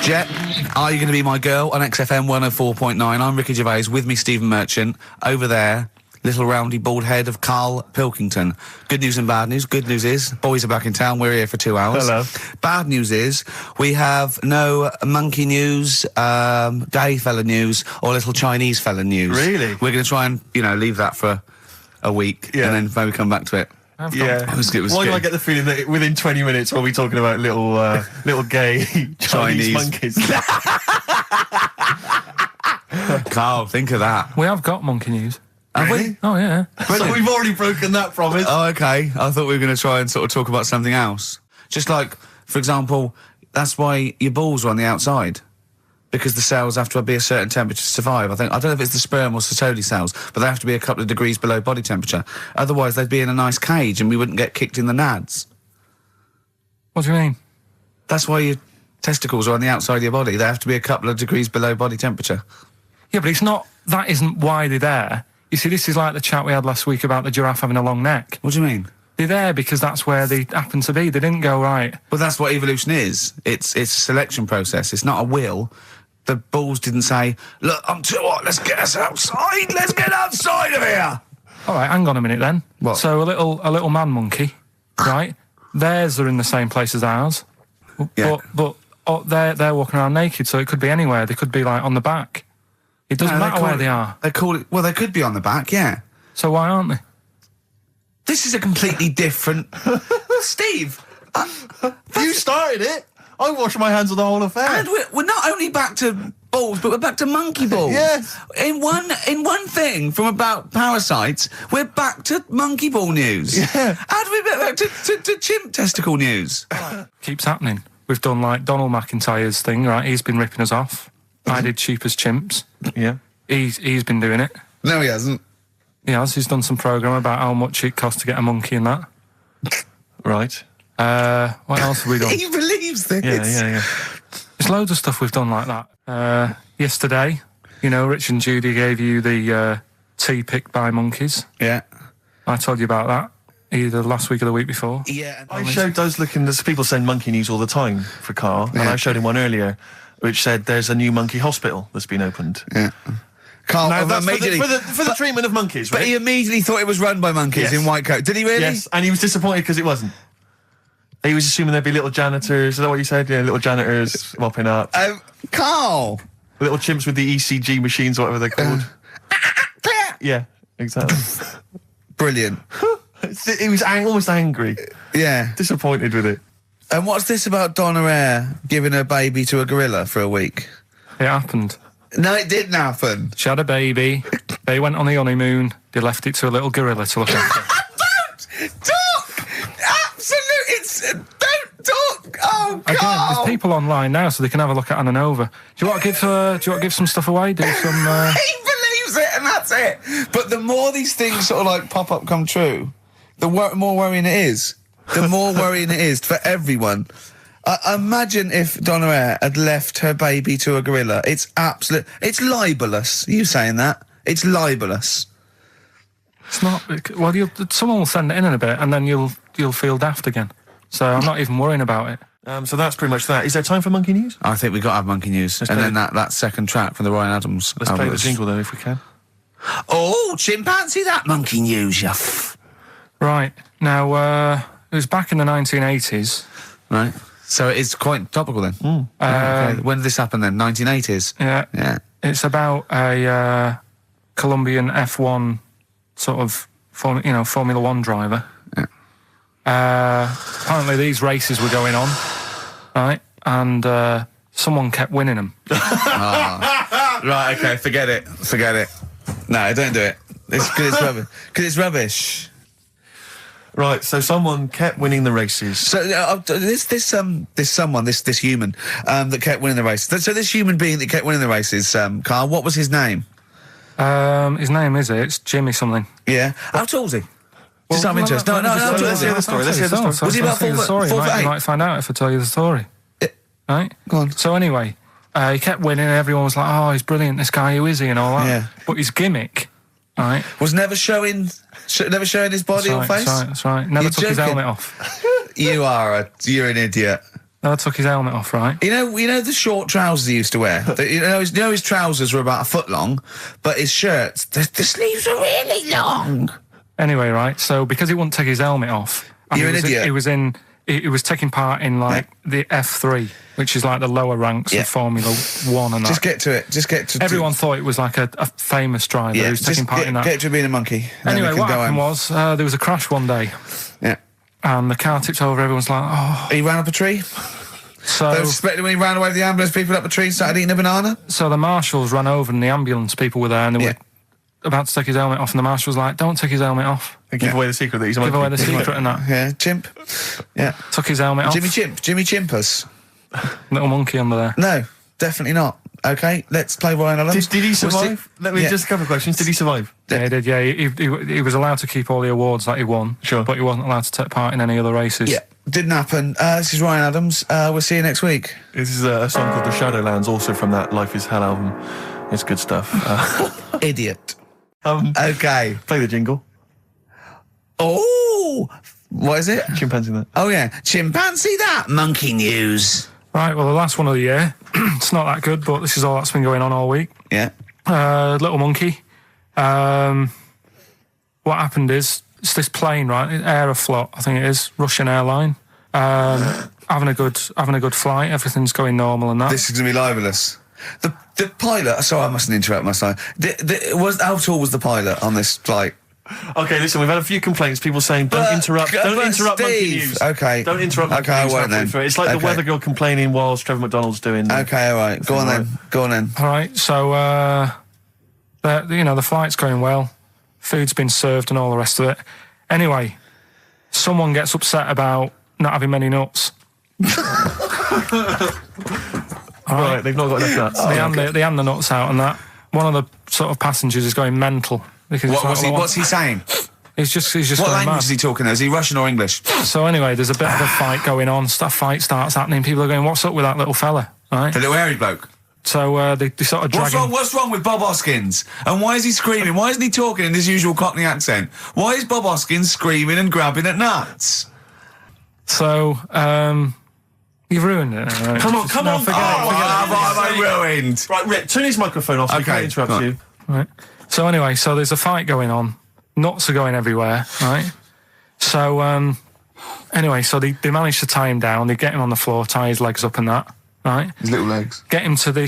Jet, are you going to be my girl on XFM 104.9? I'm Ricky Gervais, with me Stephen Merchant. Over there, little roundy bald head of Karl Pilkington. Good news and bad news. Good news is, boys are back in town. We're here for 2 hours. Hello. Bad news is, we have no monkey news, gay fella news, or little Chinese fella news. Really? We're going to try and, leave that for a week, and then maybe come back to it. Yeah. Why do I get the feeling that within 20 minutes we'll be talking about little gay Chinese monkeys? Karl, think of that. We have got monkey news. Have we? Oh, yeah. So we've already broken that promise. Oh, okay. I thought we were going to try and sort of talk about something else. Just like, for example, that's why your balls are on the outside. Because the cells have to be a certain temperature to survive. I don't know if it's the sperm or Sertoli cells, but they have to be a couple of degrees below body temperature. Otherwise, they'd be in a nice cage and we wouldn't get kicked in the nads. What do you mean? That's why your testicles are on the outside of your body. They have to be a couple of degrees below body temperature. Yeah, but it's not... That isn't why they're there. You see, this is like the chat we had last week about the giraffe having a long neck. What do you mean? They're there because that's where they happen to be. They didn't go, right... Well, that's what evolution is. It's a selection process. It's not a will. The balls didn't say, look, I'm too hot, let's get us outside, let's get outside of here! All right, hang on a minute then. What? So a little man monkey, right? Theirs are in the same place as ours. Yeah. But they're walking around naked, so it could be anywhere. They could be, like, on the back. It doesn't matter where they are. They call it... Well, they could be on the back, yeah. So why aren't they? This is a completely different... Steve! You started it. I wash my hands of the whole affair. And we're not only back to balls, but we're back to monkey balls. Yes. In one thing from about parasites, we're back to monkey ball news. Yeah. How do we get back to chimp testicle news? Keeps happening. We've done, like, Donald McIntyre's thing, right? He's been ripping us off. I did cheap as chimps. Yeah. He's been doing it. No, he hasn't. He has. He's done some programme about how much it costs to get a monkey and that. Right. What else have we done? He believes this. Yeah. There's loads of stuff we've done like that. Yesterday, Rich and Judy gave you the tea picked by monkeys. Yeah. I told you about that either last week or the week before. Yeah. I showed those there's people send monkey news all the time for Karl, and I showed him one earlier which said there's a new monkey hospital that's been opened. Yeah. Karl, Now, that's immediately... for the treatment of monkeys, right? But he immediately thought it was run by monkeys in white coat. Did he really? Yes, and he was disappointed because it wasn't. He was assuming there'd be little janitors. Is that what you said? Yeah, little janitors mopping up. Carl! Little chimps with the ECG machines, or whatever they're called. Yeah, exactly. Brilliant. He was almost angry. Yeah. Disappointed with it. And what's this about Donna Eyre giving her baby to a gorilla for a week? It happened. No, it didn't happen. She had a baby. They went on the honeymoon. They left it to a little gorilla to look after. Don't talk! Don't talk! Oh, God! Again, there's people online now, so they can have a look at Anna Nova. Do you want to give some stuff away? Do some... He believes it, and that's it. But the more these things sort of like pop up, come true, the more worrying it is. The more worrying it is for everyone. Imagine if Donna Eyre had left her baby to a gorilla. It's libelous. You saying that? It's libelous. It's not... Well, someone will send it in a bit, and then you'll feel daft again. So I'm not even worrying about it. So that's pretty much that. Is there time for monkey news? I think we've got to have monkey news. And then that second track from the Ryan Adams. Let's play the jingle, though, if we can. Oh, chimpanzee, that monkey news, you Right. Now, it was back in the 1980s. Right. So it's quite topical then. Okay. When did this happen then? 1980s? Yeah. It's about a Colombian F1 sort of, Formula One driver. Yeah. Apparently these races were going on, right? And someone kept winning them. Right, okay, forget it. No, don't do it. It's because it's rubbish. Because it's rubbish. Right, so someone kept winning the races. So this human that kept winning the races. So this human being that kept winning the races, Karl, what was his name? His name it's Jimmy something. Yeah. How tall is he? Just out of interest. No, let's hear the story. Let's hear the story. Was he about 4 foot 8? You might find out if I tell you the story. Right? Go on. So anyway, he kept winning. Everyone was like, "Oh, he's brilliant. This guy, who is he?" and all that. Yeah. But his gimmick, right, was never showing his body or face. That's right. Never took his helmet off. You're an idiot. I took his helmet off, right? You know the short trousers he used to wear? His trousers were about a foot long, but his shirts, the sleeves were really long. Anyway, right, so because he wouldn't take his helmet off... You're an idiot. He was taking part in, like, the F3, which is, like, the lower ranks of Formula 1 and that. Just get to it. Everyone thought it was, like, a famous driver who was taking part in that. Get to being a monkey. Anyway, what happened was, there was a crash one day. Yeah. And the car tipped over, everyone's like, oh... He ran up a tree? So... They suspected when he ran away with the ambulance people up a tree and started eating a banana? So the marshals ran over and the ambulance people were there and they were about to take his helmet off and the marshal was like, don't take his helmet off. And give away the secret that he's a monkey. Give away the secret and that. Yeah, chimp. Yeah. Took his helmet off. Jimmy Chimpus. Little monkey under there. No, definitely not. Okay, let's play Ryan Adams. Did he survive? Let me just a couple of questions. Did he survive? Yeah, he did, yeah. He was allowed to keep all the awards that he won. Sure. But he wasn't allowed to take part in any other races. Yeah, didn't happen. This is Ryan Adams. We'll see you next week. This is a song called The Shadowlands, also from that Life is Hell album. It's good stuff. Idiot. Okay. Play the jingle. Oh, what is it? Chimpanzee that. Oh, yeah. Chimpanzee that. Monkey news. Right, well, the last one of the year. It's not that good, but this is all that's been going on all week. Yeah. Little monkey. What happened is, it's this plane, right? Aeroflot, I think it is, Russian airline. Having a good flight. Everything's going normal and that. This is going to be libelous. The pilot... Sorry, I mustn't interrupt my son. How tall was the pilot on this flight? Okay, listen, we've had a few complaints. People saying, don't interrupt monkey news. Okay. Don't interrupt monkey news. news. I won't then. It's like the weather girl complaining whilst Trevor McDonald's doing... Okay, all right. Go on then. All right, so, the flight's going well. Food's been served and all the rest of it. Anyway, someone gets upset about not having many nuts. Right, they've not got enough nuts. They hand the nuts out and that. One of the sort of passengers is going mental. Because What's he saying? He's just What going language mad. is he talking? Is he Russian or English? So anyway, there's a bit of a fight going on. Fight starts happening. People are going, what's up with that little fella? Right? The little hairy bloke. So they sort of drag him. What's wrong with Bob Hoskins? And why is he screaming? Why isn't he talking in his usual Cockney accent? Why is Bob Hoskins screaming and grabbing at nuts? So, you've ruined it. Right? Come on. Forget it. What have I ruined? Right, Rick, turn his microphone off so we can't interrupt you. Right. So anyway, there's a fight going on. Nuts are going everywhere, right? So, anyway, they manage to tie him down. They get him on the floor, tie his legs up and that, right? His little legs. Get him to... Come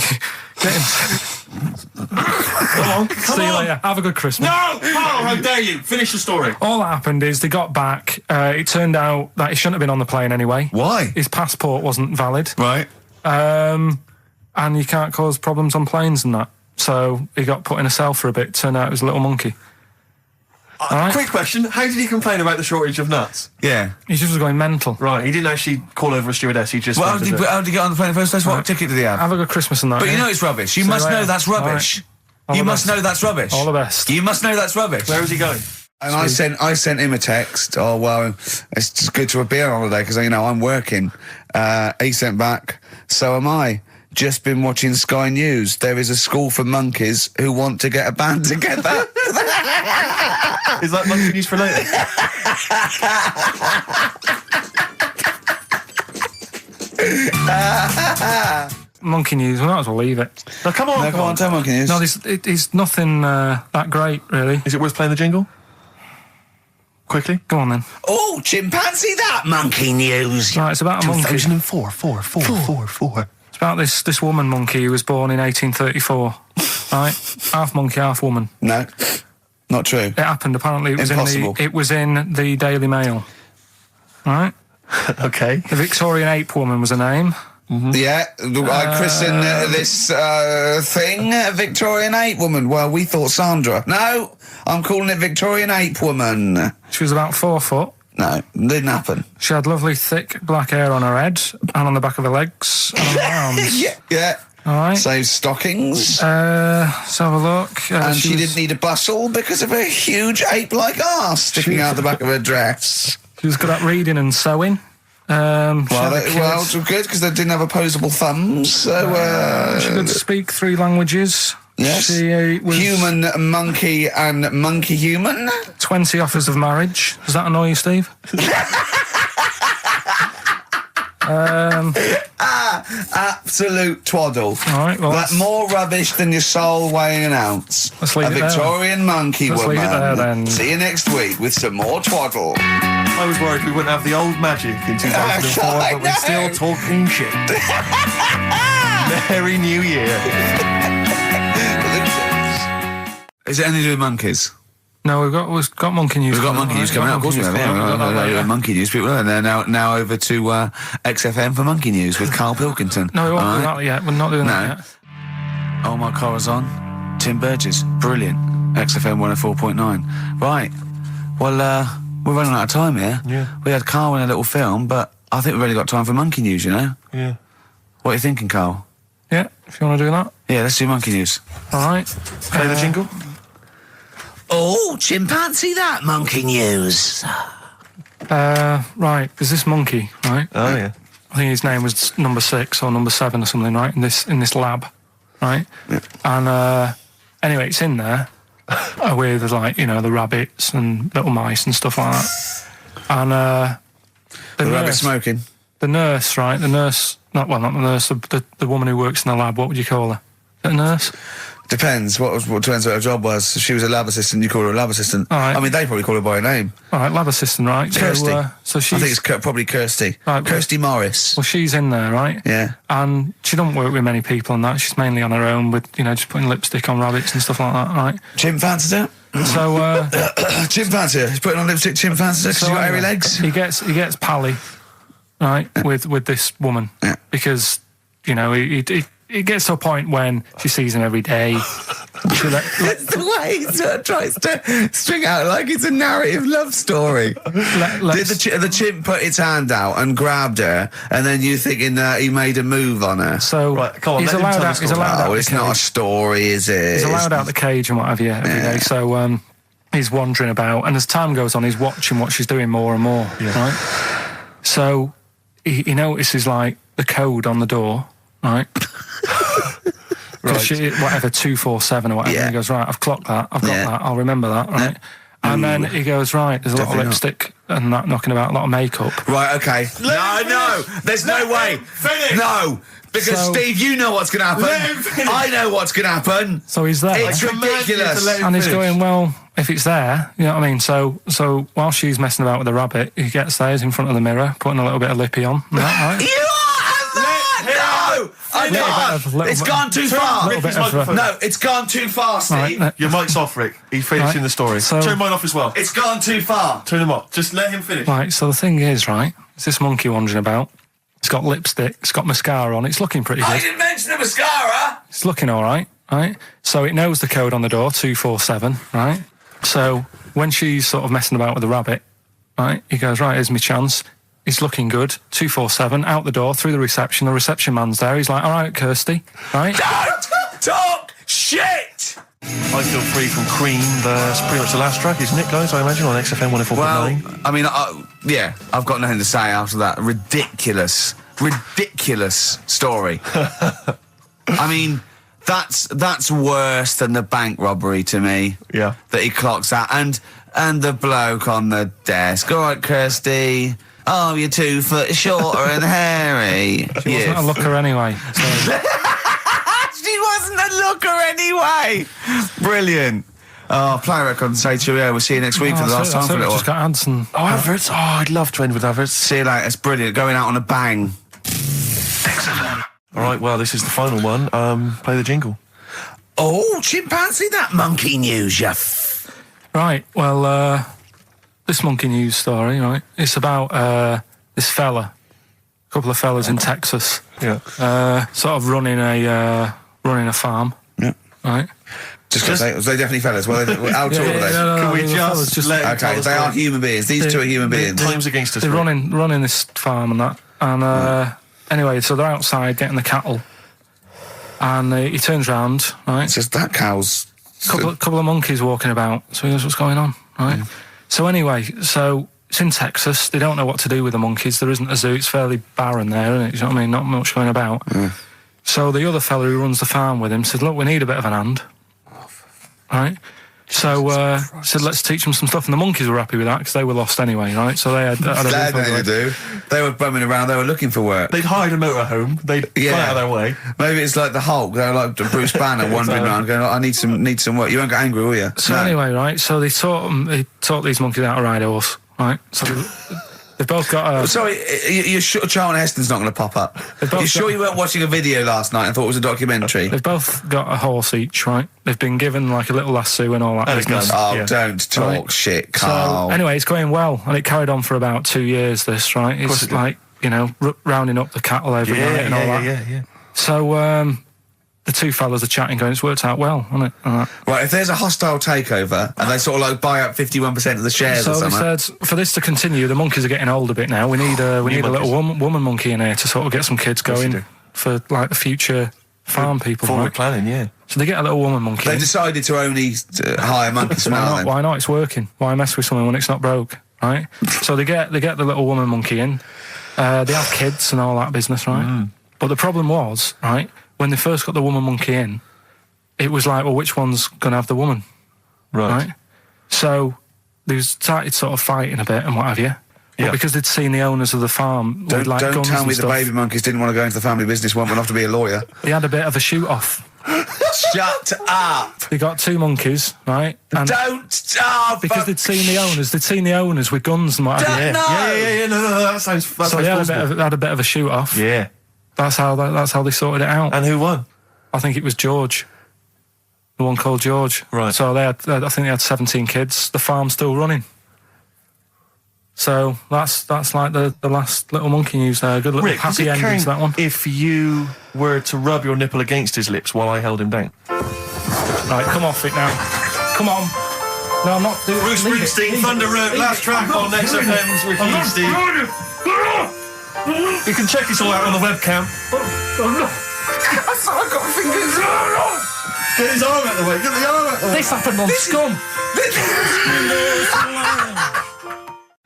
on. See you later. Have a good Christmas. No! Carl, how dare you? Finish the story. All that happened is they got back. It turned out that he shouldn't have been on the plane anyway. Why? His passport wasn't valid. Right. And you can't cause problems on planes and that. So he got put in a cell for a bit. Turned out it was a little monkey. Right. Quick question. How did he complain about the shortage of nuts? Yeah. He just was going mental. Right, he didn't actually call over a stewardess. He just... Well, how did he get on the plane in the first place? What ticket did he have? Have a good Christmas and that. But you know it's rubbish. You must know that's rubbish. You must know that's rubbish. All the best. You must know that's rubbish. Where is he going? And I sent him a text. Oh, well, it's just good to be on holiday because, I'm working. He sent back, so am I. Just been watching Sky News. There is a school for monkeys who want to get a band together. Is that monkey news for later? Monkey news. We might as well leave it. No, come on. Tell monkey news. No, it's nothing that great, really. Is it worth playing the jingle? Quickly? Go on, then. Oh, chimpanzee that monkey news. Right, it's about a monkey. 2004. It's about this woman monkey who was born in 1834. Right? Half monkey, half woman. No, not true. It happened, apparently. It was in the Daily Mail. Right? Okay. The Victorian apewoman was her name. Mm-hmm. Yeah, I christened this thing Victorian ape woman. Well, we thought Sandra. No, I'm calling it Victorian ape woman. She was about 4 foot. No, didn't happen. She had lovely thick black hair on her head and on the back of her legs and on her arms. Yeah. All right. So stockings. Let's have a look. And she didn't need a bustle because of a huge ape-like arse sticking out the back of her dress. She was good at reading and sewing. It's good because they didn't have opposable thumbs. So she could speak 3 languages. Yes. She was human, monkey, and monkey human. 20 offers of marriage. Does that annoy you, Steve? Absolute twaddle. All right, well, Like more rubbish than your soul weighing an ounce. Let's leave a it there. Victorian monkey Let's woman. leave it there, then. See you next week with some more twaddle. I was worried we wouldn't have the old magic in 2004, I but we're still know. talking shit. Merry New Year. Is it anything to do with monkeys? No, we've got monkey news. We've got monkey news coming out. Of course we have. Yeah, monkey news. People, and they're now over to XFM for monkey news with Karl Pilkington. No, we won't do that yet. We're not doing that yet. Oh My Corazon, Tim Burgess, brilliant. XFM 104.9. Right. Well, we're running out of time here. Yeah. We had Karl in a little film, but I think we've only got time for monkey news. You know. Yeah. What are you thinking, Karl? Yeah, if you want to do that. Yeah, let's do monkey news. All right. Play the jingle. Oh, chimpanzee, that monkey news. Right, there's this monkey, right? Oh, yeah. I think his name was number 6 or number 7 or something, right? In this lab, right? Yeah. And anyway, it's in there with like the rabbits and little mice and stuff like that. And The rabbit smoking. the nurse, right? The nurse, not the nurse, the woman who works in the lab. What would you call her? Is it a nurse? Depends. What depends what her job was. If she was a lab assistant, you call her a lab assistant. All right. I mean, they probably call her by her name. All right, lab assistant, right? Kirsty. So she's I think it's probably Kirsty. Right, Kirsty Morris. well, she's in there, right? Yeah. And she don't work with many people and that. She's mainly on her own with, just putting lipstick on rabbits and stuff like that, right? Chimpanzee. So, Chimpanzee. He's putting on lipstick. Chimpanzee. Because she's got hairy legs. He gets pally, right, with this woman. Yeah. Because, it gets to a point when she sees him every day. It's the way he sort of tries to string out like it's a narrative love story. Did the chimp put its hand out and grabbed her, and then you thinking that he made a move on her? So Right, come on, he's let him allowed tell out. the He's story. allowed out. Oh, the it's not a cage. story, is it? He's allowed out the cage and what have you every day. So he's wandering about, and as time goes on, he's watching what she's doing more and more. Yeah. Right. So he notices like the code on the door, right? Because whatever 247 or whatever. Yeah. He goes, right, I've clocked that. I've got that. I'll remember that. Right. And then he goes, right, there's a lot of Definitely lipstick and that knocking about, a lot of makeup. Right, okay. No, there's no way. Finish. No, because So- Steve, you know what's going to happen. Let him finish. I know what's going to happen. So he's there. It's ridiculous. And he's going, well, if it's there, you know what I mean? So while she's messing about with the rabbit, he gets there, he's in front of the mirror, putting a little bit of lippy on. Right? You are no! I can't. It's gone too far. little bit of No, it's gone too far, Steve. Right, Your mic's off, Rick. He's finishing Right. the story. So- Turn mine off as well. It's gone too far. Turn them off. Just let him finish. Right, so the thing is, right, it's this monkey wandering about. It's got lipstick, it's got mascara on, it's looking pretty I good. didn't mention the mascara. It's looking all right, right? So it knows the code on the door, 247, right? So when she's sort of messing about with the rabbit, right, he goes, right, here's my chance. It's looking good, 247, out the door, through the reception man's there. He's like, all right, Kirsty, right? Don't talk shit. I Feel Free from Cream. That's pretty much the last track, isn't it, guys? I imagine on XFM 104.9. Well, I mean, yeah, I've got nothing to say after that ridiculous story. I mean, that's worse than the bank robbery to me. Yeah. That he clocks that, and the bloke on the desk. All right, Kirsty. Oh, you're 2 foot shorter and hairy. She wasn't a looker anyway. So. She wasn't a looker anyway. Brilliant. Oh, play a record and say cheerio. We'll see you next week for the last time for a little Just while. got ads and... Oh, adverts. Oh, I'd love to end with adverts. See you later. It's brilliant. Going out on a bang. All right, well, this is the final one. Play the jingle. Oh, chimpanzee, that monkey news, you Right, well, this monkey news story, right, it's about this fella, a couple of fellas in Texas, Yeah. sort of running a farm, Yeah. right? Just because they definitely fellas. Well, how tall are they? no, Can we the fellas just let him tell Okay, the they are story? human beings. These two are human beings. Time's against us. They're Rick. running this farm and that, and anyway, so they're outside getting the cattle, and he turns round, right? It's just that cow's... couple of monkeys walking about. So he goes, what's going on? Right. So anyway, so it's in Texas. They don't know what to do with the monkeys. There isn't a zoo. It's fairly barren there, isn't it? You know what I mean? Not much going about. So the other fella who runs the farm with him said, look, we need a bit of an hand. Right. So said, let's teach them some stuff, and the monkeys were happy with that because they were lost anyway, right? So they had a They had nothing to do. They were bumming around. They were looking for work. They'd hired a motorhome. They'd gone out of their way. Maybe it's like the Hulk. They're like Bruce Banner wandering around, going, "I need some work." You won't get angry, will you? So anyway, right? So they taught these monkeys how to ride a horse, right? So they've both got a... Sorry, you're sure Charlton Heston's not going to pop up? You're sure you weren't watching a video last night and thought it was a documentary? They've both got a horse each, right? They've been given like a little lasso and all that business. Oh, don't talk shit, Carl. So anyway, it's going well, and it carried on for about 2 years, this, right? It's like, you know, rounding up the cattle every night and all that. Yeah. So, the two fellas are chatting, going, it's worked out well, hasn't it? Right, if there's a hostile takeover and they sort of like buy up 51% of the shares or something. So they said, for this to continue, the monkeys are getting old a bit now. We need a little woman monkey in here to sort of get some kids going for like the future farm people. Forward planning, yeah. So they get a little woman monkey. They decided to only hire monkeys from now. Why not? It's working. Why mess with something when it's not broke, right? So they get the little woman monkey in. They have kids and all that business, right? But the problem was, right, when they first got the woman monkey in, it was like, well, which one's going to have the woman? Right? So they started sort of fighting a bit and what have you. But because they'd seen the owners of the farm with like guns and stuff. Don't tell me the baby monkeys didn't want to go into the family business, one went off to be a lawyer. They had a bit of a shoot-off. Shut up! They got two monkeys, right? And because they'd seen the owners with guns and what have you. Yeah, no, that sounds so they had a bit of a shoot-off. Yeah. That's how they sorted it out. And who won? I think it was George. The one called George. Right. So I think they had 17 kids. The farm's still running. So that's like the last little monkey news there. Good little happy ending to that one. If you were to rub your nipple against his lips while I held him down. Right, come off it now. Come on. No, I'm not doing it. Bruce Springsteen, Thunder Road, last track on XFM's with you, Steve. You can check this all out on the webcam. I've got fingers. Get his arm out of the way. Get the arm out of the way. This happened on Scum.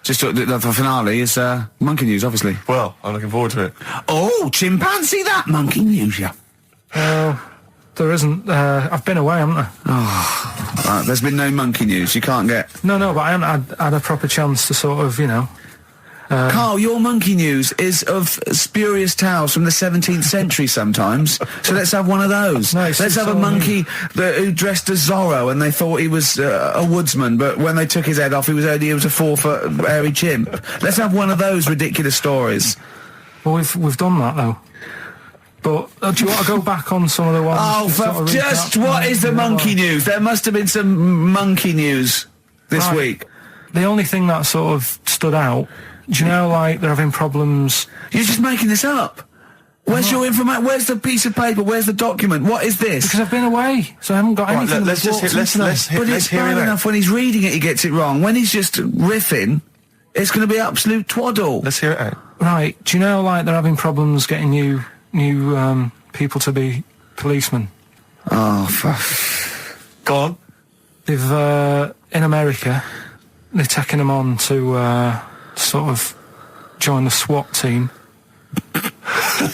Just the finale is monkey news, obviously. Well, I'm looking forward to it. Oh, chimpanzee, that monkey news, yeah. There isn't. I've been away, haven't I? Oh, right, there's been no monkey news. You can't get. No, but I haven't had a proper chance to sort of, you know. Carl, your monkey news is of spurious tales from the 17th century sometimes. So let's have one of those. No, let's have a monkey who dressed as Zorro and they thought he was a woodsman, but when they took his head off, he was a 4-foot hairy chimp. Let's have one of those ridiculous stories. Well, we've done that though. But do you want to go back on some of the ones? Oh, what is the monkey news? There must have been some monkey news this week. The only thing that sort of stood out. Do you know, like, they're having problems... You're just making this up. Where's your information? Where's the piece of paper? Where's the document? What is this? Because I've been away, so I haven't got anything. Let's hear But it's bad enough when he's reading it, he gets it wrong. When he's just riffing, it's going to be absolute twaddle. Let's hear it out. Right. Do you know, like, they're having problems getting new people to be policemen? Oh, fuck. Go on. They've, in America, they're taking them on to... sort of join the SWAT team.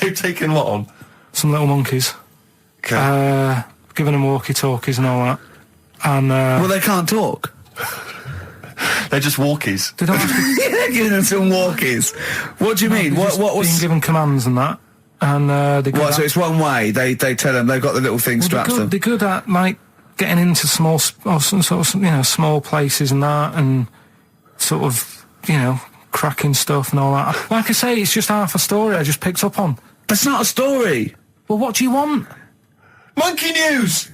They've taken what on? Some little monkeys. Okay. Giving them walkie-talkies and all that. And well, they can't talk. They're just walkies. They don't have to... They're giving them some walkies. What do you mean? What was being given commands and that? And so it's one way. They tell them they've got the little thing strapped to them. They're good at like getting into small places and that, and sort of cracking stuff and all that. Like I say, it's just half a story I just picked up on. That's not a story. Well, what do you want? Monkey news!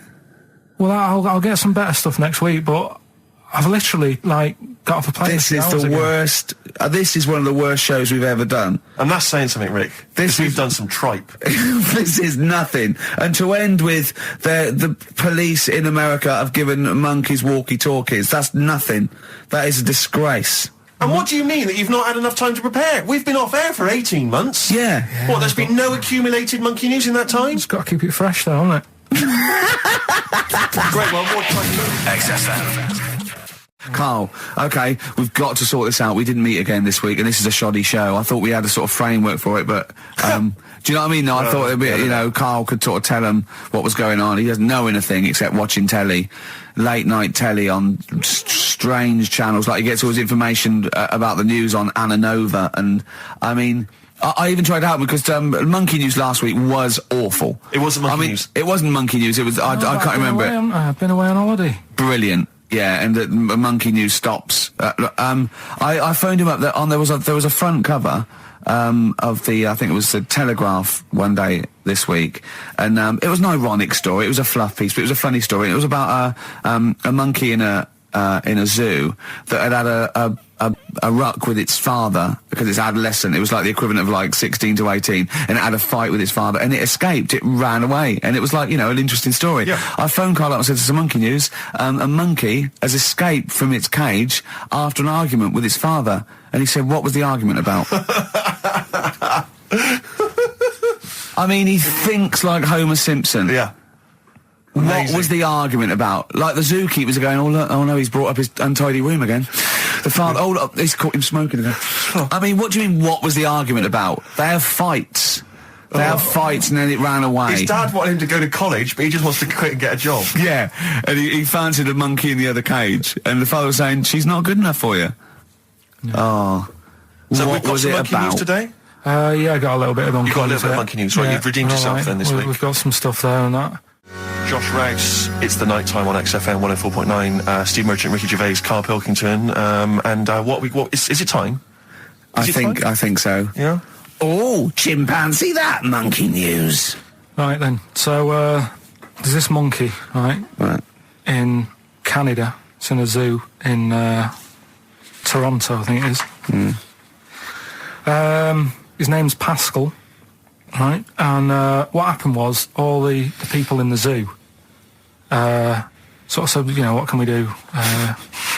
Well, I'll get some better stuff next week, but I've literally, got off a plane. This is the worst. This is one of the worst shows we've ever done. And that's saying something, Rick. We've done some tripe. This is nothing. And to end with the police in America have given monkeys walkie-talkies. That's nothing. That is a disgrace. And what do you mean that you've not had enough time to prepare? We've been off air for 18 months. Yeah. What, there's been no accumulated monkey news in that time? It's got to keep it fresh, though, hasn't it? Great one. What time? XFM. Carl, okay, we've got to sort this out. We didn't meet again this week, and this is a shoddy show. I thought we had a sort of framework for it, but, do you know what I mean? No, I thought it'd be, you know, Carl could sort of tell him what was going on. He doesn't know anything except watching telly, late night telly on strange channels. Like, he gets all his information about the news on Anna Nova, and, I mean, I even tried to help because Monkey News last week was awful. It wasn't Monkey News. It wasn't Monkey News. It was. I can't remember it. I've been away on holiday. Brilliant. Yeah, and the Monkey News stops. I phoned him up. There was a front cover of the, I think it was the Telegraph one day this week, and it was an ironic story. It was a fluff piece, but it was a funny story. It was about a monkey in a zoo that had a ruck with its father because it's adolescent. It was like the equivalent of like 16 to 18, and it had a fight with its father, and it escaped. It ran away, and it was like, you know, an interesting story. Yeah. I phoned Carl up and said, "This is a Monkey News. A monkey has escaped from its cage after an argument with its father." And he said, "What was the argument about?" I mean, he thinks like Homer Simpson. Yeah. What Amazing. was the argument about? Like, the zookeepers are going, oh no, he's brought up his untidy room again. The father, oh look, he's caught him smoking again. I mean, what do you mean, what was the argument about? They have fights. They have fights, and then it ran away. His dad wanted him to go to college, but he just wants to quit and get a job. Yeah, and he fancied a monkey in the other cage, and the father was saying, she's not good enough for you. No. Oh. So what we've got was some it Monkey about? News today? Yeah, I got a little bit of Monkey News. You got a little bit of Monkey News, right? Yeah, You've redeemed yourself then this week. We've got some stuff there and that. Josh Rouse, it's the night time on XFM 104.9. Steve Merchant, Ricky Gervais, Karl Pilkington, and what is it time? I think so. Yeah. Oh, chimpanzee, that Monkey News. Right then, so there's this monkey, right, in Canada. It's in a zoo in Toronto, I think it is. His name's Pascal, right? And what happened was all the people in the zoo sort of said, you know, what can we do?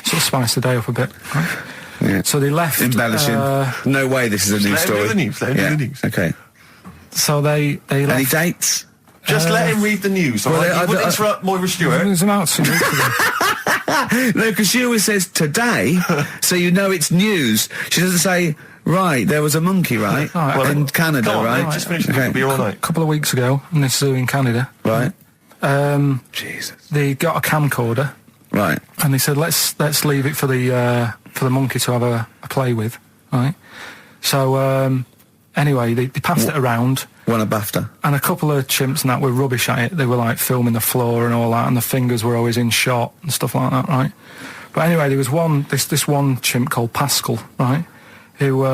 Sort of spice the day up a bit, right? Yeah. So they left. Embellishing. No way this is a news story. Let him do the news. Okay. So they left. Any dates? Just let him read the news, all right? You wouldn't interrupt Moira Stewart. There's about 2 weeks ago. No, because she always says today, so you know it's news. She doesn't say, right, there was a monkey, right? Right, in Canada, Come on, right? Just finish it. It'll be all night. A couple of weeks ago in this zoo in Canada. Right. Jesus. They got a camcorder. Right. And they said, let's leave it for the monkey to have a play with, right? So anyway, they passed it around. Won a BAFTA. And a couple of chimps and that were rubbish at it. They were like filming the floor and all that, and the fingers were always in shot and stuff like that, right? But anyway, there was this one chimp called Pascal, right? Who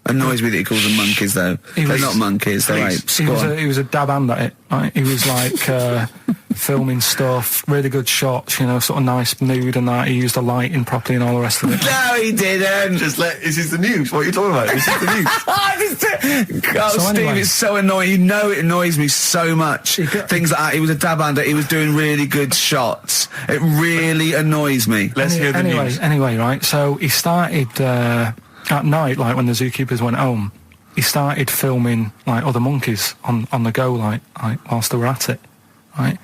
annoys me that he calls them monkeys, though. They're not monkeys, they're apes. He was a dab hand at it, right? He was like filming stuff, really good shots, you know, sort of nice mood and that. He used the lighting properly and all the rest of it. No, he didn't. This is the news. What are you talking about? This is the news. Oh, So Steve, anyway. it's so annoying. You know it annoys me so much. Things like that. He was a dab hander. He was doing really good shots. It really annoys me. Let's hear the news. Anyway, right, so he started at night, like when the zookeepers went home, he started filming like other monkeys on the go, like whilst they were at it, right?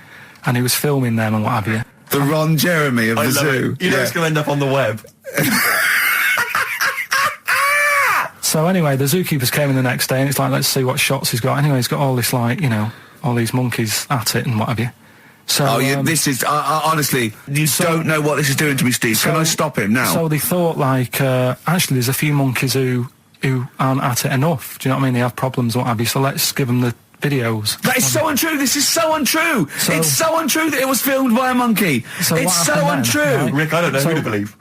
And he was filming them and what have you. The Ron Jeremy of I the love zoo. it. You know it's going to end up on the web. So anyway, the zookeepers came in the next day and it's like, let's see what shots he's got. Anyway, he's got all this, like, you know, all these monkeys at it and what have you. So, Oh, yeah, this is, honestly, you don't know what this is doing to me, Steve. Can I stop him now? So they thought, like, actually there's a few monkeys who aren't at it enough. Do you know what I mean? They have problems and what have you. So let's give them the videos. That is so untrue. This is so untrue. It's so untrue that it was filmed by a monkey. So It's what so happened untrue. then, right? Rick, I don't know who to believe.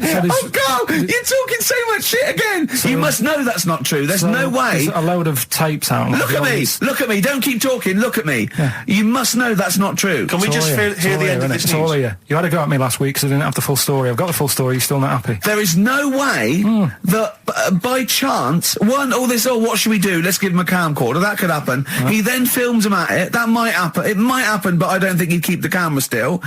Oh, Carl, you're talking so much shit again. You must know that's not true. There's no way. There's a load of tapes out. Look at me. Look at me. Don't keep talking. Look at me. Yeah. You must know that's not true. Can we just hear the end of this It's all news? here. You had a go at me last week because I didn't have the full story. I've got the full story. You're still not happy. There is no way that by chance, what should we do? Let's give him a camcorder. That could happen. He then films him at it. That might happen. It might happen, but I don't think he'd keep the camera still.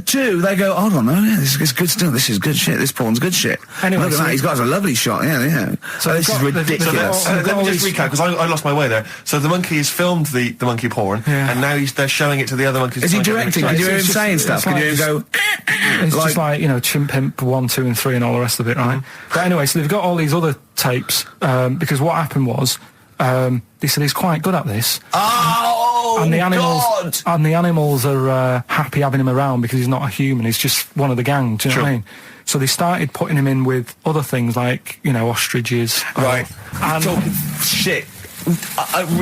Two, they go, hold on, this is good stuff. still, this is good shit. This porn's good shit. Anyway, look at that. He's got a lovely shot. Yeah. So this is ridiculous. Let me just recap, because I lost my way there. So the monkey has filmed the monkey porn, and now they're showing it to the other monkeys. Is he directing? Can you hear him saying stuff? Can you hear him go... It's just like, Chimp Pimp 1, 2 and 3 and all the rest of it, right? But anyway, so they've got all these other tapes, because what happened was, they said he's quite good at this. Oh, and the animals, God! And the animals are happy having him around because he's not a human, he's just one of the gang, do you know what I mean? So they started putting him in with other things like, ostriches. Right. And talking shit.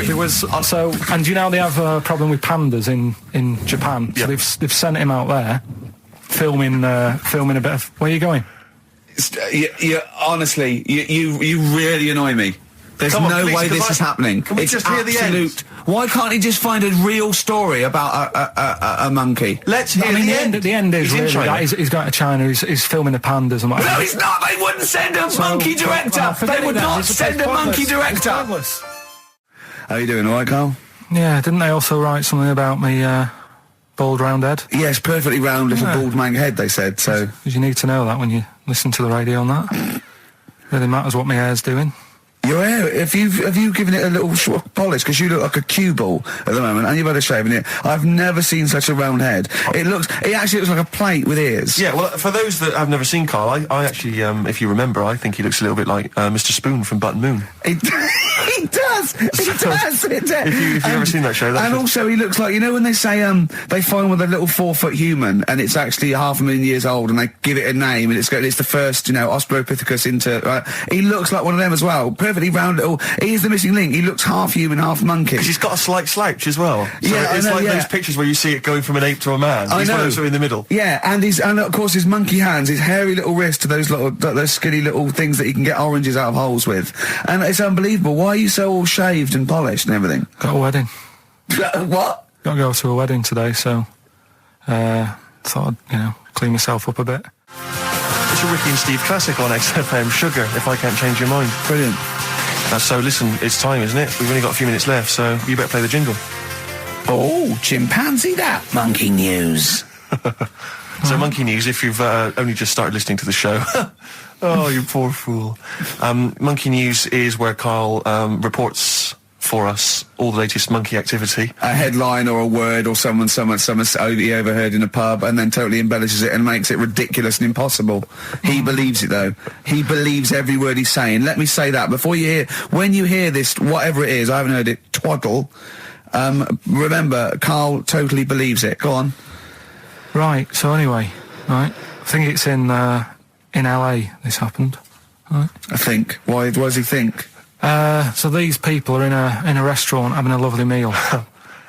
There was also, and do you know they have a problem with pandas in Japan? So they've sent him out there, filming a bit of. Where are you going? Honestly, you really annoy me. There's no way this is happening. Can we just hear the end? Why can't he just find a real story about a monkey? Let's hear the end. The end is really that he's going to China. He's filming the pandas and whatever. No, he's not. They wouldn't send a monkey director. They would not send a monkey director. How are you doing? All right, Carl? Yeah. Didn't they also write something about me? Bald round head? Yes, perfectly round little bald man head, they said, so... Because you need to know that when you listen to the radio on that. Really matters what my hair's doing. Your hair, have you given it a little polish? Because you look like a cue ball at the moment, and you've had a shave in it. I've never seen such a round head. It actually looks like a plate with ears. Yeah, well, for those that have never seen Carl, I actually, if you remember, I think he looks a little bit like Mr. Spoon from Button Moon. He does. If you've ever seen that show, and also he looks like, when they say they find with a little 4-foot human and it's actually 500,000 years old and they give it a name and it's the first Australopithecus into. He looks like one of them as well. Perfectly round little. He is the missing link. He looks half human, half monkey. Because he's got a slight slouch as well. So yeah, it's those pictures where you see it going from an ape to a man. He's one of those in the middle. Yeah, and of course his monkey hands, his hairy little wrist to those skinny little things that you can get oranges out of holes with, and it's unbelievable. Why are you so all shaved and polished and everything? Got a wedding. What? Got to go to a wedding today, so thought I'd clean myself up a bit. It's a Ricky and Steve classic on XFM, Sugar, If I Can't Change Your Mind. Brilliant. So listen, it's time, isn't it? We've only got a few minutes left, so you better play the jingle. Oh, chimpanzee that. Monkey news. So monkey news, if you've only just started listening to the show. Oh, you poor fool. Monkey news is where Carl reports for us all the latest monkey activity. A headline or a word or someone he overheard in a pub and then totally embellishes it and makes it ridiculous and impossible. He believes it, though. He believes every word he's saying. Let me say that. When you hear this, whatever it is, I haven't heard it, twaddle, remember, Carl totally believes it. Go on. Right, so anyway, I think it's in LA this happened. Right. I think. Why does he think? So these people are in a restaurant having a lovely meal.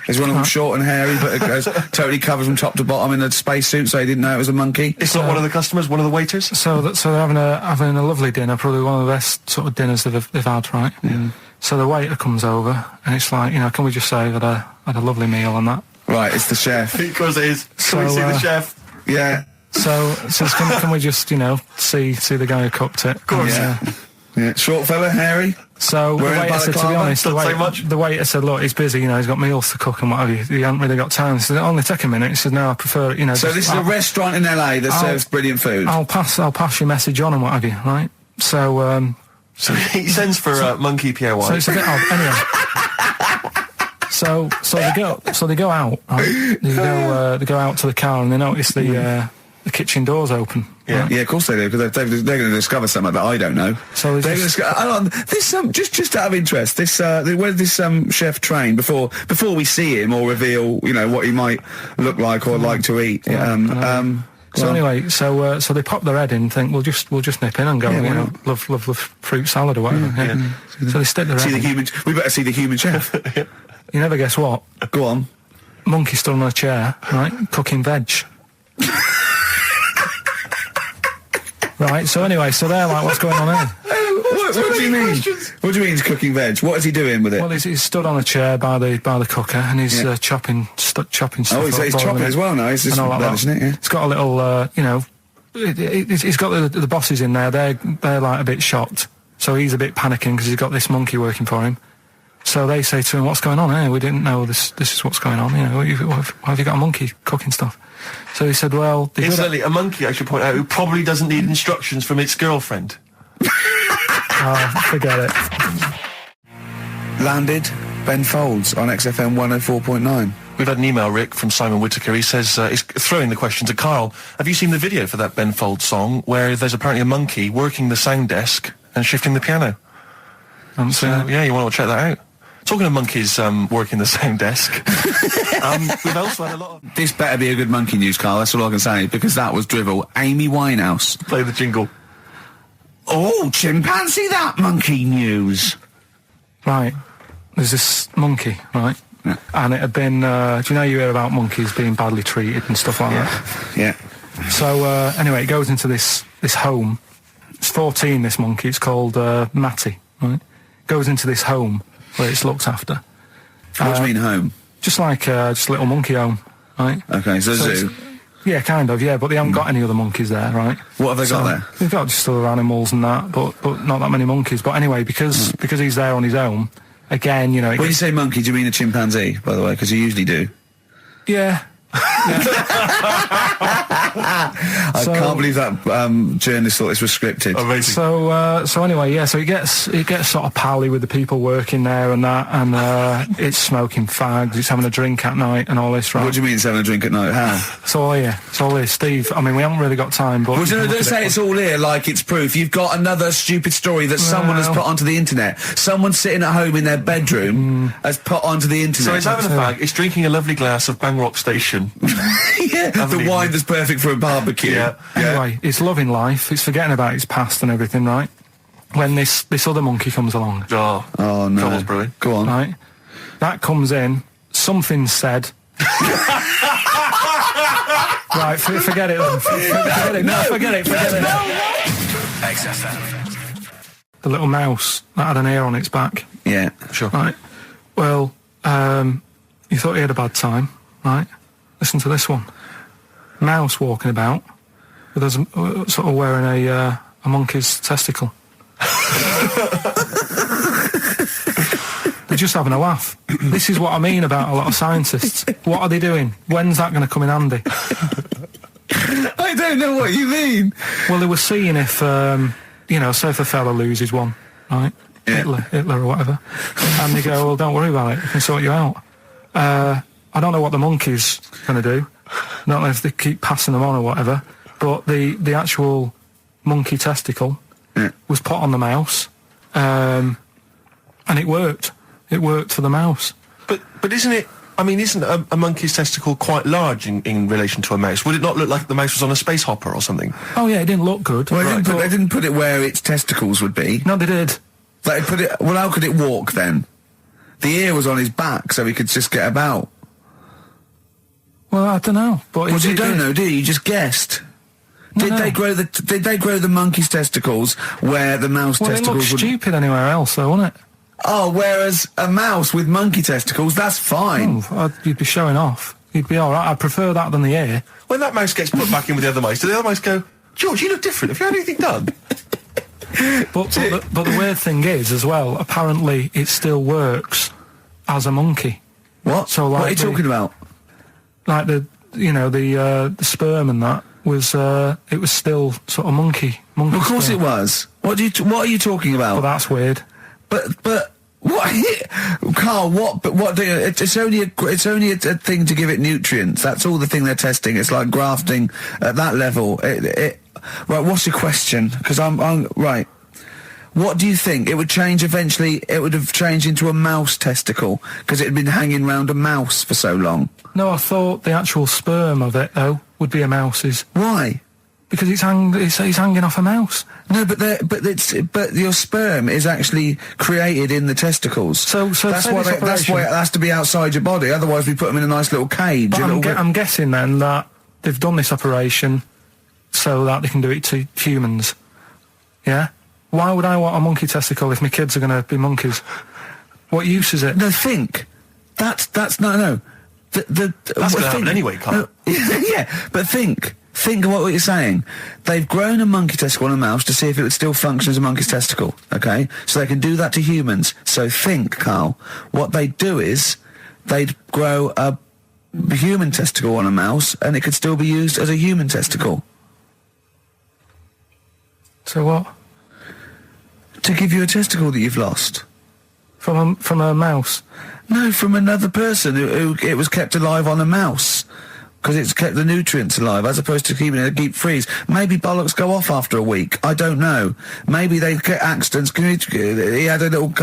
Is one of them short and hairy, but it goes totally covered from top to bottom in a spacesuit, so he didn't know it was a monkey? It's not one of the customers, one of the waiters? So they're having a lovely dinner, probably one of the best sort of dinners they've had, right? Yeah. So the waiter comes over, and it's like, can we just say I've had a lovely meal and that? Right, it's the chef. Because it is. Can we see the chef? Yeah. So can we just, see the guy who cooked it? Of course. Yeah. Short fella, hairy. So the waiter said, to be honest, the waiter said, look, he's busy, he's got meals to cook and what have you. He hasn't really got time. He said, only take a minute. He said, no, I prefer, So this is a restaurant in LA that serves brilliant food. I'll pass your message on and what have you, right? So, so he sends for Monkey Pierre White. So it's a bit odd. Anyway. So they go out, right? They go out to the car and they notice the kitchen door's open. Yeah, right? yeah, of course they do, because they're going to discover something that I don't know. So they're going to just out of interest, where did this chef train before we see him or reveal, what he might look like or like to eat? So anyway, so they pop their head in and think, we'll just nip in and go, love fruit salad or whatever. Yeah. So they stick their head in. We better see the human chef. You never guess what? Go on. Monkey stood on a chair, right, cooking veg. Right, so anyway, they're like, what's going on here? What do you mean? What do you mean he's cooking veg? What is he doing with it? Well, he's stood on a chair by the cooker and he's chopping stuff. Oh, he's chopping as well now. He's just relishing it. Yeah. It's got a little, he's got the bosses in there. They're like a bit shocked, so he's a bit panicking because he's got this monkey working for him. So they say to him, "What's going on here? We didn't know this is what's going on. You know, why have you got a monkey cooking stuff?" So he said, "Well..." Incidentally, a monkey, I should point out, who probably doesn't need instructions from its girlfriend. Forget it. Landed Ben Folds on XFM 104.9. We've had an email, Rick, from Simon Whittaker. He says, he's throwing the question to Karl. Have you seen the video for that Ben Folds song where there's apparently a monkey working the sound desk and shifting the piano? Yeah, you want to check that out? Talking of monkeys working the sound desk, we've also had a lot of... This better be a good monkey news, Karl, that's all I can say, because that was drivel. Amy Winehouse. Play the jingle. Oh, chimpanzee, that monkey news. Right. There's this monkey, right? Yeah. And it had been, do you know you hear about monkeys being badly treated and stuff like that? Yeah. So, anyway, it goes into this home. It's 14, this monkey. It's called Matty, right? Goes into this home where it's looked after. What do you mean home? Just like, just a little monkey home, right? Okay, so zoo. Yeah, kind of, yeah, but they haven't got any other monkeys there, right? What have they got there? They've got just other animals and that, but not that many monkeys. But anyway, because he's there on his own, again, you know... When you say monkey, do you mean a chimpanzee, by the way? Because you usually do. Yeah. I can't believe that journalist thought this was scripted. Amazing. So anyway, yeah. So it gets sort of pally with the people working there and that, and it's smoking fags. It's having a drink at night and all this, right? What do you mean it's having a drink at night? How? It's all here. It's all here, Steve. I mean, we haven't really got time, but Well, don't say it's all here like it's proof. You've got another stupid story that someone has put onto the internet. Someone sitting at home in their bedroom has put onto the internet. So it's having a fag, it's drinking a lovely glass of Bang Rock Station. Yeah, the wine that's perfect for a barbecue. Yeah. Anyway, it's loving life. It's forgetting about its past and everything, right? When this other monkey comes along, Oh no. Trouble's brewing. Go on. right? That comes in. Something said. Right, forget it then. Forget it. No, forget it. XFM. The little mouse that had an ear on its back. Yeah. Sure. Right. Well, you thought he had a bad time, right? Listen to this one. Mouse walking about with us sort of wearing a monkey's testicle. They're just having a laugh. This is what I mean about a lot of scientists. What are they doing? When's that going to come in handy? I don't know what you mean. Well, they were seeing if, you know, say if a fella loses one, right? Yeah. Hitler or whatever. And they go, well, don't worry about it. We can sort you out. I don't know what the monkey's going to do. I don't know if they keep passing them on or whatever. But the actual monkey testicle was put on the mouse. And it worked. It worked for the mouse. But isn't it... I mean, isn't a monkey's testicle quite large in relation to a mouse? Would it not look like the mouse was on a space hopper or something? Oh, yeah, it didn't look good. Well, they didn't put it where its testicles would be. No, they did. Like, well, how could it walk then? The ear was on his back, so he could just get about. Well, I don't know. But Well, you don't know, do you? You just guessed. Did they grow the monkey's testicles where the mouse testicles it looked would... stupid anywhere else, though, wouldn't it? Oh, whereas a mouse with monkey testicles, that's fine. You'd be showing off. You'd be all right. I'd prefer that than the ear. When that mouse gets put back in with the other mice, do the other mice go, George, you look different. Have you had anything done? But the weird thing is, as well, apparently it still works as a monkey. What? So, like, what are you talking about? Like the sperm and that was it was still sort of monkey. Of course sperm. it was. What are you talking about? But that's weird. But what, Karl? What? But what? It's only a thing to give it nutrients. That's all the thing they're testing. It's like grafting at that level. Right. What's your question? Because I'm right. What do you think? It would change eventually. It would have changed into a mouse testicle because it had been hanging around a mouse for so long. No, I thought the actual sperm of it though would be a mouse's. Why? Because it's hanging off a mouse. No, but your sperm is actually created in the testicles. So that's why it has to be outside your body. Otherwise, we put them in a nice little cage. But I'm guessing then that they've done this operation so that they can do it to humans. Yeah. Why would I want a monkey testicle if my kids are going to be monkeys? What use is it? No, think. That's no. That's going to happen anyway, Karl. Yeah, but think Think of what you're saying. They've grown a monkey testicle on a mouse to see if it would still function as a monkey's testicle, okay? So they can do that to humans. So think, Carl, what they'd do is they'd grow a human testicle on a mouse and it could still be used as a human testicle. So what? To give you a testicle that you've lost. From a mouse? No, from another person who it was kept alive on a mouse. Because it's kept the nutrients alive, as opposed to keeping it in a deep freeze. Maybe bollocks go off after a week. I don't know. Maybe they get accidents. He had a little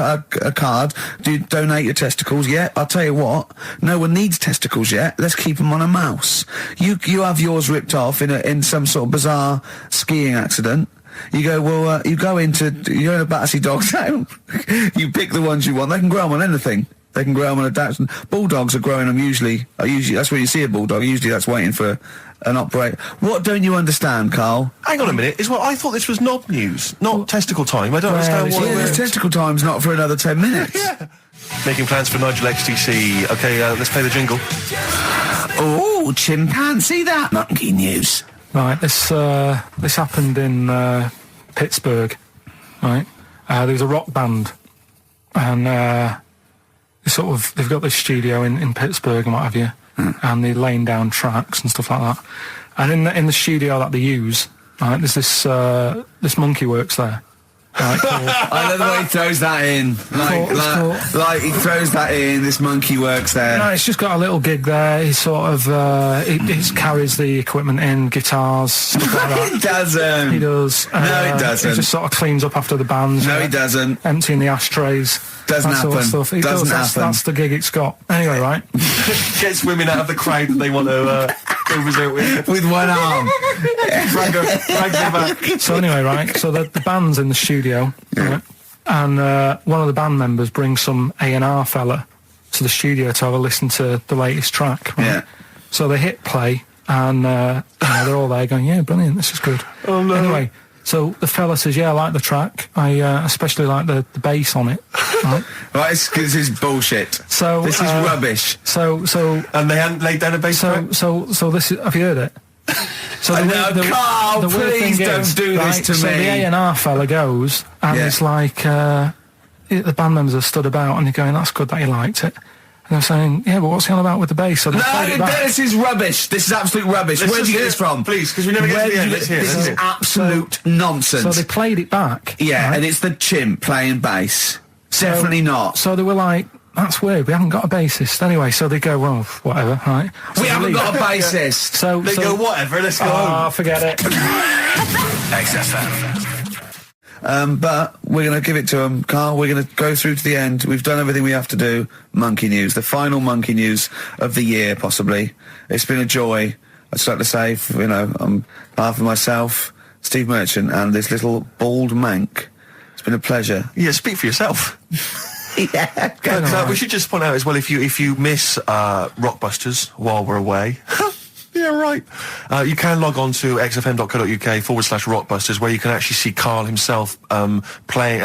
a card. Do you donate your testicles? Yeah, I'll tell you what. No one needs testicles yet. Let's keep them on a mouse. You have yours ripped off in some sort of bizarre skiing accident. You go, well, you're in a Battersea dog town. You pick the ones you want. They can grow them on anything. They can grow them on a Dachshund. Bulldogs are growing them usually, that's where you see a bulldog. Usually that's waiting for an operator. What don't you understand, Carl? Hang on a minute. I thought this was knob news, not testicle time. I don't understand what... Yeah, this testicle time's not for another 10 minutes. Yeah. Making plans for Nigel XTC. Okay, let's play the jingle. Oh, chimpanzee, that monkey news. Right, this happened in Pittsburgh, right? There was a rock band, and they've got this studio in Pittsburgh and what have you, and they're laying down tracks and stuff like that. And in the studio that they use, right, there's this monkey works there. Right, I love the way he throws that in. Like he throws that in. This monkey works there. No, it's just got a little gig there. He sort of he carries the equipment in, guitars, stuff like that. He doesn't. He does. No, he doesn't. He just sort of cleans up after the bands. No, he doesn't. Emptying the ashtrays. Doesn't that happen. Sort of stuff. He Doesn't does. happen. That's the gig it's got. Anyway, right. Gets women out of the crowd that they want to go visit with. With one arm. Drag them back. So anyway, right. So the band's in the studio, right? And one of the band members brings some A&R fella to the studio to have a listen to the latest track. Right? Yeah. So they hit play, and they're all there going, "Yeah, brilliant, this is good." Oh no. Anyway, so the fella says, "Yeah, I like the track. I especially like the bass on it." Right. Right, this is bullshit. So this is rubbish. So and they hadn't laid down a bass track? So this is. Have you heard it? So Carl, the weird please thing don't is, do right, this to so me. the A&R fella goes, and it's like the band members have stood about, and they're going, "That's good that you liked it." And they're saying, "Yeah, but what's he on about with the bass?" So they played it back. This is rubbish. This is absolute rubbish. Where did you get this from? Please, because we never get to the end. Let's hear it. This is absolute nonsense. So they played it back. Yeah, right? and it's the chimp playing bass. Definitely not. So they were like, "That's weird. We haven't got a bassist." Anyway, so they go, "Well, whatever." Right? So We haven't leave. got a bassist. So They go, whatever, let's go home. Forget it. XFM. But we're going to give it to him, Carl. We're going to go through to the end. We've done everything we have to do. Monkey news, the final monkey news of the year, possibly. It's been a joy. I'd just like to say, on behalf of myself, Steve Merchant, and this little bald mank, it's been a pleasure. Yeah, speak for yourself. Yeah. We should just point out as well, if you miss Rockbusters while we're away, yeah, right, you can log on to xfm.co.uk/Rockbusters, where you can actually see Carl himself playing,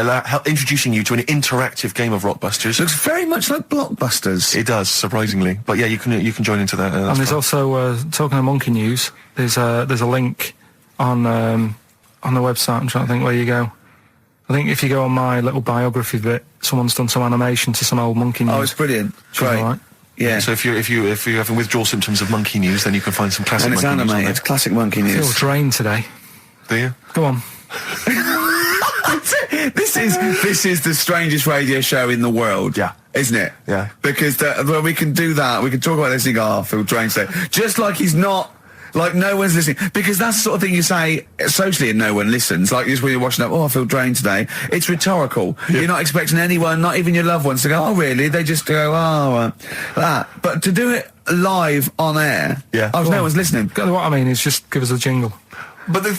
introducing you to an interactive game of Rockbusters. Looks very much like Blockbusters. It does, surprisingly. But yeah, you can join into that. And there's also talking of monkey news. There's a link on the website. I'm trying to think where you go. I think if you go on my little biography bit, someone's done some animation to some old monkey news. Oh, it's brilliant. Great. Right. Yeah. So if you're having withdrawal symptoms of monkey news, then you can find some classic And it's monkey news on animated. Classic monkey I feel news. drained today. there. Do you? Go on. This is the strangest radio show in the world. Yeah. Isn't it? Yeah. Because well, we can do that. We can talk about this and go, "Oh, I feel drained today." Just like he's not. Like, no one's listening. Because that's the sort of thing you say socially and no one listens. Like, just when you're watching up, "Oh, I feel drained today." It's rhetorical. Yeah. You're not expecting anyone, not even your loved ones, to go, "Oh, really?" They just go, "Oh, that." But to do it live on air, Yeah. no one's listening. What I mean is just give us a jingle. But the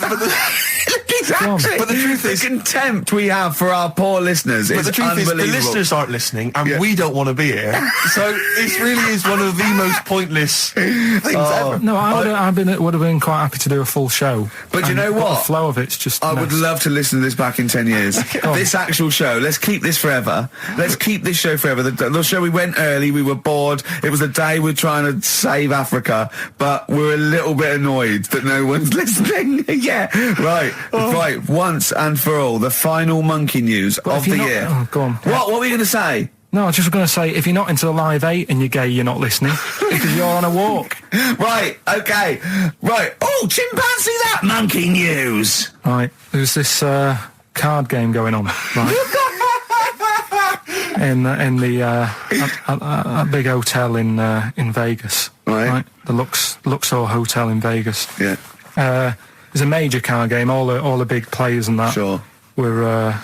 He's Exactly. But the truth is, the contempt we have for our poor listeners is the truth is, unbelievable. the listeners aren't listening, and we don't want to be here. So this really is one of the most pointless things ever. No, I would have been quite happy to do a full show. But you know what? The flow of it's just. I would love to listen to this back in 10 years. This actual show, let's keep this forever. Let's keep this show forever. The show, we went early, we were bored. It was a day we're trying to save Africa, but we're a little bit annoyed that no one's listening. Yeah, right. Right, once and for all, the final monkey news of the year. Oh, go on. What were you going to say? No, I was just going to say, if you're not into the Live 8 and you're gay, you're not listening, because you're on a walk. Right, okay. Right. Oh, chimpanzee that monkey news. Right, there's this card game going on, right? in the a big hotel in Vegas, right? The Luxor Hotel in Vegas. Yeah. It's a major card game. All the big players and that were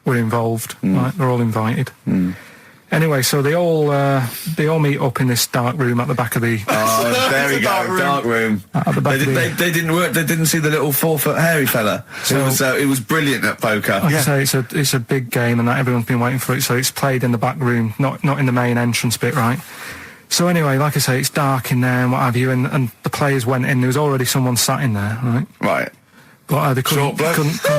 involved. Right, they're all invited. Anyway, so they all meet up in this dark room at the back of the. Oh, there we go, dark room. At the back they didn't work. They didn't see the little 4-foot hairy fella. So it was brilliant at poker. Like I say, it's a big game, and that everyone's been waiting for it. So it's played in the back room, not in the main entrance bit, right? So anyway, like I say, it's dark in there and what have you, and the players went in. There was already someone sat in there, right? Right. But they couldn't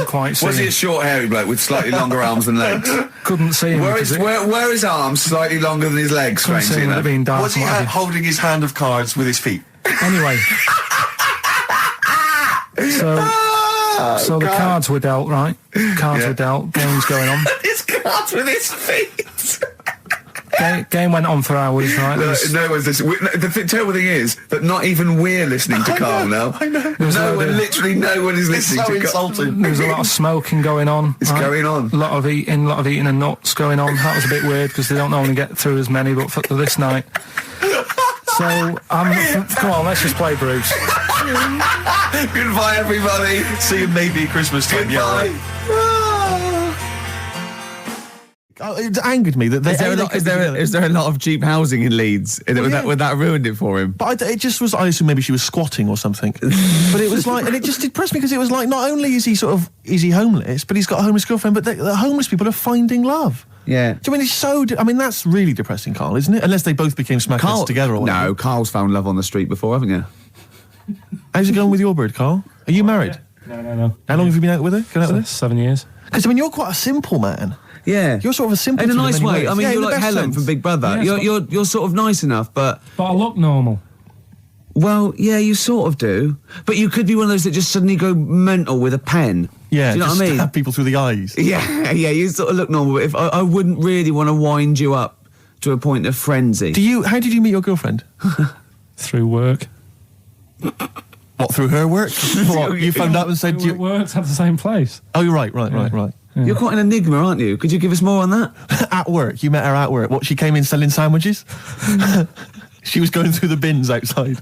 quite see. Was he a short, hairy bloke with slightly longer arms than legs? Couldn't see him. Were his arms slightly longer than his legs? Strangely enough. Was he holding his hand of cards with his feet? Anyway, so the cards were dealt, right? Cards were dealt. Games going on. His cards with his feet. Game went on for hours, right? No one's listening. The terrible thing is that not even we're listening to Karl now. I know. Literally no one is listening to Karl. Insulting. There was a lot of smoking going on. It's going on. A lot of eating and nuts going on. That was a bit weird because they don't normally get through as many, but for this night. So, come on, let's just play Bruce. Goodbye, everybody. See you maybe at Christmas time. Goodbye. Yeah. It angered me that is there a lot of cheap housing in Leeds? Would that ruined it for him? But it just was. I assume maybe she was squatting or something. But it was like, and it just depressed me because it was like, not only is he homeless, but he's got a homeless girlfriend. But the homeless people are finding love. Yeah. Do you mean I mean that's really depressing, Karl, isn't it? Unless they both became smackheads together. Or whatever. No, Karl's found love on the street before, haven't you? How's it going with your bird, Karl? Are you married? No. How long have you been out with her? Going out with her? 7 years. Because I mean, you're quite a simple man. Yeah, you're sort of a simple in a nice way. Ways. I mean, you're like Helen sense. from Big Brother. Yeah, you're sort of nice enough, but I look normal. Well, yeah, you sort of do. But you could be one of those that just suddenly go mental with a pen. Yeah, do you know what I mean? Stab people through the eyes. Yeah, you sort of look normal. But if I wouldn't really want to wind you up to a point of frenzy. How did you meet your girlfriend? Through work. What, through her work? What, you phoned up and said... We worked at the same place. Oh, you're right. Yeah. You're quite an enigma, aren't you? Could you give us more on that? At work. You met her at work. What, she came in selling sandwiches? She was going through the bins outside.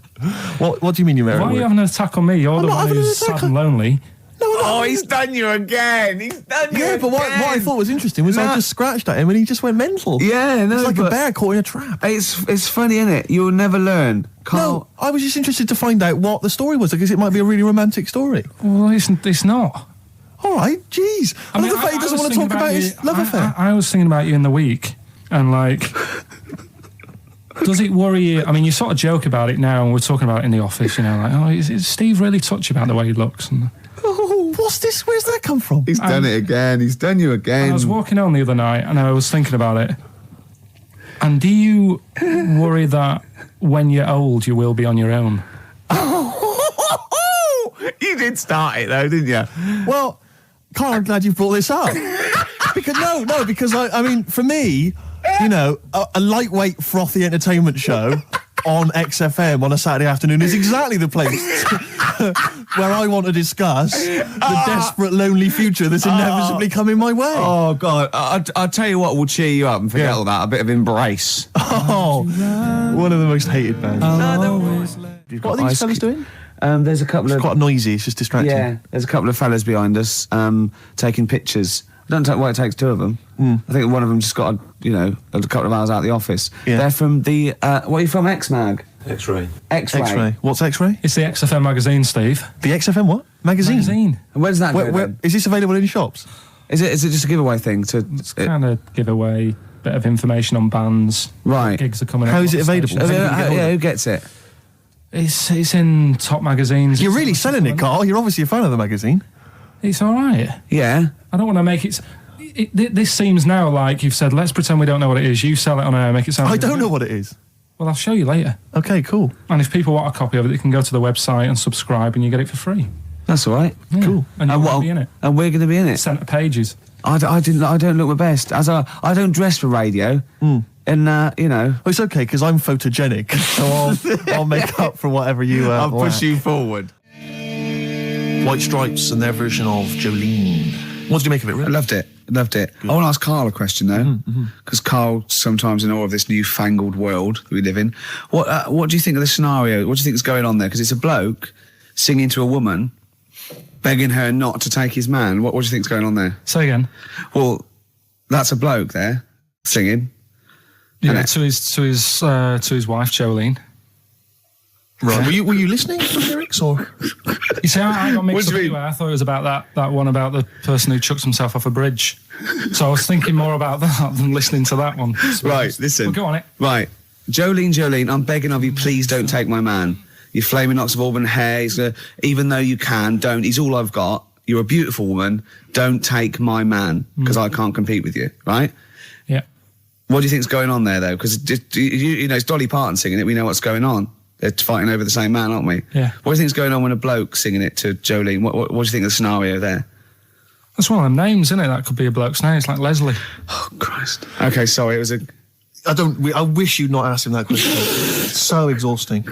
What do you mean you met her at work? Why are you having an attack on me? You're the one who's sad and lonely. No, he's done you again. Yeah, but what I thought was interesting was I just scratched at him and he just went mental. Yeah, no, it's like a bear caught in a trap. It's funny, isn't it? You'll never learn. No, I was just interested to find out what the story was because it might be a really romantic story. Well, it's not. All right, jeez. I love the fact he doesn't want to talk about his love affair. I was thinking about you in the week, and like, does it worry you? I mean, you sort of joke about it now, and we're talking about it in the office, you know, like, oh, is Steve really touchy about the way he looks? And, oh, what's this? Where's that come from? He's done it again. He's done you again. I was walking home the other night, and I was thinking about it. And do you worry that when you're old, you will be on your own? You did start it, though, didn't you? Well, Karl, I'm glad you brought this up. because I mean, for me, you know, a lightweight, frothy entertainment show on XFM on a Saturday afternoon is exactly the place where I want to discuss the desperate, lonely future that's inevitably coming my way. Oh, God. I'll tell you what will cheer you up and forget all that. A bit of Embrace. Oh, one of the most hated bands. What are these fellas doing? There's a couple of... It's quite noisy, it's just distracting. Yeah, there's a couple of fellas behind us taking pictures. I don't know why it takes two of them. I think one of them just got, a couple of hours out of the office. Yeah. They're from the... what are you from, X-Mag? X-ray. X-ray. What's X-ray? It's the XFM magazine, Steve. The XFM what? Magazine? Magazine. And where does that go then? Is this available in shops? Is it just a giveaway thing? It's kind of giveaway, bit of information on bands. Right. Gigs are coming up. How is it available? Who gets it? It's in top magazines. You're really selling it, Carl. You're obviously a fan of the magazine. It's all right. Yeah. I don't want to make it... This seems now like you've said, let's pretend we don't know what it is. You sell it on air, make it sound... I don't know what it is. Well, I'll show you later. Okay, cool. And if people want a copy of it, they can go to the website and subscribe and you get it for free. That's all right. Yeah. Cool. And you're going to be in it. And we're going to be in it. Centre pages. I don't look my best. I don't dress for radio. And, you know... Well, it's okay, because I'm photogenic, so I'll make up for whatever you I'll wear. push you forward. White Stripes and their version of Jolene. What did you make of it, Rick? I loved it. I want to ask Karl a question though, because Karl sometimes in awe of this newfangled world that we live in. What do you think of the scenario? What do you think is going on there? Because it's a bloke singing to a woman, begging her not to take his man. What do you think is going on there? Say again. Well, that's a bloke there singing. Yeah, to his wife Jolene. Right. Were you listening to the lyrics or? You see, I got mixed What do up you mean? anyway. I thought it was about that one about the person who chucks himself off a bridge. So I was thinking more about that than listening to that one. Right, listen. Well, go on it. Right. Jolene, I'm begging of you, please don't take my man. You flaming locks of auburn hair, even though you can, don't. He's all I've got. You're a beautiful woman. Don't take my man, because I can't compete with you, right? Yeah. What do you think's going on there, though? Because, you know, it's Dolly Parton singing it. We know what's going on. They're fighting over the same man, aren't we? Yeah. What do you think's going on when a bloke singing it to Jolene? What do you think of the scenario there? That's one of them names, isn't it? That could be a bloke's name. It's like Leslie. Oh, Christ. Okay, sorry, it was a... I wish you'd not asked him that question. It's so exhausting.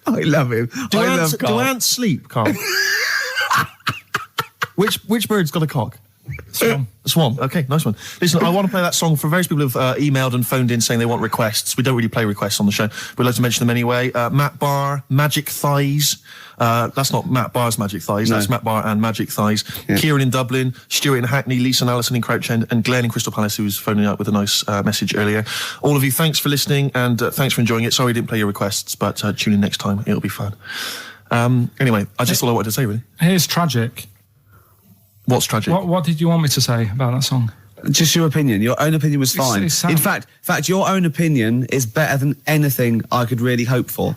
I love him. Do I love do Karl. ants sleep, Carl? Which bird's got a cock? Swan. Swan. Okay, nice one. Listen, I want to play that song for various people who've emailed and phoned in saying they want requests. We don't really play requests on the show. We'd like to mention them anyway. Matt Barr, Magic Thighs. That's not Matt Barr's Magic Thighs. No. That's Matt Barr and Magic Thighs. Yeah. Kieran in Dublin, Stuart in Hackney, Lisa and Alison in Crouch End, and Glenn in Crystal Palace, who was phoning up with a nice message earlier. All of you, thanks for listening and thanks for enjoying it. Sorry we didn't play your requests, but tune in next time. It'll be fun. Anyway, that's all I wanted to say, really. Here's tragic. What's tragic? What did you want me to say about that song? Just your opinion. Your own opinion was fine. it's sad. In fact, your own opinion is better than anything I could really hope for.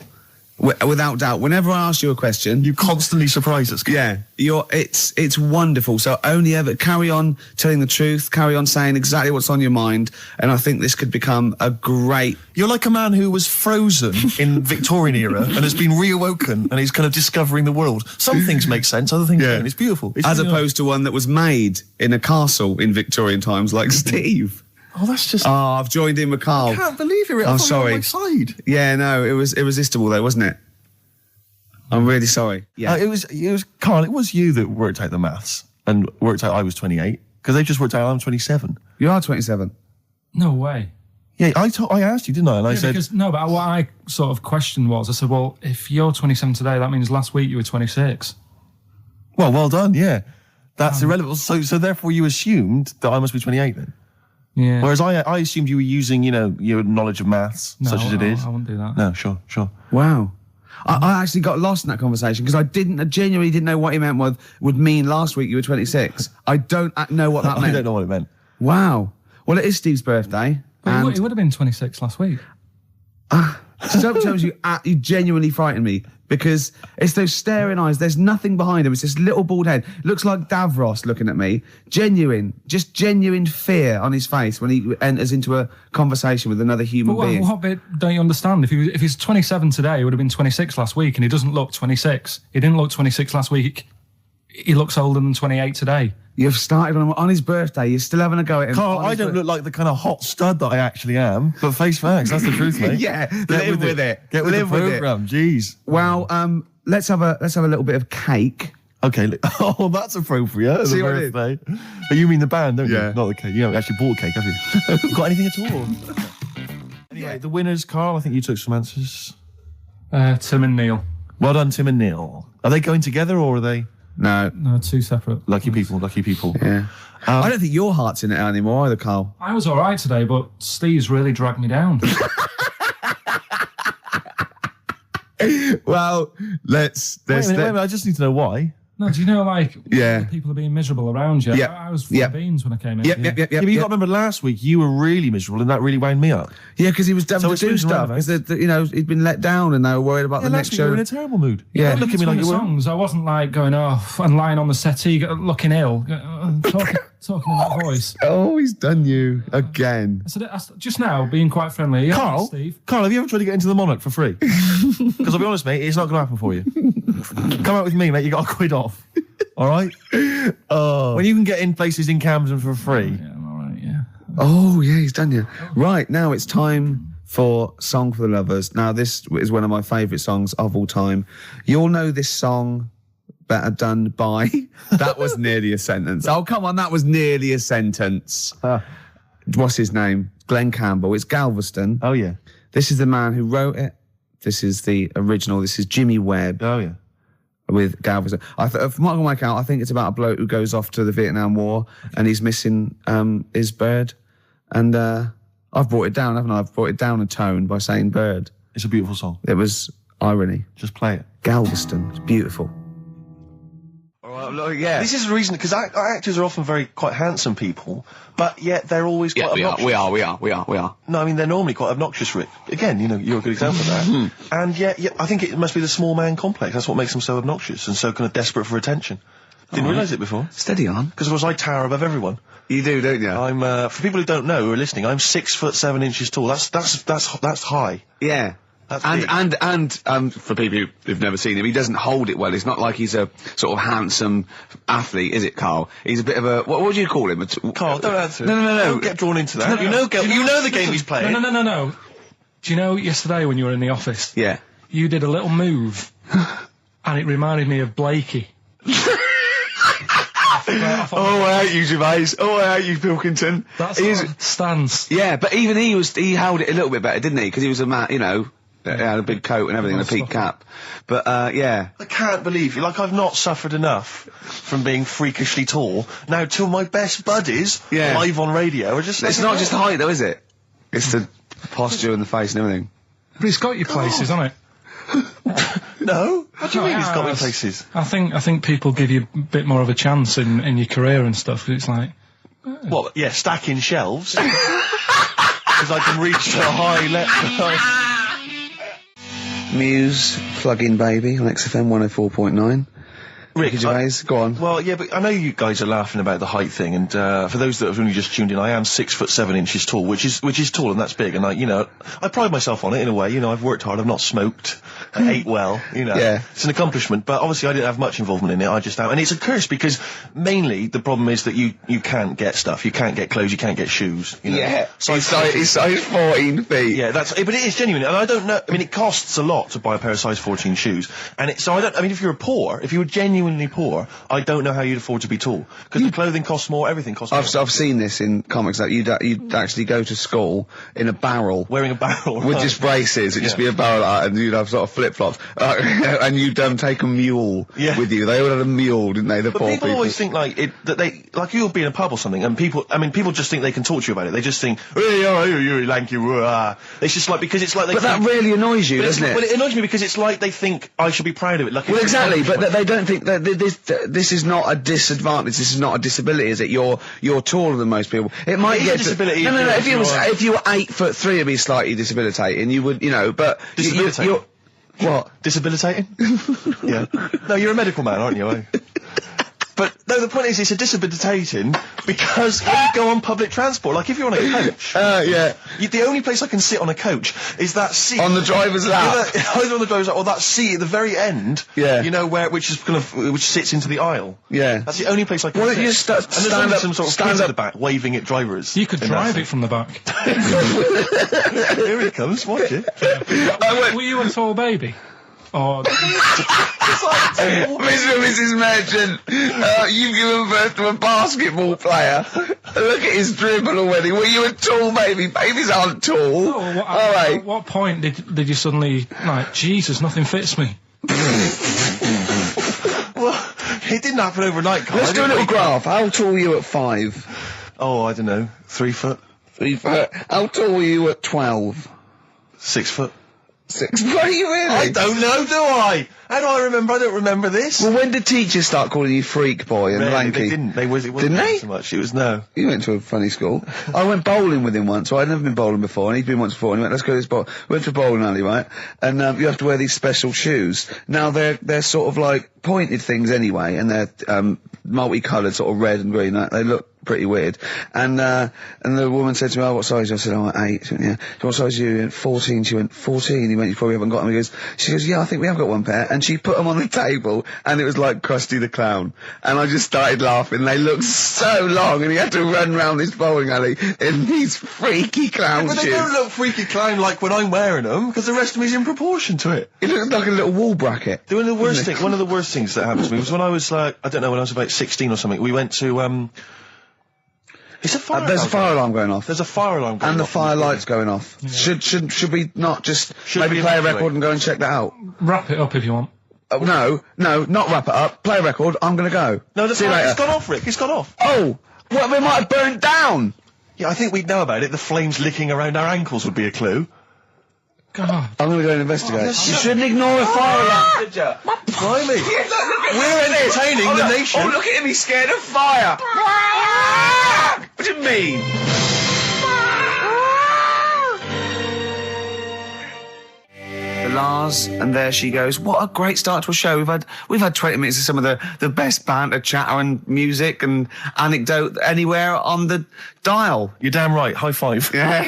Without doubt. Whenever I ask you a question... You constantly surprise us. Yeah, it's wonderful. So only ever carry on telling the truth, carry on saying exactly what's on your mind, and I think this could become a great... You're like a man who was frozen in Victorian era and has been reawoken and he's kind of discovering the world. Some things make sense, other things don't. It's beautiful. It's As really opposed to one that was made in a castle in Victorian times, like Steve. Oh, that's just... Oh, I've joined in with Karl. I can't believe you're I'm on sorry. my side. Yeah, no, it was irresistible though, wasn't it? I'm really sorry. Yeah. It was Carl, it was you that worked out the maths and worked out I was 28 because they just worked out I'm 27. You are 27. No way. Yeah, I asked you, didn't I? And I said... But what I sort of questioned was, I said, well, if you're 27 today, that means last week you were 26. Well done, yeah. That's irrelevant. So therefore you assumed that I must be 28 then? Yeah. Whereas I assumed you were using, your knowledge of maths, such as it is. I wouldn't do that. No, sure. Wow. I actually got lost in that conversation because I genuinely didn't know what he meant would mean last week you were 26. I don't know what that meant. I don't know what it meant. Wow. Well, it is Steve's birthday. But he would have been 26 last week. Sometimes you genuinely frighten me because it's those staring eyes. There's nothing behind him. It's this little bald head. Looks like Davros looking at me. Genuine fear on his face when he enters into a conversation with another human being. What bit don't you understand? If he's 27 today, he would have been 26 last week, and he doesn't look 26. He didn't look 26 last week. He looks older than 28 today. You've started on his birthday. You're still having a go at him. Carl, I don't look like the kind of hot stud that I actually am, but face facts, that's the truth, mate. Yeah, live with it. Get with the programme, jeez. Well, let's have a little bit of cake. Okay, oh, that's appropriate. See The what I did? birthday. But you mean the band, don't Yeah. you? Not the cake. You haven't actually bought cake, have you? Got anything at all? Anyway, the winners, Carl, I think you took some answers. Tim and Neil. Well done, Tim and Neil. Are they going together or are they... No. No, two separate. Lucky people. Yeah. I don't think your heart's in it anymore either, Karl. I was all right today, but Steve's really dragged me down. Well, let's. Wait a minute, I just need to know why. No, do you know, like, Yeah. people are being miserable around you? Yep. I was full of beans when I came in. Yep. Yeah, but you got to remember last week you were really miserable and that really wound me up. Yeah, because he was devil So to do it's stuff. roundabout. Because he'd been let down, and they were worried about the next Last week you show. were in a terrible mood. Yeah. Don't look at me like you were. songs. I wasn't like going off and lying on the settee, looking ill, talking in that voice. Oh, he's done you again. I said, just now, being quite friendly. Yeah, Carl, Steve. Carl, have you ever tried to get into the Monarch for free? Because I'll be honest, mate, it's not going to happen for you. Come out with me, mate. You got a quid off. All right. When you can get in places in Camden for free. Yeah, I'm all right. Yeah. Oh, yeah, he's done you. Right, now it's time for Song for the Lovers. Now, this is one of my favourite songs of all time. You'll know this song better done by... That was nearly a sentence. Oh, come on, that was nearly a sentence. What's his name? Glenn Campbell. It's Galveston. Oh, yeah. This is the man who wrote it. This is the original. This is Jimmy Webb. Oh, yeah. With Galveston. From what I can work out, I think it's about a bloke who goes off to the Vietnam War and he's missing his bird. And I've brought it down, haven't I? I've brought it down a tone by saying bird. It's a beautiful song. It was irony. Just play it. Galveston. It's beautiful. Yeah. This is the reason, because actors are often quite handsome people, but yet they're always quite obnoxious. We are. No, I mean, they're normally quite obnoxious, Rick. Again, you're a good example of that. And yet, I think it must be the small man complex. That's what makes them so obnoxious and so kind of desperate for attention. Didn't realise it before. Steady on. Because, of course, I tower above everyone. You do, don't you? I'm, for people who don't know, who are listening, I'm 6'7" tall. That's high. Yeah. That's And for people who've never seen him, he doesn't hold it well. It's not like he's a sort of handsome athlete, is it, Carl? He's a bit of a... What would you call him? Carl, don't answer. No. Don't get drawn into that. You know the game he's playing. No. Do you know yesterday when you were in the office? Yeah. You did a little move, and it reminded me of Blakey. Oh, I hate you, Gervais. Oh, I hate you, Pilkington. That's his stance. Yeah, but even he held it a little bit better, didn't he? Because he was a man, he had a big coat and everything, and a peak cap. But, yeah. I can't believe you. Like, I've not suffered enough from being freakishly tall. Now, till my best buddies, live on radio, are just... It's not just height, though, is it? It's the posture and the face and everything. But it's got your places, hasn't it? No? What do you mean it's got me places? I think people give you a bit more of a chance in your career and stuff. It's like... What, yeah, stacking shelves? Because I can reach to a high level. Muse, Plug-in Baby on XFM 104.9. Rick, Gervais, go on. Well, yeah, but I know you guys are laughing about the height thing, and for those that have only just tuned in, I am 6'7" tall, which is tall and that's big, and I pride myself on it in a way. I've worked hard, I've not smoked, I ate well, Yeah. It's an accomplishment, but obviously I didn't have much involvement in it. I just am, and it's a curse because mainly the problem is that you can't get stuff, you can't get clothes, you can't get shoes. Yeah, he's size 14 feet. Yeah, but it is genuine, and I don't know. I mean, it costs a lot to buy a pair of size 14 shoes, and if you were genuinely poor, I don't know how you'd afford to be tall, because the clothing costs more, everything costs more. I've seen this in comics, that you'd actually go to school in a barrel. Wearing a barrel. With just braces, it'd just be a barrel, and you'd have sort of flip-flops, and you'd take a mule with you. They all had a mule, didn't they, the poor people? People always think you'll be in a pub or something, and people just think they can talk to you about it. They just think, hey, oh, you lanky, it's just like, because it's like they But that really annoys you, doesn't it? Well, it annoys me because it's like they think I should be proud of it. Like, well, exactly, but they don't think that this is not a disadvantage, this is not a disability, is it? You're taller than most people. It might get disability. No, if you were 8'3", it'd be slightly debilitating. You would, but... Debilitating? What? Debilitating? Yeah. No, you're a medical man, aren't you? But, no, the point is, it's a debilitating because when you go on public transport, like if you're on a coach... yeah. The only place I can sit on a coach is that seat... On the driver's lap. Either on the driver's lap or that seat at the very end. Yeah. Which sits into the aisle. Yeah. That's the only place I can sit. You just and there's only some sort of kids at the back waving at drivers. You could drive it from the back. Here he comes, watch it. Were you a tall baby? Or... Mr. and Mrs. Merchant, you've given birth to a basketball player. Look at his dribble already. Were you a tall baby? Babies aren't tall. At what point did you suddenly, Jesus, nothing fits me? Well, it didn't happen overnight, Carl. Let's do a little graph. How tall were you at 5? Oh, I don't know. 3 foot. 3 foot. How tall were you at 12? 6 foot. 6. Were you really? I don't know, do I? How do I remember? I don't remember this. Well, when did teachers start calling you freak boy and Really, lanky? they didn't. It wasn't Didn't they? so much. It was no. You went to a funny school. I went bowling with him once. I'd never been bowling before, and he'd been once before, and he went, let's go to this bowl. We went to a bowling alley, right? And you have to wear these special shoes. Now, they're sort of like pointed things anyway, and they're multicoloured, sort of red and green. They look pretty weird. And the woman said to me, oh, what size? I said, oh, 8. She went, yeah. What size are you? He went, 14. She went, 14. He went, you probably haven't got them. She goes, yeah, I think we have got one pair. And she put them on the table, and it was like Krusty the Clown. And I just started laughing. They looked so long, and he had to run round this bowling alley in these freaky clown But shoes. they don't look freaky clown like when I'm wearing them, because the rest of me's in proportion to it. It looked like a little wall bracket. One of the worst things that happened to me was when I was like, I don't know, when I was about 16 or something, we went to, it's a fire There's a alarm. fire alarm going off. There's a fire alarm going off. And the fire light's going off. Yeah. Should we not just maybe we play a evacuate? record and go and check that out? Wrap it up if you want. No, not wrap it up. Play a record. I'm going to go. No, the See you fire, later. it's gone off, Rick. It's gone off. Oh, well, we might have burnt down. Yeah, I think we'd know about it. The flames licking around our ankles would be a clue. God. I'm going to go and investigate. You shouldn't ignore a fire alarm, should you? Blimey. We're entertaining the nation. Oh, look at him. He's scared of fire. What do you mean? Lars, and there she goes. What a great start to a show. We've had 20 minutes of some of the best banter, chatter and music and anecdote anywhere on the dial. You're damn right. High five. Yeah.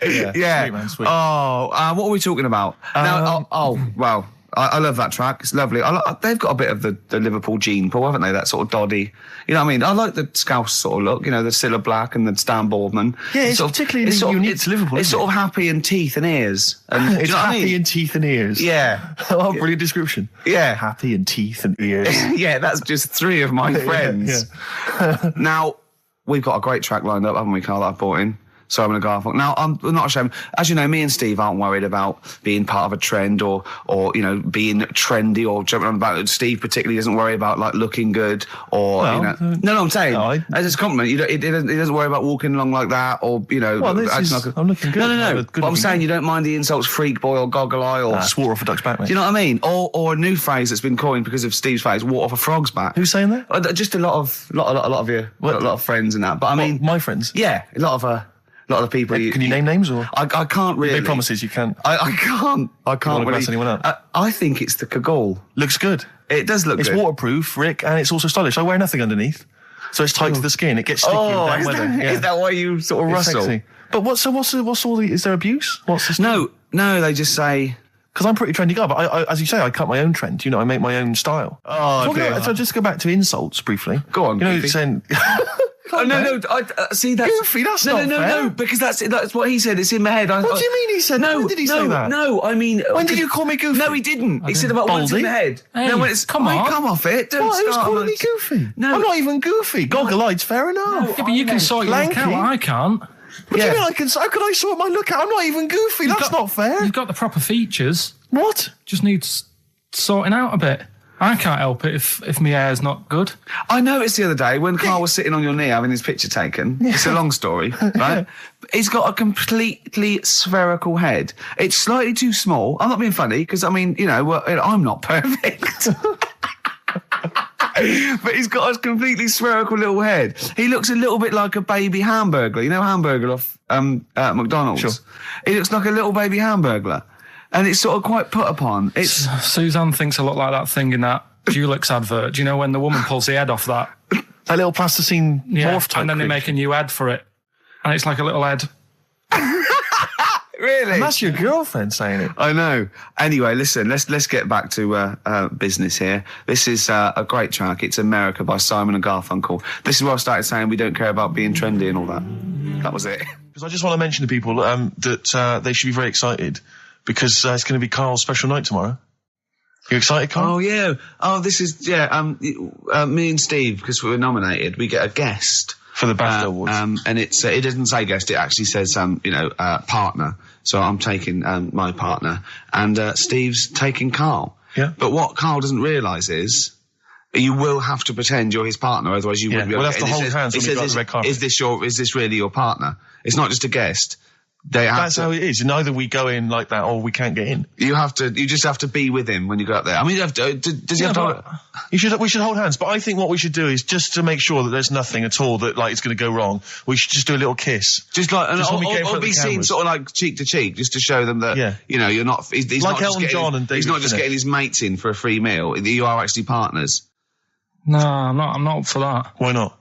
Sweet, man, sweet. Oh, what are we talking about? Well, I love that track. It's lovely. They've got a bit of the Liverpool gene pool, haven't they? That sort of doddy. You know what I mean? I like the Scouse sort of look. You know, the Cilla Black and the Stan Boardman. Yeah, it's particularly unique to Liverpool. It's sort of happy and teeth and ears. And, It's do you know what I happy mean? and teeth and ears. Yeah. Oh, brilliant description. Yeah. Happy and teeth and ears. Yeah, that's just 3 of my friends. Now, we've got a great track lined up, haven't we, Carl, that I've brought in? Simon and Garfunkel. Now, I'm not ashamed. As you know, me and Steve aren't worried about being part of a trend or you know, being trendy or jumping on about it. Steve particularly doesn't worry about, like, looking good or, Well, you know. No, I'm saying, no, as a compliment, he doesn't worry about walking along like that or, you know. Well, I'm looking good. No. But I'm saying you don't mind the insults freak boy or goggle eye or... swore off a duck's back, mate. Do you know what I mean? Or a new phrase that's been coined because of Steve's face, walk off a frog's back. Who's saying that? Just a lot of you, a lot of friends and that. But I mean... my friends? Yeah, a lot of the people. Can you name names or? I can't really. Big promises you can't. I can't wanna really. grass anyone up? I think it's the Kaggle. Looks good. It does look It's good. waterproof, Rick, and it's also stylish. I wear nothing underneath, so it's tight to the skin. It gets sticky in damn weather. Is that why you sort of It's rustle? sexy. But what's all the? Is there abuse? What's this? No, they just say. Because I'm pretty trendy guy, but I, as you say, I cut my own trend. You know, I make my own style. Oh, dear. So just go back to insults briefly. Go on, You know, Goofy. saying. Oh, no, see that's Goofy, that's no, not no, fair. no, because that's what he said. It's in my head. What do you mean he said? No, When did he say that? No, I mean, When did you call me Goofy? No, he didn't. He said about what's in Baldy? the head. Hey, no, when it's come on. come off it. Don't What? Who's start calling on me it. Goofy? No. I'm not even Goofy. Goggle-eyed's fair enough. Yeah, but you can sort your look Lanky. out. I can't. What do you mean I can? How can I sort my look out? I'm not even Goofy. That's not fair. You've got the proper features. What? Just needs sorting out a bit. I can't help it if my hair's not good. I noticed the other day when Carl was sitting on your knee having his picture taken. It's a long story, right? He's got a completely spherical head. It's slightly too small. I'm not being funny because, I mean, you know, I'm not perfect. But he's got a completely spherical little head. He looks a little bit like a baby hamburger. You know Hamburger off McDonald's? Sure. He looks like a little baby hamburger. And it's sort of quite put upon. It's Suzanne thinks a lot like that thing in that Dulux advert. Do you know when the woman pulls the head off that? That little plasticine morph type. and then they make a new ad for it. And it's like a little head. really. And that's your girlfriend saying it. I know. Anyway, listen, let's get back to business here. This is a great track. It's America by Simon and Garfunkel. This is where I started saying we don't care about being trendy and all that. That was it. Because I just want to mention to people that they should be very excited because it's going to be Carl's special night tomorrow. You excited, Carl? Oh, yeah. Oh, this is, me and Steve, because we were nominated, we get a guest. For the BAFTA Awards. And it doesn't say guest, it actually says, partner. So I'm taking my partner. And Steve's taking Carl. Yeah. But what Carl doesn't realise is you will have to pretend you're his partner, otherwise you wouldn't be able we'll to have to hold hands when we go on the red carpet. Is this really your partner? It's not just a guest. That's how it is. And either we go in like that or we can't get in. You just have to be with him when you go up there. I mean, does he have to... We should hold hands, but I think what we should do is just to make sure that there's nothing at all that like it's going to go wrong. We should just do a little kiss, just like or be seen sort of like cheek to cheek, just to show them that you're not. He's like not Elton John and David he's not just Finnick. getting his mates in for a free meal. You are actually partners. No, I'm not up for that. Why not?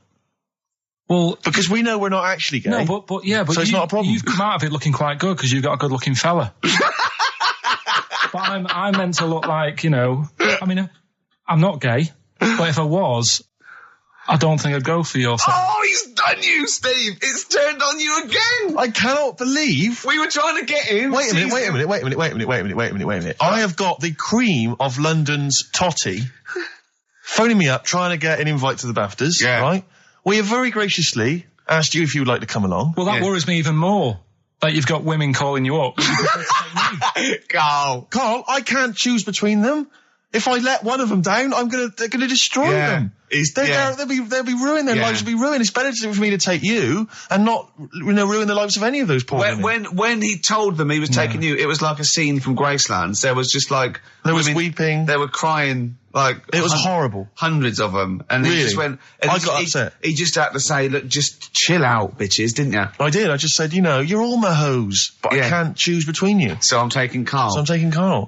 Well, because we know we're not actually gay. No, but so it's not a problem. You've come out of it looking quite good because you've got a good-looking fella. But I'm meant to look like, I mean, I'm not gay, but if I was, I don't think I'd go for your side. Oh, he's done you, Steve. It's turned on you again. I cannot believe we were trying to get him. Wait a minute. I have got the cream of London's totty phoning me up, trying to get an invite to the BAFTAs, right? We have very graciously asked you if you would like to come along. Well, that worries me even more, that you've got women calling you up. Carl, I can't choose between them. If I let one of them down, they're gonna destroy them. They'll be ruined. Their lives will be ruined. It's better for me to take you and not, ruin the lives of any of those poor women. When he told them he was taking you, it was like a scene from Graceland. There was just like there was weeping. They were crying. Like it was horrible. Hundreds of them, and really? He just went. And I got upset. He just had to say, "Look, just chill out, bitches," didn't you? I did. I just said, you're all my hoes, but I can't choose between you. So I'm taking Carl.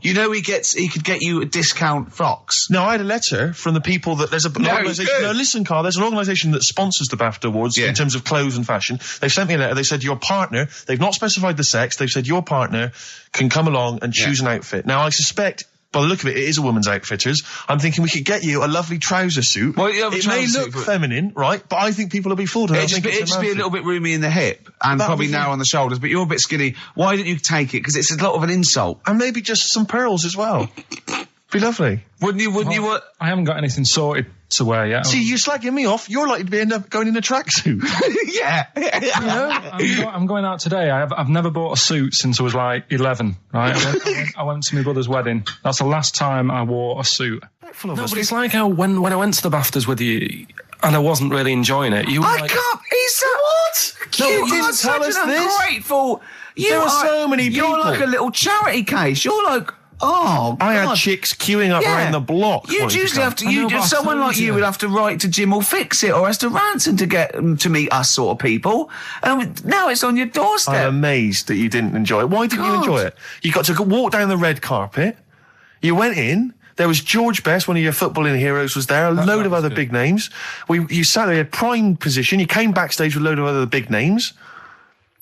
He could get you a discount frocks. No, I had a letter from the people that there's an organisation. No, listen, Carl. There's an organisation that sponsors the BAFTA Awards in terms of clothes and fashion. They sent me a letter. They said your partner. They've not specified the sex. They've said your partner can come along and choose an outfit. Now I suspect, by the look of it, it is a woman's outfitters. I'm thinking we could get you a lovely trouser suit. Well, it may look feminine, right? But I think people will be fooled. It'd just be a little bit roomy in the hip and probably narrow on the shoulders, but you're a bit skinny. Why don't you take it? Because it's a lot of an insult. And maybe just some pearls as well. Be lovely. Wouldn't you? I haven't got anything sorted to wear yet. See, you're slagging me off. You're likely to end up going in a tracksuit. I'm going out today. I've never bought a suit since I was like 11, right? I went to my brother's wedding. That's the last time I wore a suit. No, but it's like how when I went to the BAFTAs with you and I wasn't really enjoying it, you were I like... can't... He's what? No, you didn't tell us this. Ungrateful. There are so many people. You're like a little charity case. You're like... Oh, God. I had chicks queuing up around the block. You'd usually have to. Someone like you would have to write to Jim or Fix It or Esther Ranson to get them to meet us sort of people. And now it's on your doorstep. I'm amazed that you didn't enjoy it. Why didn't you enjoy it? You got to walk down the red carpet. You went in. There was George Best, one of your footballing heroes, was there. A load of other big names. You sat there in prime position. You came backstage with a load of other big names.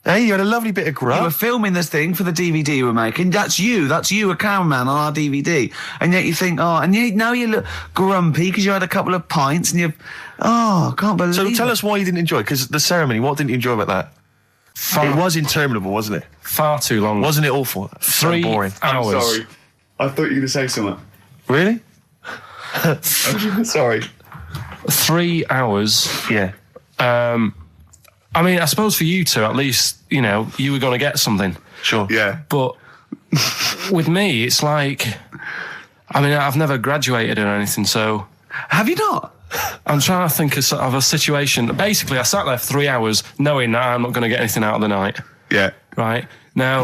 Hey, you had a lovely bit of grub. You were filming this thing for the DVD you were making. That's you, a cameraman on our DVD. And yet you think, now you look grumpy because you had a couple of pints and I can't believe it. So tell us why you didn't enjoy it, because the ceremony, what didn't you enjoy about that? It was interminable, wasn't it? Far too long. Wasn't it awful? 3 boring. hours. I'm sorry. I thought you were going to say something. Really? Sorry. 3 hours. Yeah. I mean, I suppose for you two, at least, you were going to get something. Sure. Yeah. But with me, it's like, I've never graduated or anything, so... Have you not? I'm trying to think of a situation. Basically, I sat there for 3 hours knowing that I'm not going to get anything out of the night. Yeah. Right? Now...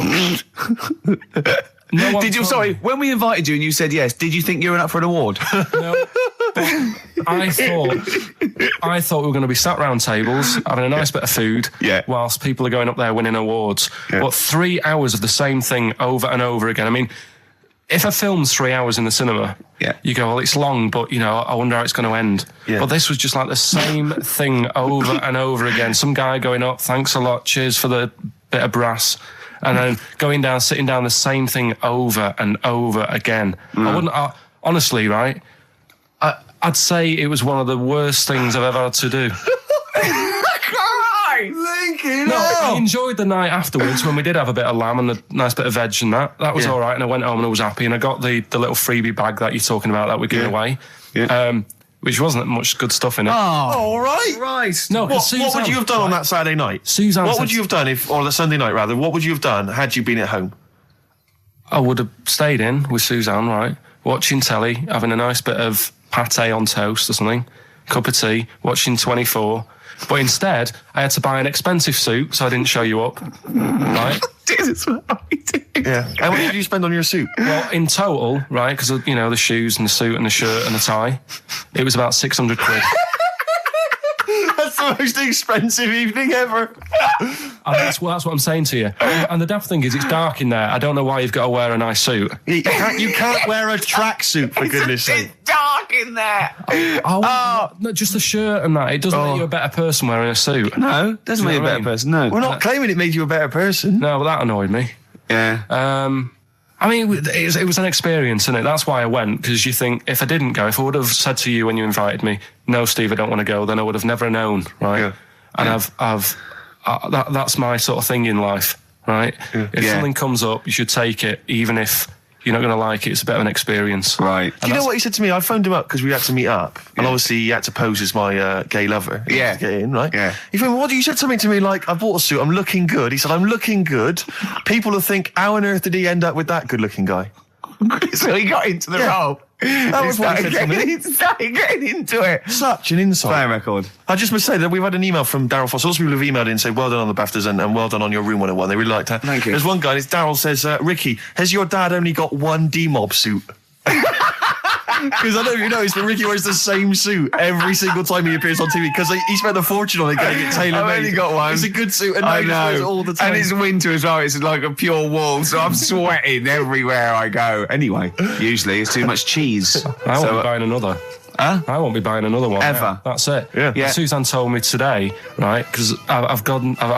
when we invited you and you said yes, did you think you were up for an award? No. I thought we were going to be sat round tables, having a nice bit of food, whilst people are going up there winning awards. Yeah. But 3 hours of the same thing over and over again. I mean, if a film's 3 hours in the cinema, you go, well, it's long, but, I wonder how it's going to end. Yeah. But this was just like the same thing over and over again. Some guy going up, thanks a lot, cheers for the bit of brass. And then going down, sitting down, the same thing over and over again. Honestly, right, I'd say it was one of the worst things I've ever had to do. I enjoyed the night afterwards when we did have a bit of lamb and a nice bit of veg and that. That was all right, and I went home and I was happy, and I got the little freebie bag that you're talking about that we're giving away. Yeah. Which wasn't much good stuff in it. Oh, all right. Right. No, what would you have done on that Saturday night? Suzanne what would you have done or the Sunday night rather, what would you have done had you been at home? I would have stayed in with Suzanne, right? Watching telly, having a nice bit of pate on toast or something, cup of tea, watching 24. But instead, I had to buy an expensive suit, so I didn't show you up, right? That's what we do. Yeah. How much did you spend on your suit? Well, in total, right, because, you know, the shoes and the suit and the shirt and the tie, it was about 600 quid. That's the most expensive evening ever. And that's what I'm saying to you. And the daft thing is, it's dark in there. I don't know why you've got to wear a nice suit. You can't wear a tracksuit, for goodness sake. It's dark in there. No, just the shirt and that. It doesn't make you a better person wearing a suit. No, doesn't make you a better person. No. We're not claiming it made you a better person. No, but that annoyed me. Yeah. I mean, it was an experience, innit? That's why I went, because you think, if I didn't go, if I would have said to you when you invited me, no, Steve, I don't want to go, then I would have never known, right? Yeah. And that's my sort of thing in life, right? Yeah. If something comes up, you should take it, even if you're not going to like it. It's a bit of an experience. Right. Do you know what he said to me? I phoned him up because we had to meet up, and obviously he had to pose as my gay lover. Yeah. To get in, right? Yeah. He phoned me, what? You said something to me like, I bought a suit, I'm looking good. He said, I'm looking good. People will think, how on earth did he end up with that good-looking guy? So he got into the role. That was what he said to me. He started getting into it. Such an insight. Play a record. I just must say that we've had an email from Daryl Foss. Lots of people have emailed in and said, well done on the BAFTAs and well done on your Room 101. They really liked that. Thank you. There's one guy, Daryl says, Ricky, has your dad only got one D-Mob suit? Because I don't know if you noticed, but Ricky wears the same suit every single time he appears on TV because he spent a fortune on it getting it tailor-made. I've only got one. It's a good suit and I know. It all the time. And it's winter as well. It's like a pure wool, so I'm sweating everywhere I go. Anyway, usually it's too much cheese. I won't be buying another. Huh? I won't be buying another one. Ever. Yeah, that's it. Yeah. Suzanne told me today, right, because I've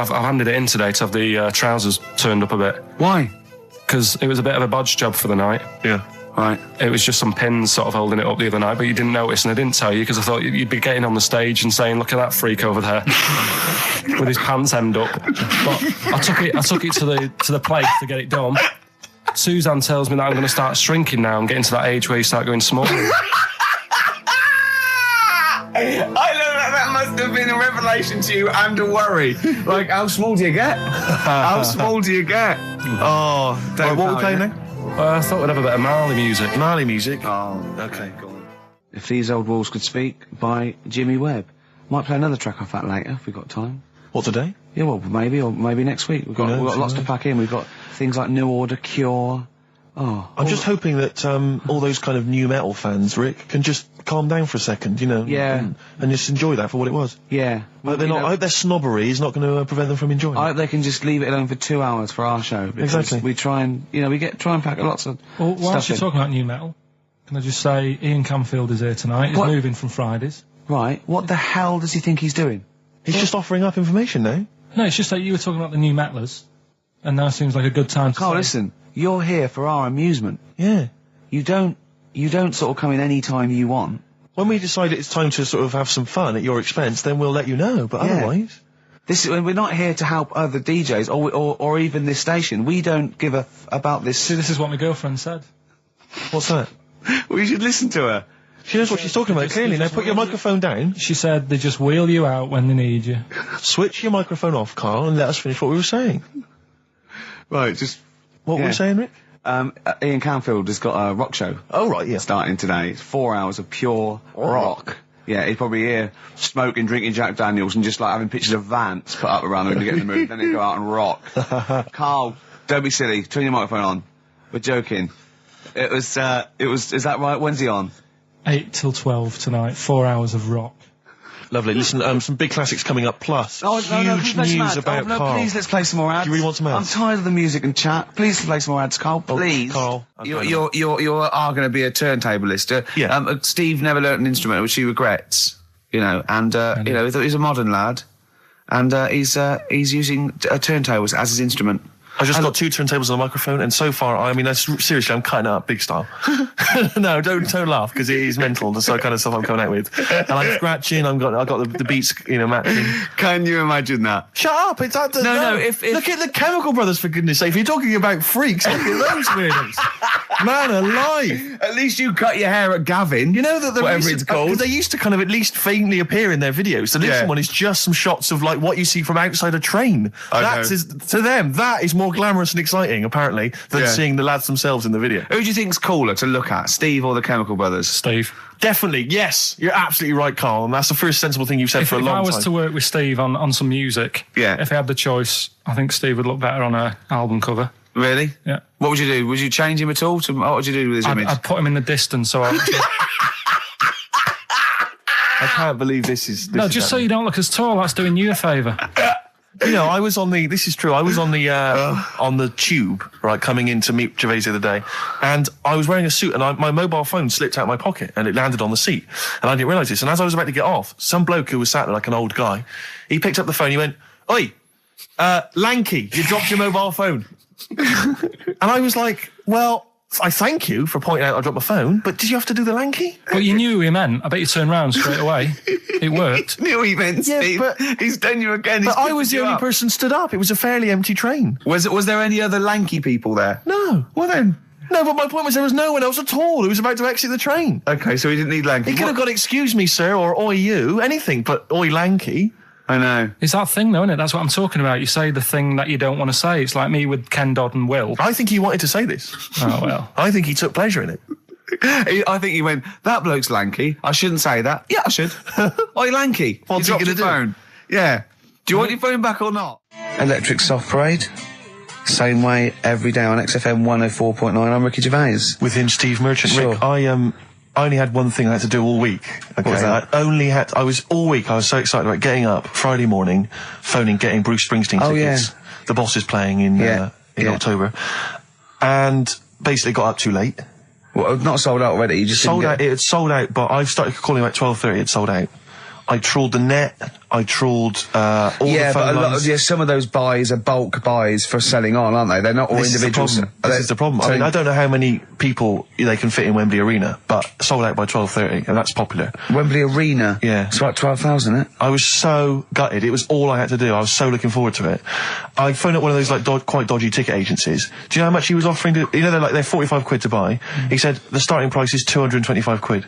handed it in today to have the trousers turned up a bit. Why? Because it was a bit of a bodge job for the night. Yeah. Right. It was just some pins sort of holding it up the other night, but you didn't notice, and I didn't tell you because I thought you'd be getting on the stage and saying, "Look at that freak over there with his pants end up." But I took it to the place to get it done. Suzanne tells me that I'm going to start shrinking now and getting to that age where you start going small. I know that must have been a revelation to you and a worry. Like, how small do you get? How small do you get? Oh, Right, what are we playing now? I thought we'd have a bit of Marley music. Marley music. Oh, Okay. go on. If These Old Walls Could Speak by Jimmy Webb. Might play another track off that later if we've got time. What, today? Yeah, well, maybe, or maybe next week. We've got lots to pack in. We've got things like New Order, Cure. Oh, I'm just hoping that all those kind of new metal fans, Rick, can just calm down for a second, you know, Yeah. and just enjoy that for what it was. yeah. I hope their snobbery is not going to prevent them from enjoying I it. hope they can just leave it alone for 2 hours for our show. Because Exactly. we try and, try and pack lots of Well, whilst stuff you're in. talking about new metal, can I just say Ian Camfield is here tonight. He's What? moving from Fridays. Right, what the hell does he think he's doing? He's just offering up information now. No, it's just that you were talking about the new metalers, and now seems like a good time to Carl, say- listen, you're here for our amusement. Yeah. You don't sort of come in any time you want. When we decide it's time to sort of have some fun at your expense, then we'll let you know, but Yeah. otherwise... We're not here to help other DJs or even this station. We don't give a about this. See, this is what my girlfriend said. What's that? We should listen to her. She knows what she's talking about, clearly. Now put your microphone down, She said they just wheel you out when they need you. switch your microphone off, Carl, and let us finish what we were saying. Right, just What were Yeah. we saying, Rick? Ian Canfield has got a rock show Oh, right, yeah. starting today. It's 4 hours of pure rock. Yeah, he's probably here smoking, drinking Jack Daniels and just like having pictures of Vance put up around him to get in the mood. Then he'd go out and rock. Carl, don't be silly. Turn your microphone on. We're joking. Is that right? When's he on? 8 till 12 tonight, 4 hours of rock. Lovely. Listen, some big classics coming up, plus huge news about Carl. Please, let's play some more ads. Do you really want some ads? I'm tired of the music and chat. Please play some more ads, Carl. Please. Carl. You are going to be a turntablist. Yeah. Steve never learnt an instrument, which he regrets. And he's a modern lad, and he's using turntables as his instrument. I just got 2 turntables and a microphone, and so far, seriously, I'm cutting out big style. No, don't laugh, because it is mental, the kind of stuff I'm coming out with. And I'm scratching, I've got the beats, matching. Can you imagine that? Shut up! It's that. No, if- look at the Chemical Brothers, for goodness sake. If you're talking about freaks, look at those weirdos. Man alive! At least you cut your hair at Gavin. You know that whatever it's called. They used to kind of at least faintly appear in their videos. The recent one is just some shots of like what you see from outside a train. To them, that is more glamorous and exciting, apparently, than seeing the lads themselves in the video. Who do you think's cooler to look at, Steve or the Chemical Brothers? Steve. Definitely, yes. You're absolutely right, Carl, and that's the first sensible thing you've said for a long time. If I was to work with Steve on some music, if I had the choice, I think Steve would look better on an album cover. Really? Yeah. What would you do? Would you change him at all? What would you do with his image? I'd put him in the distance, so I can't believe this is... No, just so you don't look as tall, that's doing you a favour. You know, I was on the tube, right, coming in to meet Gervais the other day, and I was wearing a suit, and my mobile phone slipped out of my pocket, and it landed on the seat, and I didn't realise this. And as I was about to get off, some bloke who was sat there like an old guy, he picked up the phone, he went, "Oi, lanky, you dropped your mobile phone." And I was like, well, I thank you for pointing out I dropped my phone, but did you have to do the lanky? Well, you knew who he meant. I bet you turned round straight away. It worked. Knew he meant, Steve. But he's done you again. But I was the only person stood up. It was a fairly empty train. Was there any other lanky people there? No. Well then. No, but my point was there was no one else at all who was about to exit the train. Okay, so he didn't need lanky. He could have gone, "Excuse me, sir," or "Oi, you," anything, but "Oi, lanky." I know. It's that thing, though, isn't it? That's what I'm talking about. You say the thing that you don't want to say. It's like me with Ken Dodd and Will. I think he wanted to say this. Oh, well. I think he took pleasure in it. I think he went, "That bloke's lanky. I shouldn't say that." Yeah, I should. Oi, lanky. What's he dropped gonna your phone. Yeah. Do you want your phone back or not? Electric Soft Parade. Same way every day on XFM 104.9. I'm Ricky Gervais. With him, Steve Merchant. Sure. Rick, I only had one thing I had to do all week. Okay, was that? I was so excited about getting up Friday morning, getting Bruce Springsteen tickets. Yeah. The Boss is playing in October, and basically got up too late. Well, not sold out already. You just sold out. It had sold out, but I started calling about 12:30. It sold out. I trawled the net. I trawled all the phone lines. Some of those buys are bulk buys for selling on, aren't they? They're not all individuals. This is the problem. I mean, I don't know how many people they can fit in Wembley Arena, but sold out by 12:30, and that's popular. Wembley Arena? Yeah. It's about 12,000, isn't it? I was so gutted. It was all I had to do. I was so looking forward to it. I phoned up one of those quite dodgy ticket agencies. Do you know how much he was offering to, they're 45 quid to buy. He said the starting price is 225 quid.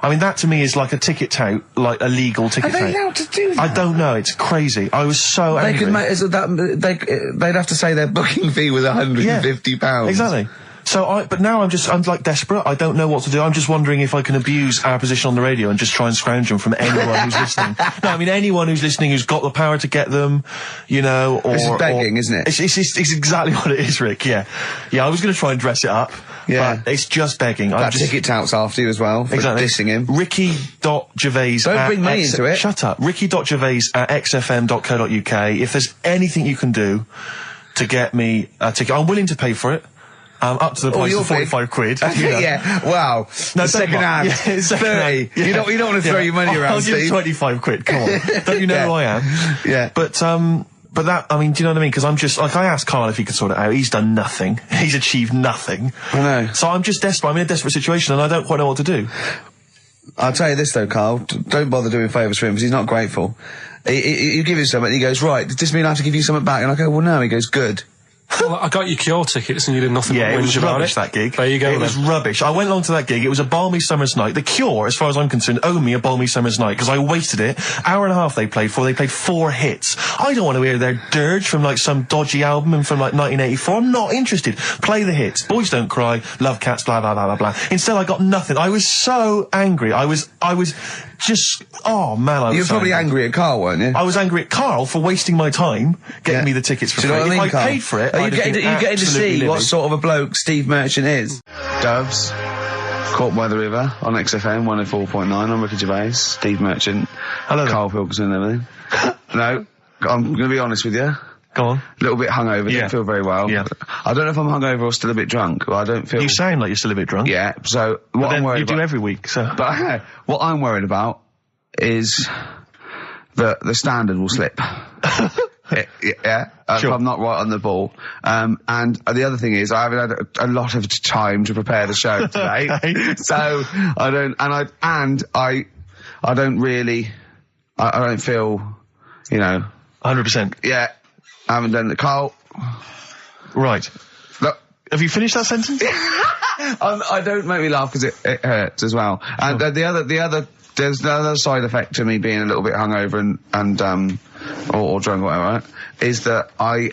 I mean, that to me is like a ticket tout, like a legal ticket tout. Are they allowed to do that? I don't know. It's crazy. I was so angry. They'd have to say their booking fee was £150. Yeah, exactly. But now I'm like desperate. I don't know what to do. I'm just wondering if I can abuse our position on the radio and just try and scrounge them from anyone who's listening. No, I mean anyone who's listening who's got the power to get them, or... This is begging, isn't it? It's exactly what it is, Rick, yeah. Yeah, I was going to try and dress it up, but it's just begging. Ticket touts after you as well, for dissing him. Ricky.Gervais... Don't bring me into it. Shut up. Ricky.Gervais at xfm.co.uk. If there's anything you can do to get me a ticket, I'm willing to pay for it. Up to the price of 45 quid. Yeah, wow. No, second hand. Yeah, 30. Yeah. You don't want to throw your money around, I'll Steve. give 25 quid, come on. Don't you know who I am? Yeah. But that, I mean, do you know what I mean? Because I'm just, I asked Carl if he could sort it out. He's done nothing. He's achieved nothing. I know. So I'm just desperate. I'm in a desperate situation and I don't quite know what to do. I'll tell you this though, Carl. Don't bother doing favours for him because he's not grateful. You give him something, he goes, "Right, does this mean I have to give you something back?" And I go, "Well, no." He goes, "Good." Well, I got you Cure tickets and you did nothing but it was whinge about rubbish, it. that gig. There you go. It was rubbish. I went along to that gig. It was a balmy summer's night. The Cure, as far as I'm concerned, owe me a balmy summer's night because I wasted it. Hour and a half they played for. They played 4 hits. I don't want to hear their dirge from like some dodgy album from like 1984. I'm not interested. Play the hits. Boys Don't Cry, Love Cats, blah, blah, blah, blah, blah. Instead, I got nothing. I was so angry. I was just, oh man, You were probably angry at Carl, weren't you? I was angry at Carl for wasting my time getting me the tickets for free. Do you know what I mean, if I paid for it, are you getting to see what sort of a bloke Steve Merchant is? Doves, Caught by the River on XFM 104.9. I'm Ricky Gervais, Steve Merchant, hello, Karl Pilkington and everything. No, I'm going to be honest with you. Go on. A little bit hungover, didn't feel very well. Yeah. I don't know if I'm hungover or still a bit drunk. I don't feel... You sound like you're still a bit drunk. Yeah, so what I'm worried about... You do every week, so... But what I'm worried about is that the standard will slip. Sure. If I'm not right on the ball. And the other thing is I haven't had a lot of time to prepare the show today. Okay. So I don't feel, 100%. Yeah. I haven't done the Carl. Right. Look, Have you finished that sentence? I don't make me laugh because it hurts as well. And there's the other side effect to me being a little bit hungover or drunk or whatever, right, is that I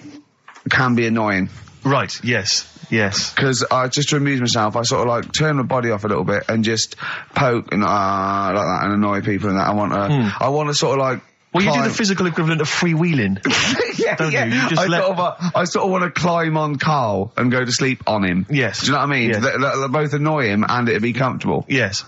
can be annoying. Right, yes. Because just to amuse myself, I sort of like turn my body off a little bit and just poke and like that and annoy people and that. I want to sort of like. Well, you do the physical equivalent of freewheeling. Don't you? You just I sort of want to climb on Karl and go to sleep on him. Yes. Do you know what I mean? Yes. They'll both annoy him and it'd be comfortable. Yes.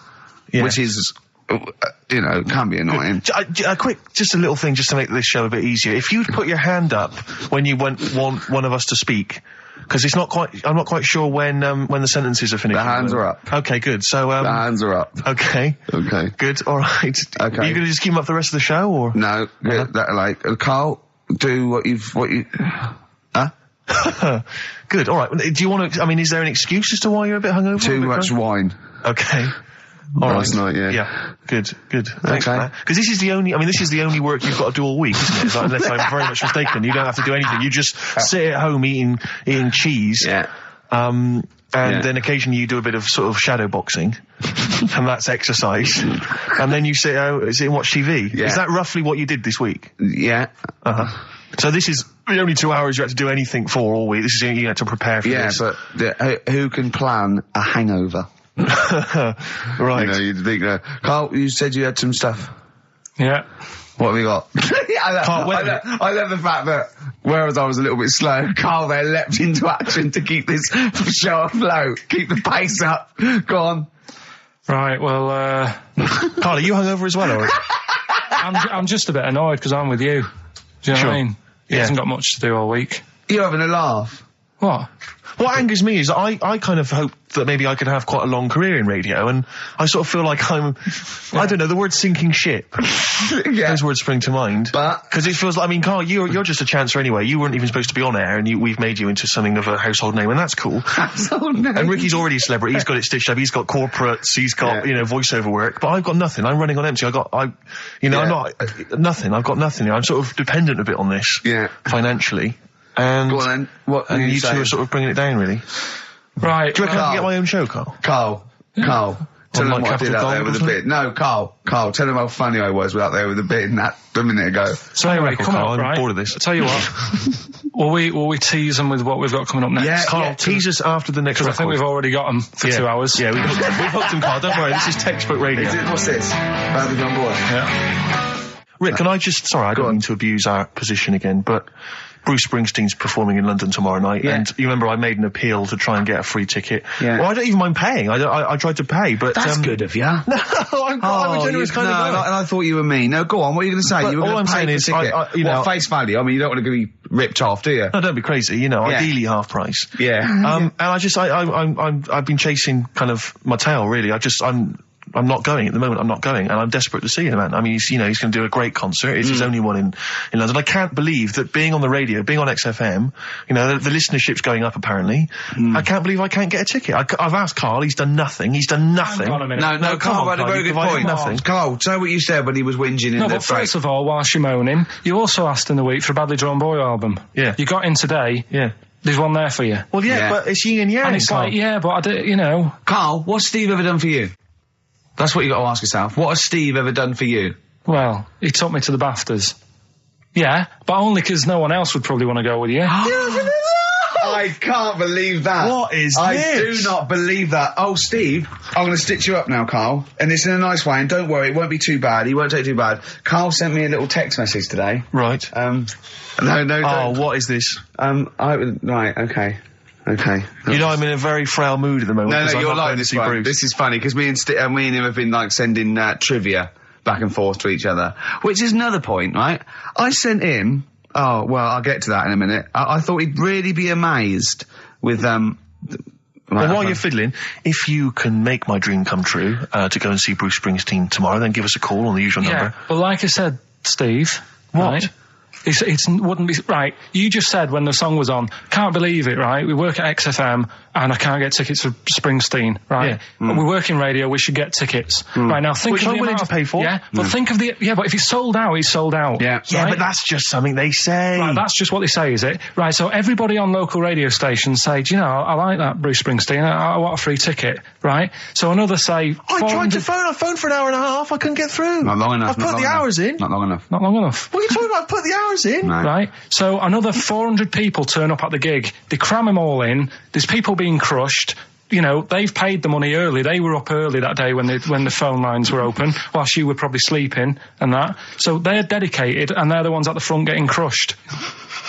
Which is, can be annoying. Just a little thing just to make this show a bit easier. If you'd put your hand up when you want one of us to speak, because I'm not quite sure when the sentences are finished. The hands are up. Okay, good. So, the hands are up. Okay. Okay. Good, alright. Okay. Are you gonna just keep them up the rest of the show, or? No, Karl, do what you, huh? Good, alright. Do you want to, is there an excuse as to why you're a bit hungover? Too much wine. Okay. Last night, yeah. Yeah, good. Thanks for Okay. that. Because this is the only work you've got to do all week, isn't it? It's like, unless I'm very much mistaken. You don't have to do anything. You just sit at home eating cheese. Yeah. Then occasionally you do a bit of sort of shadow boxing. And that's exercise. And then you sit and watch TV. Yeah. Is that roughly what you did this week? Yeah. Uh-huh. So this is the only 2 hours you had to do anything for all week. This is you had to prepare for this. Yeah, but who can plan a hangover? Right. You'd think, Karl, you said you had some stuff. Yeah. What have we got? I love the fact that, whereas I was a little bit slow, Karl there leapt into action to keep this show afloat, keep the pace up. Go on. Right, well, Karl, are you hungover as well, or? I'm just a bit annoyed because I'm with you. Do you know what I mean? He hasn't got much to do all week. You're having a laugh. What? What angers me is I kind of hope that maybe I could have quite a long career in radio, and I sort of feel like I don't know, the word sinking ship. Yeah. Those words spring to mind. Because it feels like, Karl, you're just a chancer anyway. You weren't even supposed to be on air, and we've made you into something of a household name, and that's cool. Household name. And Ricky's already a celebrity. He's got it stitched up. He's got corporates. He's got, voiceover work. But I've got nothing. I'm running on empty. I'm not, nothing. I've got nothing. I'm sort of dependent a bit on this. Yeah. Financially. And, go on then. What and you two are sort of bringing it down, really. Right. Do you reckon I can get my own show, Karl? Karl. Tell them like what I did out there with the bit. No, Karl, tell them how funny I was out there with the bit a minute ago. So anyway, come on, I'm bored of this. I'll tell you what. will we tease them with what we've got coming up next? Yeah, Karl, tease us after the next record. I think we've already got them for 2 hours. Yeah, we've hooked them, Karl. Don't worry, this is textbook radio. What's this? Badly Done Boy. Yeah. Rick, can I just... Sorry, I don't mean to abuse our position again, but... Bruce Springsteen's performing in London tomorrow night, and you remember I made an appeal to try and get a free ticket. Yeah. Well, I don't even mind paying. I tried to pay, but that's good of you. No, I'm a generous kind of guy. And I thought you were me. No, go on. What are you going to say? You were all I'm saying is, face value. I mean, you don't want to be ripped off, do you? No, don't be crazy. Ideally half price. Yeah. And I've been chasing kind of my tail, really. I'm not going at the moment. I'm not going, and I'm desperate to see him, man. I mean, he's going to do a great concert. It's his only one in London. I can't believe that being on the radio, being on XFM, the listenership's going up apparently. I can't believe I can't get a ticket. I've asked Karl. He's done nothing. Hang on a minute. No, Karl had a very good point. Nothing. Karl, say what you said when he was whinging in the break. First of all, whilst you're moaning, you also asked in the week for a Badly Drawn Boy album. Yeah. You got in today. Yeah. There's one there for you. Well, yeah. But it's yin and yang. And it's Karl. like, but I do, Karl, what's Steve ever done for you? That's what you got to ask yourself. What has Steve ever done for you? Well, he took me to the BAFTAs. Yeah, but only because no one else would probably want to go with you. I can't believe that. What is I this? do not believe that. Oh, Steve, I'm going to stitch you up now, Karl. And it's in a nice way, and don't worry, it won't be too bad. He won't take too bad. Karl sent me a little text message today. Right. No, Oh, what is this? Right, okay. Okay. I'm in a very frail mood at the moment. No, you're like this one. This is funny, because me and him have been, sending trivia back and forth to each other. Which is another point, right? I sent him... Oh, well, I'll get to that in a minute. I thought he'd really be amazed with, Well, while you're fiddling, if you can make my dream come true, to go and see Bruce Springsteen tomorrow, then give us a call on the usual number. Well, like I said, Steve... What? Right, It wouldn't be right. You just said when the song was on, can't believe it, right? We work at XFM and I can't get tickets for Springsteen, right? But we work in radio, we should get tickets. Right, now think Which of I'm the willing amount to pay for. Yeah, but think of the, but if it's sold out, it's sold out. Yeah. Yeah, right? but that's just something they say. Right, that's just what they say, is it? Right, so everybody on local radio stations say, do you know, I like that Bruce Springsteen, I want a free ticket, right? So another say, I tried to phone. I phoned for an hour and a half. I couldn't get through. Not long enough. I've put the hours in. Not long enough. Not long enough. What are you talking about? I've put the hours in. No. Right, so another 400 people turn up at the gig. They cram them all in. There's people being crushed. You know, they've paid the money early. They were up early that day when the phone lines were open, whilst you were probably sleeping and that. So they're dedicated, and they're the ones at the front getting crushed.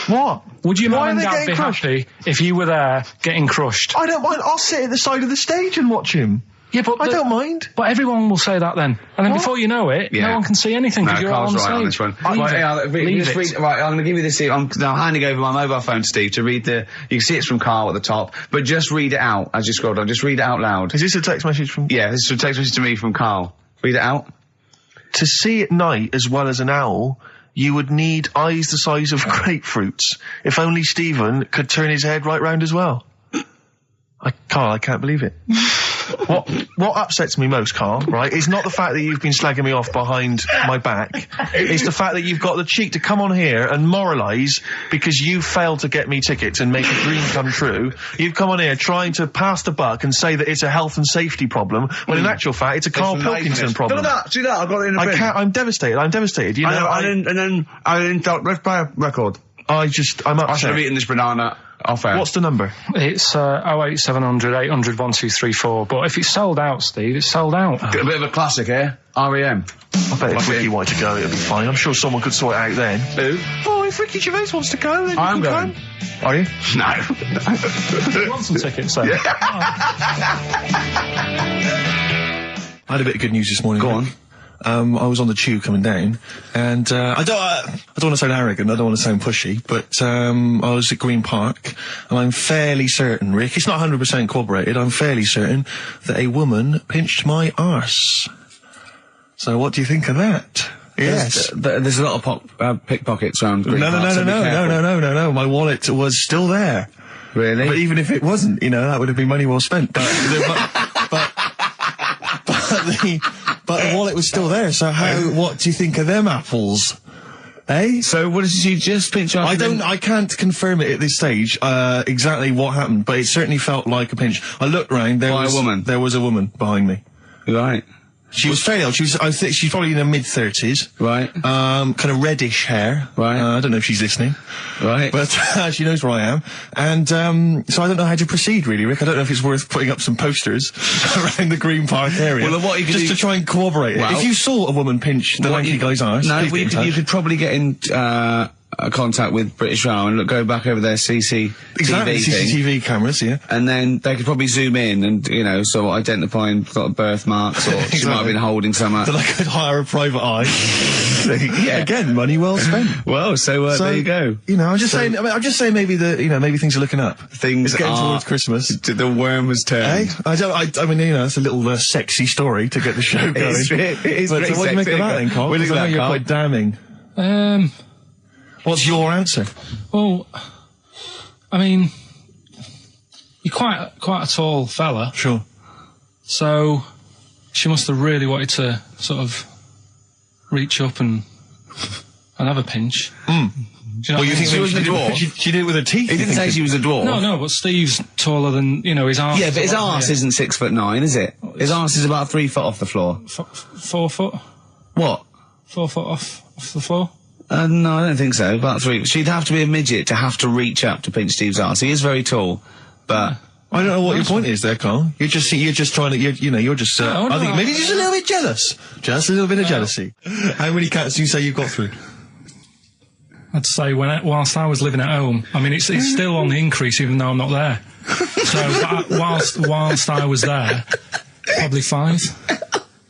What? Would your Why mum and are they dad getting be crushed? happy if you were there getting crushed? I don't mind. I'll sit at the side of the stage and watch him. Yeah, but I don't mind. But everyone will say that then, and then What? before you know it, Yeah. no one can see anything because No, you're all on Carl's stage. right on this one. Leave Right, it. yeah, Leave it. right, I'm going to give you this. I'm handing over my mobile phone to Steve to read the. You can see it's from Carl at the top, but just read it out as you scroll down. Just read it out loud. Is this a text message from? Yeah, this is a text message to me from Carl. Read it out. To see at night as well as an owl, you would need eyes the size of grapefruits. If only Stephen could turn his head right round as well. Carl, I can't believe it. What upsets me most, Carl, right, is not the fact that you've been slagging me off behind my back. It's the fact that you've got the cheek to come on here and moralise because you failed to get me tickets and make a dream come true. You've come on here trying to pass the buck and say that it's a health and safety problem, when in actual fact it's a Karl Pilkington problem. Do that. I've got it in a bin. I'm devastated. You know, and then let's play a record. I'm I should have upset. eaten this banana off air. What's the number? It's 08700 800 1234. But if it's sold out, Steve, it's sold out. A bit of a classic here. R.E.M. I bet if Ricky wanted to go, it'd be fine. I'm sure someone could sort it out then. Who? Oh, if Ricky Gervais wants to go, then I'm you can going. come. Are you? No. You want some tickets, then? I had a bit of good news this morning. Go on. I was on the tube coming down, and I don't want to sound arrogant, I don't want to sound pushy, but I was at Green Park, and I'm fairly certain, Rick, it's not 100% corroborated, I'm fairly certain that a woman pinched my arse. So what do you think of that? Yes. There's a lot of pickpockets around Green Park, so be careful. No. My wallet was still there. Really? But even if it wasn't, you know, that would have been money well spent. But the wallet was still there. So what do you think of them apples? Eh? So what did she just pinch off? I can't confirm it at this stage, exactly what happened, but it certainly felt like a pinch. I looked round, there was a woman behind me. Right. She was fairly old. I think she's probably in her mid-30s. Right. Kind of reddish hair. Right. I don't know if she's listening. Right. But she knows where I am. And so I don't know how to proceed, really, Rick. I don't know if it's worth putting up some posters around the Green Park area. Well, what you could just do- to try and corroborate Well, it. If you saw a woman pinch the lanky guy's arse, No, please get in you touch. could probably get in contact with British Rail and go back over their CCTV Exactly, thing. CCTV cameras, yeah. And then they could probably zoom in and, you know, sort of identifying sort of birthmarks, or she might have been holding some. Then I could hire a private eye. Yeah. Again, money well spent. Well, so there you go. You know, I'm just saying maybe maybe things are looking up. Things It's getting are towards Christmas. The worm has turned. I mean, you know, it's a little sexy story to get the show going. It is But pretty what do you make sexy. of that then, Carl? What do you 'Cause I know think you're of quite that, damning. What's your answer? Well, I mean, you're quite a tall fella, Sure. so she must have really wanted to sort of reach up and have a pinch. Do you know what I mean? she was a dwarf? She did it with her teeth. He didn't say she was a dwarf. No, but Steve's taller than, you know, his arse. Yeah, but his arse is isn't 6'9", is it? His arse is about 3 foot off the floor. 4 foot. What? 4 foot off the floor. No, I don't think so. About 3. She'd have to be a midget to have to reach up to pinch Steve's arse. He is very tall, but I don't know what your point is there, Carl. You're just trying to, you're just, No, I think no. maybe just a little bit jealous. Just a little bit of jealousy. How many cats do you say you've got through? I'd say whilst I was living at home, I mean, it's still on the increase even though I'm not there. So whilst I was there, probably 5.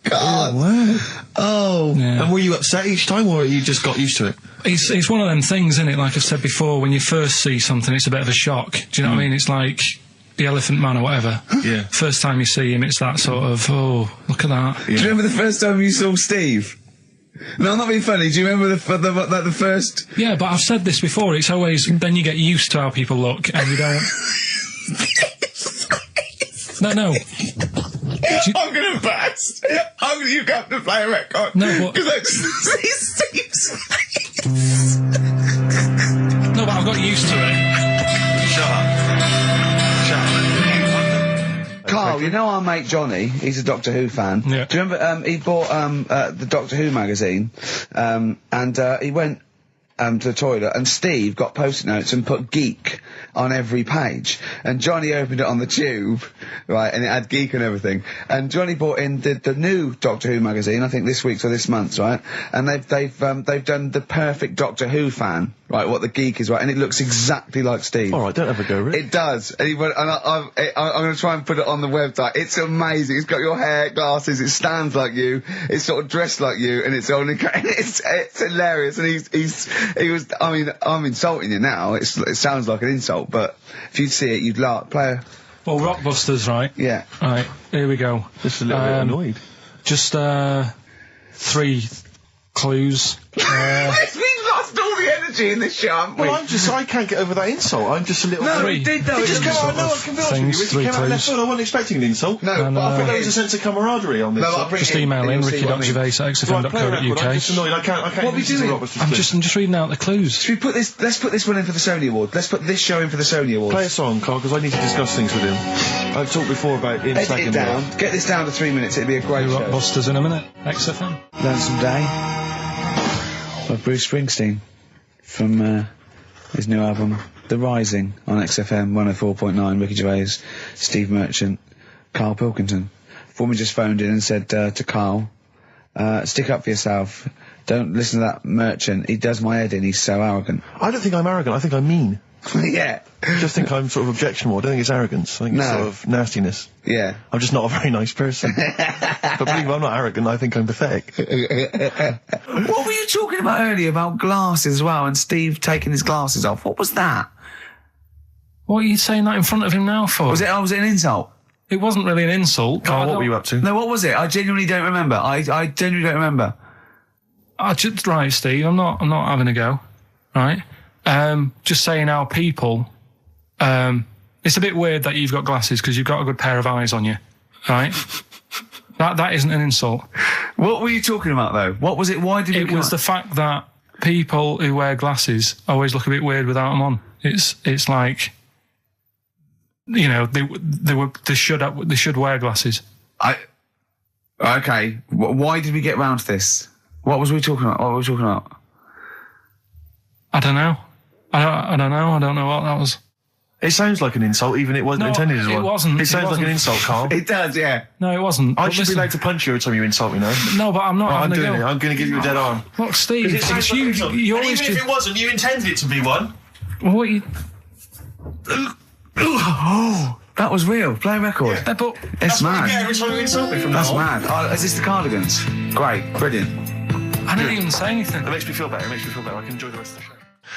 God. Wow. Oh. Yeah. And were you upset each time, or you just got used to it? It's one of them things, isn't it? Like I've said before, when you first see something, it's a bit of a shock. Do you know what I mean? It's like the Elephant Man or whatever. Yeah. First time you see him, it's that sort of, oh, look at that. Do you remember the first time you saw Steve? No, I'm not being funny. Do you remember the first? Yeah, but I've said this before. It's always then you get used to how people look, and you don't. No. I'm gonna burst. You have to play a record. No, because I just see Steve's face. No, but I've got used to it. Shut up. Carl, you know our mate Johnny? He's a Doctor Who fan. Yeah. Do you remember? He bought the Doctor Who magazine, and he went to the toilet, and Steve got post-it notes and put geek on every page, and Johnny opened it on the tube, right, and it had geek and everything, and Johnny bought in the new Doctor Who magazine, I think this week's or this month's, right, and they've done the perfect Doctor Who fan, right, what the geek is, right, and it looks exactly like Steve. All right, don't have a go, Rick. It does, and I'm going to try and put it on the website. It's amazing. It's got your hair, glasses. It stands like you. It's sort of dressed like you, and it's only. It's hilarious. And he was. I mean, I'm insulting you now. It sounds like an insult, but if you'd see it, you'd laugh. Well, Rockbusters, right? Yeah. Right. Here we go. Just a little bit annoyed. Just 3 clues. We've lost all the energy in this show, haven't we? Well, I can't get over that insult. I'm just a little... No, Three. we did though. It just came out, no, I can be honest with you, Things, Ricky 3 came out of left clues. field. I wasn't expecting an insult. No, but I There think was a sense of camaraderie on this. No, I'll side. bring Just it in, email and in you'll see what I mean. ricky.gervais at Right, play a record. I'm xfm.co.uk. just annoyed. I can't What are we listen to doing? Robert's I'm just reading out the clues. Should we put this? Let's put this one in for the Sony Award. Let's put this show in for the Sony Awards. Play a song, Carl, because I need to discuss things with him. I've talked before about him Edit slagging it me off. down. Get this down to 3 minutes. It'd be a great show. Rockbusters in a minute. XFM. Lonesome Day by Bruce Springsteen from his new album The Rising on XFM 104.9. Ricky Gervais, Steve Merchant, Karl Pilkington. Foreman just phoned in and said to Karl, stick up for yourself. Don't listen to that Merchant. He does my head in. He's so arrogant. I don't think I'm arrogant. I think I'm mean. Yeah. I just think I'm sort of objectionable. I don't think it's arrogance. I think it's No. sort of nastiness. Yeah. I'm just not a very nice person. But believe me, I'm not arrogant. I think I'm pathetic. What were you talking about earlier about glasses as well and Steve taking his glasses off? What was that? What are you saying that in front of him now for? Was it an insult? It wasn't really an insult. Carl, what were you up to? No, what was it? I genuinely don't remember. I genuinely don't remember. Right, Steve, I'm not having a go. Right? Just saying how people, it's a bit weird that you've got glasses because you've got a good pair of eyes on you, right? that isn't an insult. What were you talking about though? What was it? Why did It was the fact that people who wear glasses always look a bit weird without them on. It's like, you know, they should wear glasses. Okay. Why did we get round to this? What was we talking about? What were we talking about? I don't know. I don't know. I don't know what that was. It sounds like an insult, even it wasn't No, intended as it one. wasn't. It sounds It like an wasn't. insult, Carl. It does, yeah. No, it wasn't. I But should be listen- allowed to punch you every time you insult me now. No, but I'm not I'm having a doing it. go. I'm going to give you a dead arm. Look, Steve, it's you. You always even if it wasn't, you intended it to be one. what you? Oh, that was real. Play a record. But It's That's what you mad. get every time you insult me from That's now on. mad. Oh, is this the Cardigans? Great. Brilliant. I didn't even say anything. It makes me feel better. It makes me feel better. I can enjoy the rest of the show.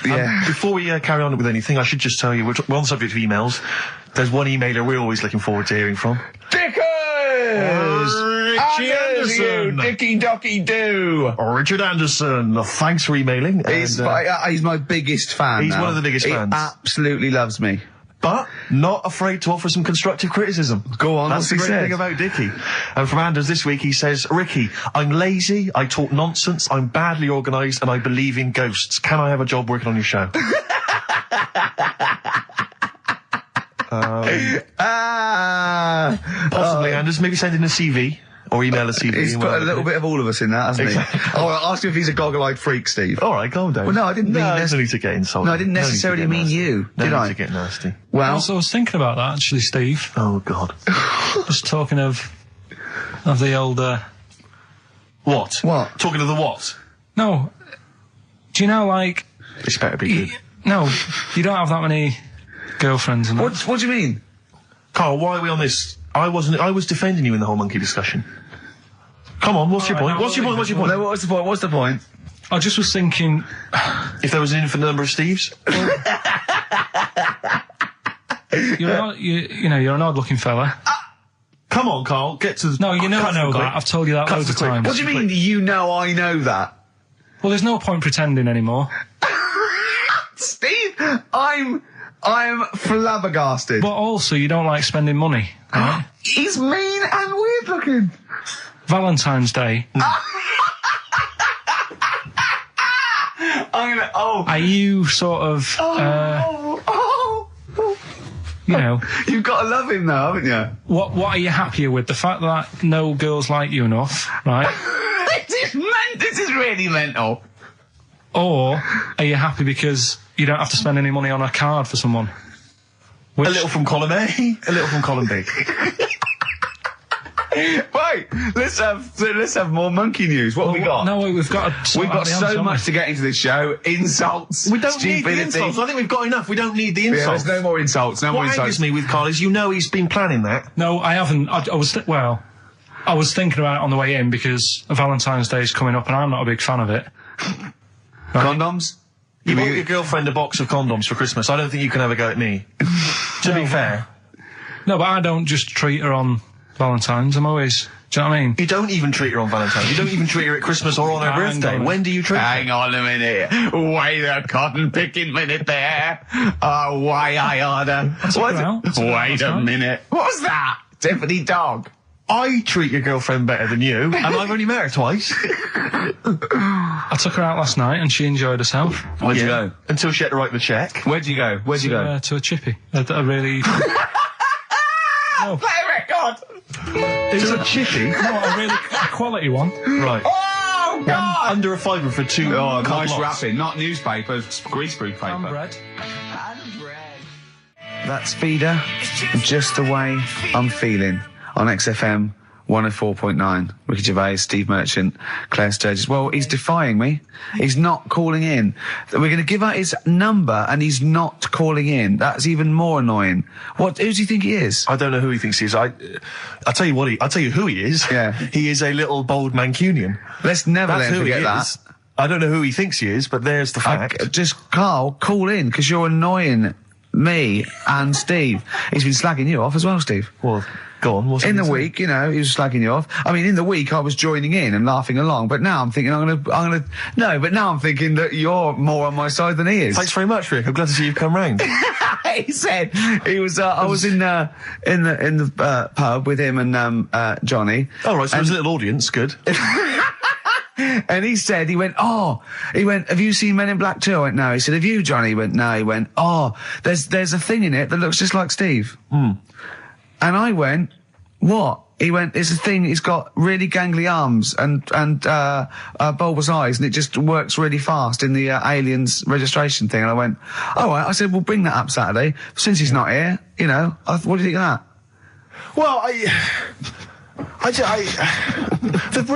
Yeah. Before we carry on with anything, I should just tell you, we're on the subject of emails. There's one emailer we're always looking forward to hearing from. Dickers! Richie Anderson. Dicky Docky Doo. Richard Anderson. Thanks for emailing. He's And, my biggest fan. he's now. one of the biggest fans. He absolutely loves me. but not afraid to offer some constructive criticism. Go on, That's what's the he great said? thing about Dickie. And from Anders this week, he says, Ricky, I'm lazy, I talk nonsense, I'm badly organised, and I believe in ghosts. Can I have a job working on your show? Possibly, Anders. Maybe send in a CV. Or email a CV. He's put a little bit of all of us in that, hasn't Exactly. he? Oh, I'll ask him if he's a goggle-eyed freak, Steve. All right, calm down. Well, no, I didn't mean there's no need to get insulted. No, I didn't No need to necessarily get mean nasty. you, No did need I? to get nasty. Well, Also, I was thinking about that actually, Steve. Oh, God. Just talking of the old. What? What? Talking to the what? No, do you know like? This better be good. No, you don't have that many girlfriends. And that. what do you mean? Carl, why are we on this? I was defending you in the whole monkey discussion. Come on, what's your point? What's your point? What's your point? No, what's the point? What's the point? I just was thinking. If there was an infinite number of Steves? You're an odd-looking fella. Come on, Carl, get to the... No, you know I know quick. that. I've told you that Cut loads to of quick. times. What do you mean, you know I know that? Well, there's no point pretending anymore. Steve, I'm flabbergasted. But also, you don't like spending money, right? He's mean and weird looking. Valentine's Day. Are you sort of, you know... You've got to love him now, haven't you? What are you happier with? The fact that no girls like you enough, right? This is really mental. Or are you happy because you don't have to spend any money on a card for someone? A little from column A, a little from column B. Wait, let's have more monkey news. What have we got? No, we've got so much to get into this show. Insults. We don't need the stupidity. insults. I think we've got enough. We don't need the Yeah, insults. there's no more insults. No more What insults. angers me with Carl is you know he's been planning that. No, I haven't. I was thinking about it on the way in because Valentine's Day is coming up and I'm not a big fan of it. Condoms? You bought your girlfriend a box of condoms for Christmas. I don't think you can have a go at me. To be fair. No, but I don't just treat her on Valentine's. I'm always... Do you know what I mean? You don't even treat her on Valentine's. You don't even treat her at Christmas or on her Hang birthday. on. When do you treat her? Hang on a minute. Wait a cotton picking minute there. Oh, why I order. Wait a minute. What was that? Tiffany Dog. I treat your girlfriend better than you, and I've only met her twice. I took her out last night and she enjoyed herself. Where'd you go? Until she had to write the check. Where'd you go? Where'd you go? To a chippy. A really... Play a record. It's a chippy. No, a really quality one. Right. Oh, God. Under a fiver for two. Oh, nice lots. wrapping. Not newspaper, greaseproof paper. And bread. That's Feeder, Just the Way I'm Feeling, on XFM 104.9. Ricky Gervais, Steve Merchant, Claire Sturgis. Well, he's defying me. He's not calling in. We're going to give out his number and he's not calling in. That's even more annoying. Who does he think he is? I don't know who he thinks he is. I'll tell you what I'll tell you who he is. Yeah. He is a little bold Mancunian. Let's never That's let him who he forget that. is. I don't know who he thinks he is, but there's the fact. Just, Carl, call in, because you're annoying me and Steve. He's been slagging you off as well, Steve. Well, go on. What's In he the saying? week, you know, he was slagging you off. I mean, in the week, I was joining in and laughing along, but now I'm thinking but now I'm thinking that you're more on my side than he is. Thanks very much, Rick. I'm glad to see you've come round. He said he was. I was in the pub with him and Johnny. All right, so there's a little audience. Good. And he went, have you seen Men in Black 2? I went, no. He said, have you, Johnny? He went, no. He went, there's a thing in it that looks just like Steve. And I went, what? He went, it's a thing, he's got really gangly arms and bulbous eyes, and it just works really fast in the aliens registration thing. And I went, all right. I said, we'll bring that up Saturday. Since he's not here, you know, what do you think of that? Well,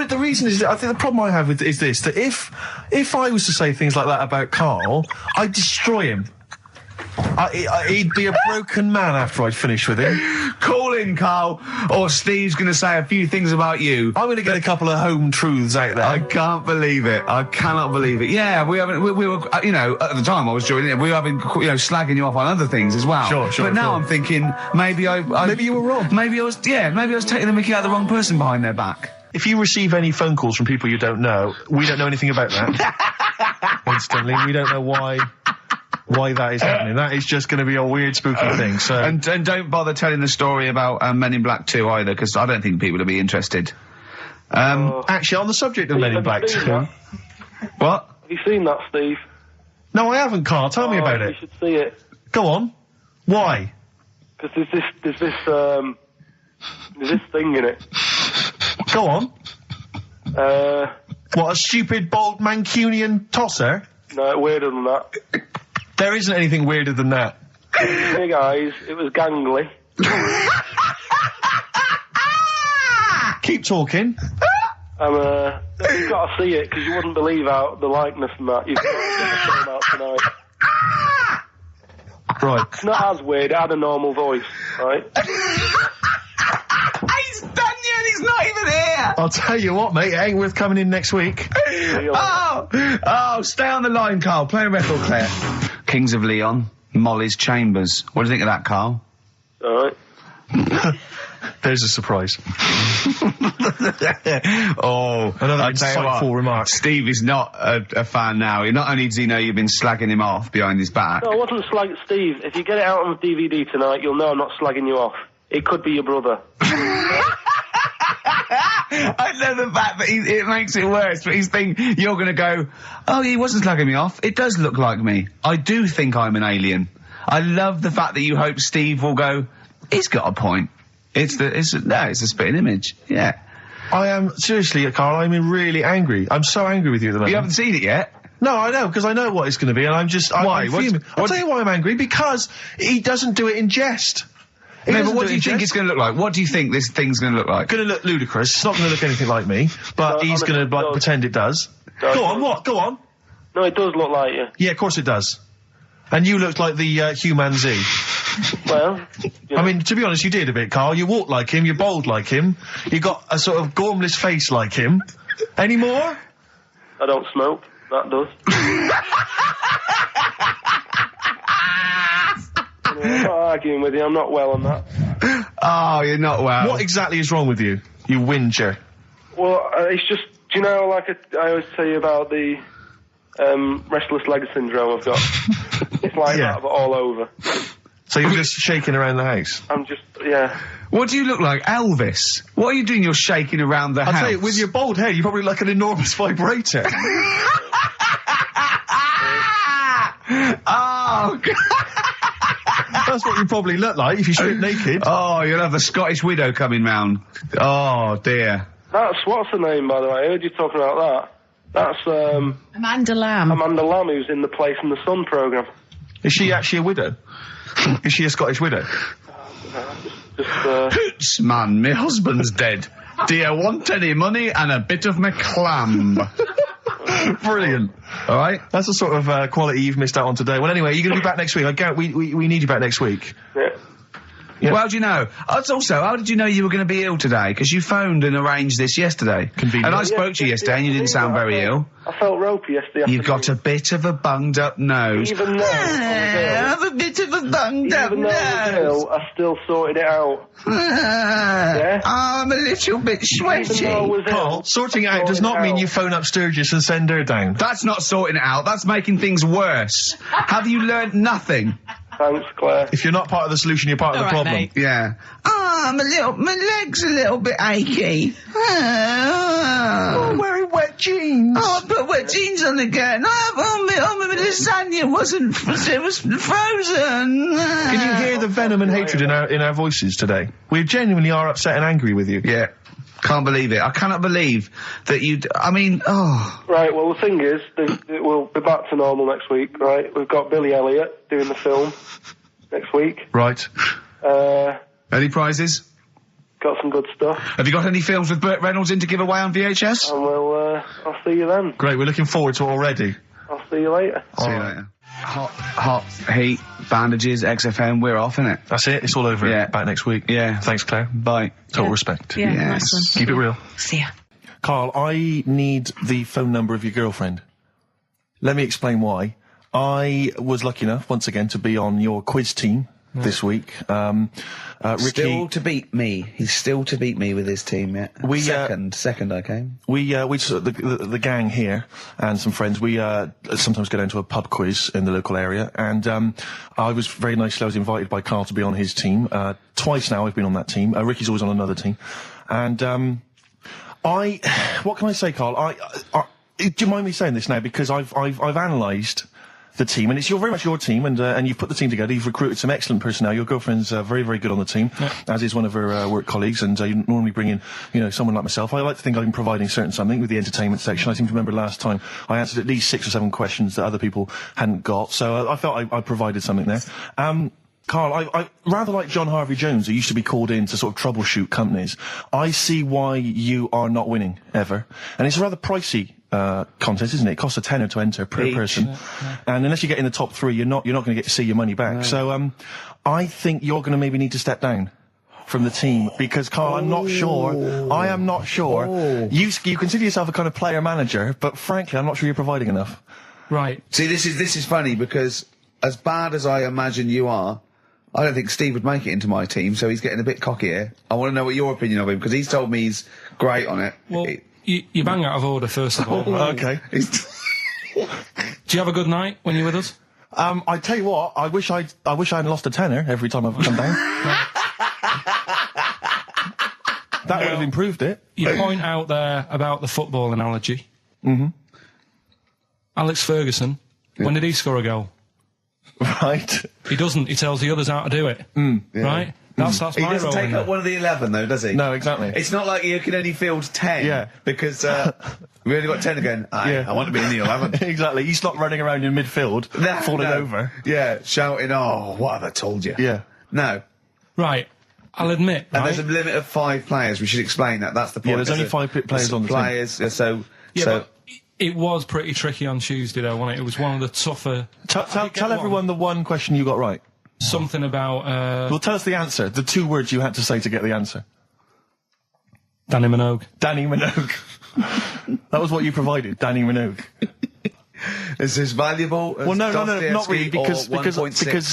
the reason is that I think the problem I have with is this, that if I was to say things like that about Carl, I'd destroy him. He'd be a broken man after I'd finished with him. Call in, Carl, or Steve's going to say a few things about you. I'm going to get a couple of home truths out there. I can't believe it. I cannot believe it. Yeah, we were, you know, at the time I was joining it, we were, slagging you off on other things as well. Sure. But now I'm thinking, maybe you were wrong. Maybe I was taking the mickey out of the wrong person behind their back. If you receive any phone calls from people you don't know, we don't know anything about that. Instantly, we don't know why that is happening. That is just going to be a weird, spooky thing. So And don't bother telling the story about Men in Black 2 either, because I don't think people will be interested. actually, on the subject of Men in Black 2, What? Have you seen that, Steve? no, I haven't, Carl. Tell me about You it. should see it. Go on. Why? Because there's this thing in it. Go on. Uh, What, a stupid, bald Mancunian tosser? no, weirder than that. There isn't anything weirder than that. Big eyes, it was gangly. Keep talking. You've got to see it, because you wouldn't believe how the likeness and that. You've got to get the film out tonight. Right. It's not as weird, it had a normal voice, right? He's done you and he's not even here! I'll tell you what, mate, it ain't worth coming in next week. Stay on the line, Carl. Play a record, Claire. Kings of Leon, Molly's Chambers. What do you think of that, Carl? Alright. There's a surprise. Oh, Another I tell you insightful what, remark. Steve is not a fan now. Not only does he know you've been slagging him off behind his back. No, I wasn't slagging Steve. If you get it out on DVD tonight, you'll know I'm not slagging you off. It could be your brother. I love the fact that it makes it worse, but he's thinking you're going to go, oh, he wasn't slagging me off. It does look like me. I do think I'm an alien. I love the fact that you hope Steve will go, he's got a point. It's a spitting image. Yeah. I am, seriously, Carl, I'm really angry. I'm so angry with you at the moment. You haven't seen it yet? No, I know, because I know what it's going to be, and I'm just... Why? I'm fuming. I'll tell you why I'm angry, because he doesn't do it in jest. No, but what do you think it's going to look like? What do you think this thing's going to look like? Going to look ludicrous. It's not going to look anything like me, but he's going to like pretend it does. Go on, what? Go on. No, it does look like you. Yeah, of course it does. And you looked like the chimpanzee. Well, I mean, to be honest, you did a bit, Carl. You walk like him, you're bold like him, you got a sort of gormless face like him. Any more? I don't smoke. That does. I'm not arguing with you. I'm not well on that. Oh, you're not well. What exactly is wrong with you? You whinger. Well, it's just, do you know, like I always tell you about the restless leg syndrome I've got? It's like Yeah. that, but all over. So you're just shaking around the house? I'm just, yeah. What do you look like? Elvis? What are you doing? You're shaking around the house. I'll tell you, with your bald head, you probably look like an enormous vibrator. Oh, God. That's what you probably look like if you strip naked. Oh, you'll have the Scottish widow coming round. Oh, dear. That's, what's her name, by the way? I heard you talking about that. That's, Amanda Lamb. Amanda Lamb, who's in the Place in the Sun programme. Is she actually a widow? Is she a Scottish widow? Hoots, man, my husband's dead. Do you want any money and a bit of my clam? Brilliant. All right? That's the sort of quality you've missed out on today. Well, anyway, you're going to be back next week. I guarantee we need you back next week. Yeah. Yeah. Well, how do you know? Also, how did you know you were going to be ill today? Because you phoned and arranged this yesterday. Convenient. And I spoke to you yesterday and you didn't sound very ill. I felt ropey yesterday. You've got a bit of a bunged up nose. Even though I have a bit of a bunged up Even though I was nose. ill, I still sorted it out. Yeah? I'm a little bit sweaty. Even though I was Carl, ill, sorting it I out does sorted not it mean out. you phone up Sturgis and send her down. That's not sorting it out. That's making things worse. Have you learnt nothing? Thanks, Claire. If you're not part of the solution, you're part of the All right, problem. mate. Yeah. My leg's a little bit achy. Oh, wearing wet jeans. Oh, I put wet jeans on again. My lasagna it was frozen. Can you hear the venom and hatred in our voices today? We genuinely are upset and angry with you. Yeah. Can't believe it. I cannot believe that Right, well, the thing is, we'll be back to normal next week, right? We've got Billy Elliot doing the film next week. Right. Any prizes? Got some good stuff. Have you got any films with Burt Reynolds in to give away on VHS? And I'll see you then. Great, we're looking forward to it already. I'll see you later. See you later. Hot heat, bandages, XFM, we're off, innit? That's it, it's all over. Yeah. Back next week. Yeah. Thanks, Claire. Bye. Total respect. Yeah, Yes. nice one. Keep it real. See ya. Carl, I need the phone number of your girlfriend. Let me explain why. I was lucky enough, once again, to be on your quiz team this week. Ricky... Still to beat me. He's still to beat me with his team, yeah. Second I came. We sort of, the gang here and some friends, we sometimes go down to a pub quiz in the local area, and I was very nicely, I was invited by Carl to be on his team. Twice now I've been on that team. Ricky's always on another team. And what can I say, Carl? Do you mind me saying this now? Because I've analysed the team, and it's very much your team, and you've put the team together. You've recruited some excellent personnel. Your girlfriend's very, very good on the team, as is one of her work colleagues. And you normally bring in, someone like myself. I like to think I'm providing something with the entertainment section. I seem to remember last time I answered at least 6 or 7 questions that other people hadn't got. So I felt I provided something there. Carl, I rather like John Harvey Jones, who used to be called in to sort of troubleshoot companies. I see why you are not winning ever, and it's a rather pricey contest, isn't it? It costs a tenner to enter per person, and unless you get in the top 3, you're not going to get to see your money back. No. So I think you're going to maybe need to step down from the team, because Carl, I'm not sure. I am not sure. You consider yourself a kind of player manager, but frankly, I'm not sure you're providing enough. Right. See, this is funny, because as bad as I imagine you are, I don't think Steve would make it into my team, so he's getting a bit cocky here. I want to know what your opinion of him, because he's told me he's great on it. Well, you bang out of order, first of all. Okay. Do you have a good night when you're with us? I tell you what, I wish I'd lost a tenner every time I've come down. That would have improved it. You point out there about the football analogy. Mm-hmm. Alex Ferguson, when did he score a goal? Right. He doesn't. He tells the others how to do it. Right? That's He my doesn't role. take in up there. one of the 11, though, does he? No, exactly. It's not like you can only field 10. Yeah. Because we only got 10 again. I want to be in the 11. Exactly. He's not running around in midfield, falling over. Yeah, shouting, oh, what have I told you? Yeah. No. Right. I'll admit, And right? there's a limit of 5 players. We should explain that. That's the point. Yeah, there's only 5 players on the team. players, so... Yeah, so but it was pretty tricky on Tuesday, though, wasn't it? It was one of the tougher... Tell everyone the one question you got right. Something about... Well, tell us the answer. The 2 words you had to say to get the answer. Danny Minogue. Danny Minogue. That was what you provided, Danny Minogue. is this valuable? Well, no, not really, because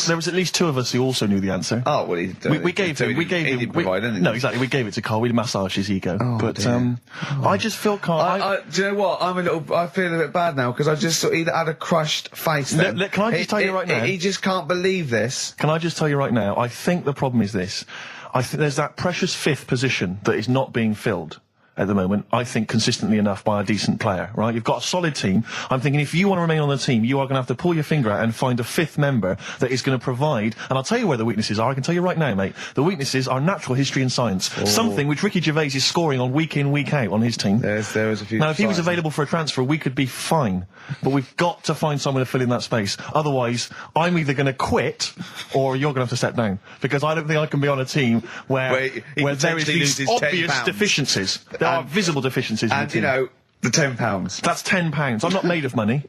there was at least 2 of us who also knew the answer. Oh, well, we gave him. He didn't provide anything. No, exactly. We gave it to Carl. We massaged his ego. Oh, but dear. I just feel Carl. do you know what? I feel a bit bad now, because I just he had a crushed face then. Can I just tell you right now? He just can't believe this. Can I just tell you right now? I think the problem is this. I think there's that precious 5th position that is not being filled at the moment, I think, consistently enough by a decent player, right? You've got a solid team. I'm thinking if you want to remain on the team, you are going to have to pull your finger out and find a 5th member that is going to provide, and I'll tell you where the weaknesses are. I can tell you right now, mate. The weaknesses are natural history and science. Something which Ricky Gervais is scoring on week in, week out on his team. There is a few... Now, if he was available for a transfer, we could be fine. But we've got to find someone to fill in that space. Otherwise, I'm either going to quit or you're going to have to step down. Because I don't think I can be on a team where there is these obvious deficiencies. There are visible deficiencies in the And, team. you know, the £10. That's £10. I'm not made of money.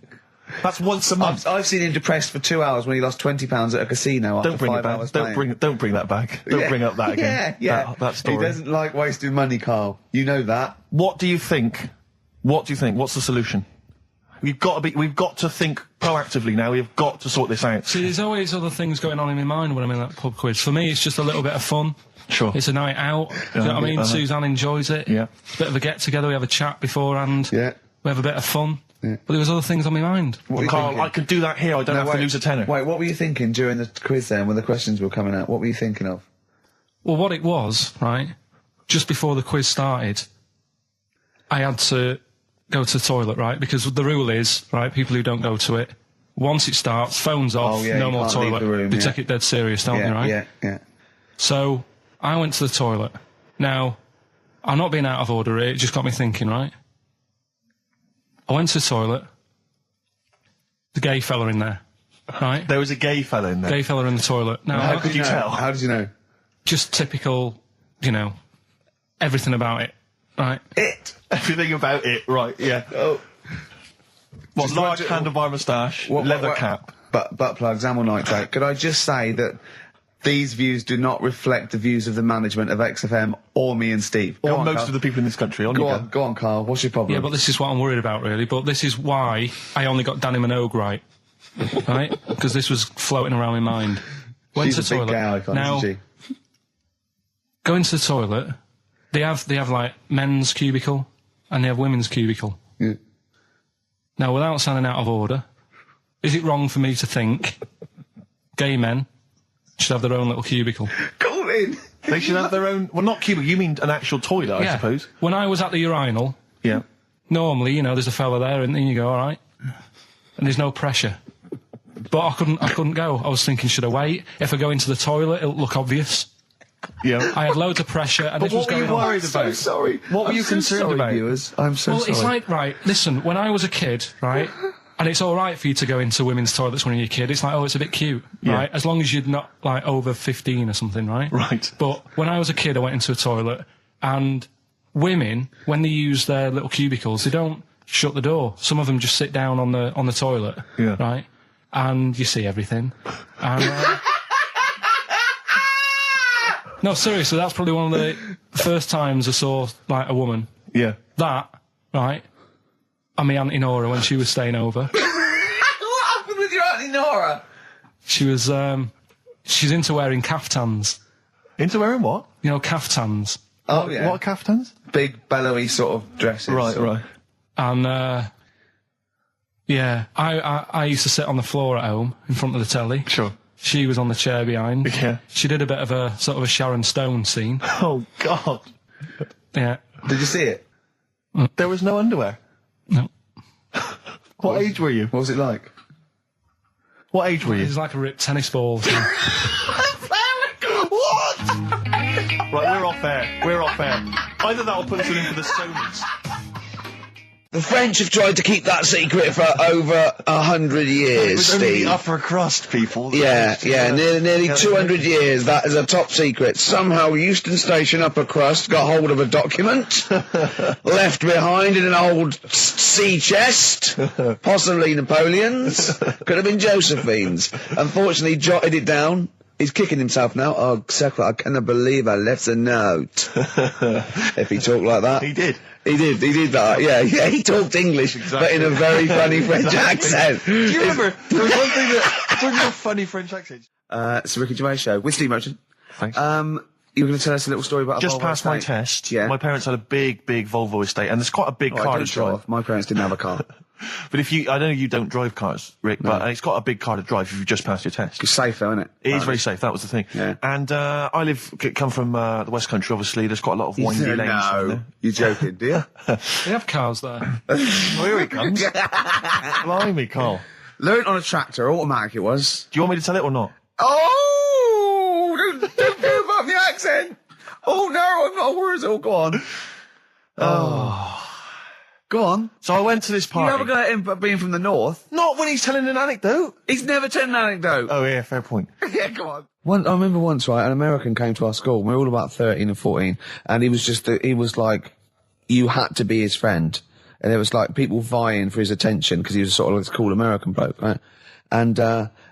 That's once a month. I've seen him depressed for 2 hours when he lost £20 at a casino after Don't bring 5 it back. hours Don't bring that back. Don't bring up that again. Yeah. That story. He doesn't like wasting money, Carl. You know that. What do you think? What's the solution? We've got to think proactively now. We've got to sort this out. See, there's always other things going on in my mind when I'm in that pub quiz. For me, it's just a little bit of fun. Sure. It's a night out. Do you know what I mean? Suzanne enjoys it. Yeah. Bit of a get-together. We have a chat beforehand. Yeah. We have a bit of fun. Yeah. But there was other things on my mind. What were you Carl, thinking? I can do that here. I don't have to lose a tenner. Wait, what were you thinking during the quiz then when the questions were coming out? What were you thinking of? Well, what it was, right, just before the quiz started, I had to go to the toilet, right? Because the rule is, right, people who don't go to it, once it starts, phones off, yeah, no you more can't leave toilet. the room, They yeah. take it dead serious, don't they, right? Yeah. So I went to the toilet. Now, I'm not being out of order here, it just got me thinking, right? I went to the toilet. The gay fella in there, right? There was a gay fella in there. Gay fella in the toilet. Now, How could you tell? How did you know? just typical, you know, everything about it, right? Everything about it, right, yeah. Oh. What, Just large imagine- handlebar moustache, leather cap. Butt plugs, amyl nitrate. Could I just say that these views do not reflect the views of the management of XFM or me and Steve? Or Go on, most Carl. of the people in this country. Go on, Carl. What's your problem? Yeah, but this is what I'm worried about, really. But this is why I only got Danny Minogue right, right? Because this was floating around my mind. Went She's to a the big toilet. gay icon, Now, isn't she? going to the toilet, they have like men's cubicle and they have women's cubicle. Yeah. Now, without sounding out of order, is it wrong for me to think gay men should have their own little cubicle? Call in. They should have their own... Well, not cubicle, you mean an actual toilet, I suppose. When I was at the urinal, Yeah. normally, you know, there's a fella there and then you go, all right. And there's no pressure. But I couldn't go. I was thinking, should I wait? If I go into the toilet, it'll look obvious. Yeah. I had loads of pressure and But this was what were you going on. worried about? I'm so sorry. What were I'm you so concerned sorry, about? Viewers. I'm so Well, sorry. it's like, right, listen, when I was a kid, right, and it's all right for you to go into women's toilets when you're a kid, it's like, oh, it's a bit cute, Yeah. right, as long as you're not, like, over 15 or something, right? Right. But when I was a kid, I went into a toilet, and women, when they use their little cubicles, they don't shut the door. Some of them just sit down on the toilet, Yeah. right, and you see everything. And, no, seriously, that's probably one of the first times I saw, like, a woman. Yeah. That, right, and my Auntie Nora when she was staying over. What happened with your Auntie Nora? She was She's into wearing caftans. Into wearing what? You know, caftans. Oh, yeah. What are caftans? Big, bellowy sort of dresses. Right. And, yeah, I used to sit on the floor at home in front of the telly. Sure. She was on the chair behind. Yeah. She did a bit of a sort of a Sharon Stone scene. Oh, God. Yeah. Did you see it? There was no underwear. No. What age were you? What was it like? What age were It you? was like a ripped tennis ball. So. What? Right, we're off air. We're off air. Either that or put us in for the Sonys. The French have tried to keep that secret for over 100 years, It was only Steve. the upper crust people. Yeah, nearly 200 years. That is a top secret. Somehow Euston Station upper crust got hold of a document left behind in an old sea chest, possibly Napoleon's, could have been Josephine's. Unfortunately, jotted it down. He's kicking himself now. Oh, Secret, I cannot believe I left a note. If he talked like that. He did. He did that, yeah, he talked English, but in a very funny French accent. Do you remember, there was one thing that, talking about funny French accents. It's the Ricky Gervais Show with Steve Merchant. Thanks. You were going to tell us a little story about a Just Volvo passed my estate. test. Yeah. My parents had a big Volvo estate, and it's quite a big car don't to show drive. off. My parents didn't have a car. But I know you don't drive cars, Rick, but it's got a big car to drive if you've just passed your test. It's safe though, isn't it? It is very safe, that was the thing. Yeah. And come from the West Country, obviously, there's quite a lot of windy lanes. No, you're joking, do you? They have cars there. Oh, here he comes. Blimey, Carl. Learned on a tractor, automatic it was. Do you want me to tell it or not? Oh, don't go about the accent. Oh no, I'm not worried. Oh, go on. Go on. So I went to this You party. never got him being from the north. Not when he's telling an anecdote. He's never told an anecdote. Oh, yeah, fair point. Yeah, go on. I remember once, right, an American came to our school. We were all about 13 and 14, and he was like, you had to be his friend. And there was like people vying for his attention because he was sort of like this cool American bloke, right? And,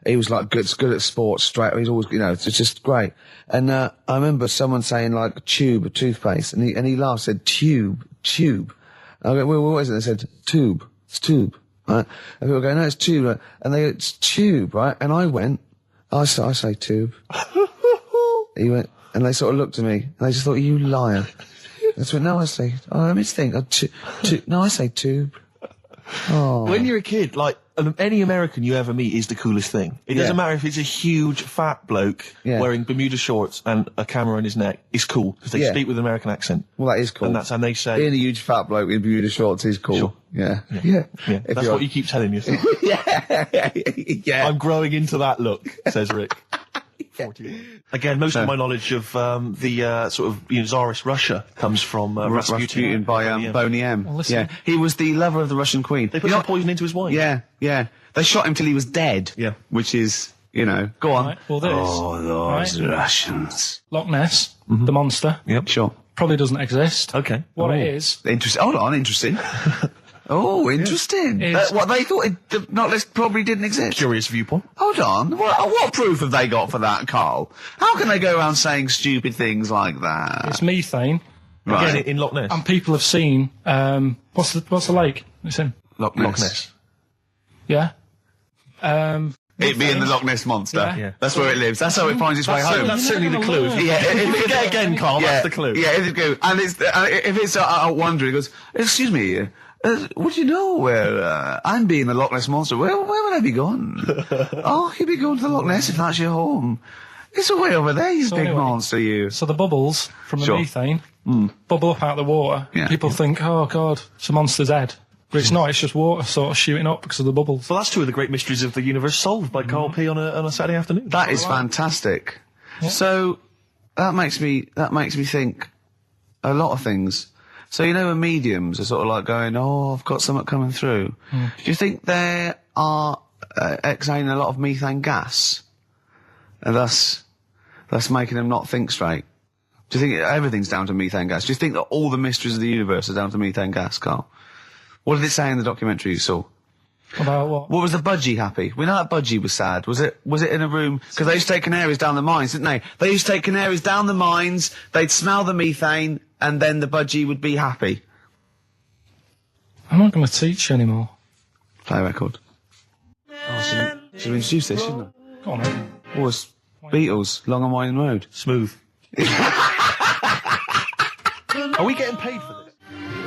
he was like good at sports, straight, he's always, it's just great. And, I remember someone saying like tube, a toothpaste, and he laughed, said tube. I go, well, what is it? They said, tube. It's tube, right? And people go, no, it's tube. Right? And they go, it's tube, right? And I went, I say tube. He went, and they sort of looked at me, and they just thought, you liar. That's what, no, I say, let me think. No, I say tube. Oh. When you're a kid, like, any American you ever meet is the coolest thing. It doesn't matter if it's a huge, fat bloke wearing Bermuda shorts and a camera on his neck. It's cool, because they speak with an American accent. Well, that is cool. And they say... Being a huge fat bloke in Bermuda shorts is cool. Sure. Yeah. That's what you keep telling yourself. Yeah. I'm growing into that look, says Rick. 41. Again, most of my knowledge of the sort of Tsarist Russia comes from Rasputin by Boney M. Well, listen. Yeah, he was the lover of the Russian queen. They put some poison into his wine. Yeah. They shot him till he was dead. Yeah. Which is, go on. Right, well, this. Oh, those Right. Russians. Loch Ness, the monster, Yep. Sure. probably doesn't exist. Okay. What it is, Interesting. Hold on, interesting. Oh, interesting. It's- What they thought Not list probably didn't exist. Curious viewpoint. Hold on. What proof have they got for that, Carl? How can they go around saying stupid things like that? it's methane, Right. Again, in Loch Ness. and people have seen, what's the lake it's in? Loch Loch Ness. Yeah? It being the Loch Ness Monster. Yeah. That's where it lives. That's how it finds its way home. That's certainly the clue. Yeah, If you get again, Carl, that's the clue. Yeah, if it go, and it's, if it's wondering, it goes, excuse me, would you know where I'm being the Loch Ness Monster? Where would I be going? Oh, you'd be going to the Loch Ness if that's your home. It's way over there, you big anyway, monster, you. So the bubbles from the Sure. methane bubble up out of the water. Yeah. People think, oh, God, it's a monster's head. But it's not, it's just water sort of shooting up because of the bubbles. Well, that's two of the great mysteries of the universe solved by Karl P on a Saturday afternoon. That is fantastic. So that makes me think a lot of things. So when mediums are sort of like going, oh, I've got something coming through. Do you think they are exhaling a lot of methane gas, and thus making them not think straight? Do you think everything's down to methane gas? Do you think that all the mysteries of the universe are down to methane gas, Carl? What did it say in the documentary you saw? About what? What was the budgie happy? We know that budgie was sad. Was it in a room? Because they used to take canaries down the mines, didn't they? They used to take canaries down the mines, they'd smell the methane, and then the budgie would be happy. I'm not going to teach you anymore. Play a record. Should we introduce this, shouldn't Go on, then. I? Always Beatles, Long and Winding Road. Smooth. Are we getting paid for this?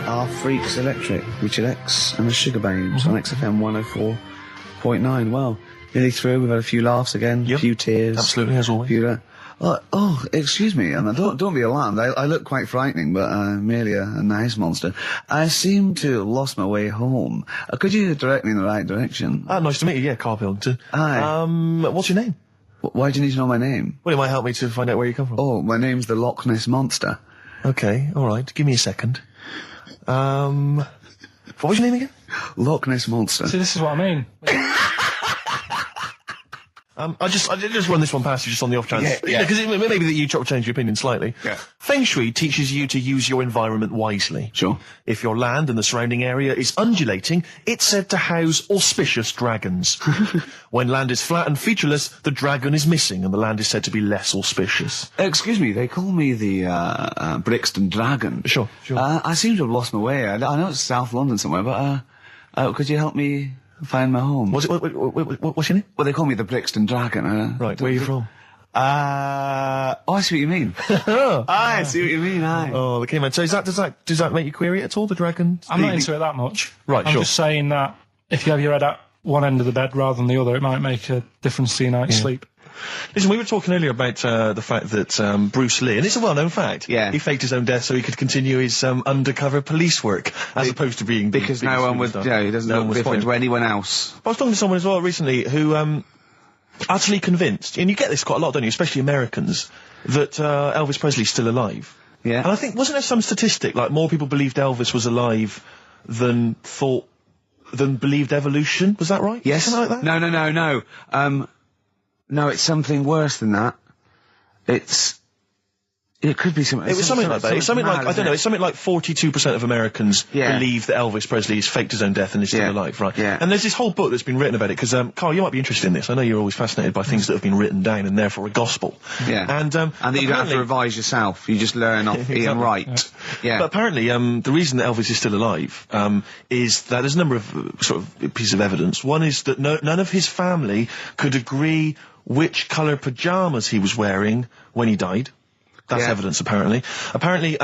Our Freaks Electric, Richard X and the Sugar Babes on XFM 104.9. Well, nearly through. We've had a few laughs again, a few tears. Absolutely, as always. Oh, excuse me, and don't be alarmed. I look quite frightening, but I'm merely a nice monster. I seem to have lost my way home. Could you direct me in the right direction? Nice to meet you. Yeah, Karl Pilkington. Hi. What's your name? Why do you need to know my name? Well, it might help me to find out where you come from. Oh, my name's the Loch Ness Monster. Okay, all right. Give me a second. What was your name again? Loch Ness Monster. See, this is what I mean. I just run this one past you just on the off chance. Yeah. Because maybe that you change your opinion slightly. Yeah. Feng Shui teaches you to use your environment wisely. Sure. If your land and the surrounding area is undulating, it's said to house auspicious dragons. When land is flat and featureless, the dragon is missing and the land is said to be less auspicious. Excuse me, they call me the Brixton Dragon. Sure. I seem to have lost my way. I know it's South London somewhere, but could you help me find my home? What's your name? Well, they call me the Brixton Dragon. Right, where are you from? I see what you mean. I see what you mean, aye. Oh, okay, man. So does that make you query it at all, the dragon? I'm not into it that much. Right, I'm sure. just saying that if you have your head at one end of the bed rather than the other, it might make a difference to your night's sleep. Listen, we were talking earlier about the fact that Bruce Lee, and it's a well-known fact, Yeah. he faked his own death so he could continue his undercover police work, as opposed to being... Because no one would, he doesn't look different to anyone else. I was talking to someone as well recently who utterly convinced, and you get this quite a lot, don't you, especially Americans, that Elvis Presley's still alive. Yeah. And I think, wasn't there some statistic, like more people believed Elvis was alive than believed evolution? Was that right? Yes. Something like that? No. No, it's something worse than that. It could be something... It was something like that. It's something like, I don't know, it's something like 42% of Americans believe that Elvis Presley has faked his own death and is still alive, right? Yeah. And there's this whole book that's been written about it, because, Karl, you might be interested in this. I know you're always fascinated by things that have been written down and therefore a gospel. Yeah. And that you don't have to revise yourself. You just learn off Ian Wright. Yeah. But apparently, the reason that Elvis is still alive, is that there's a number of sort of pieces of evidence. One is that none of his family could agree which colour pyjamas he was wearing when he died. That's evidence, apparently. Apparently,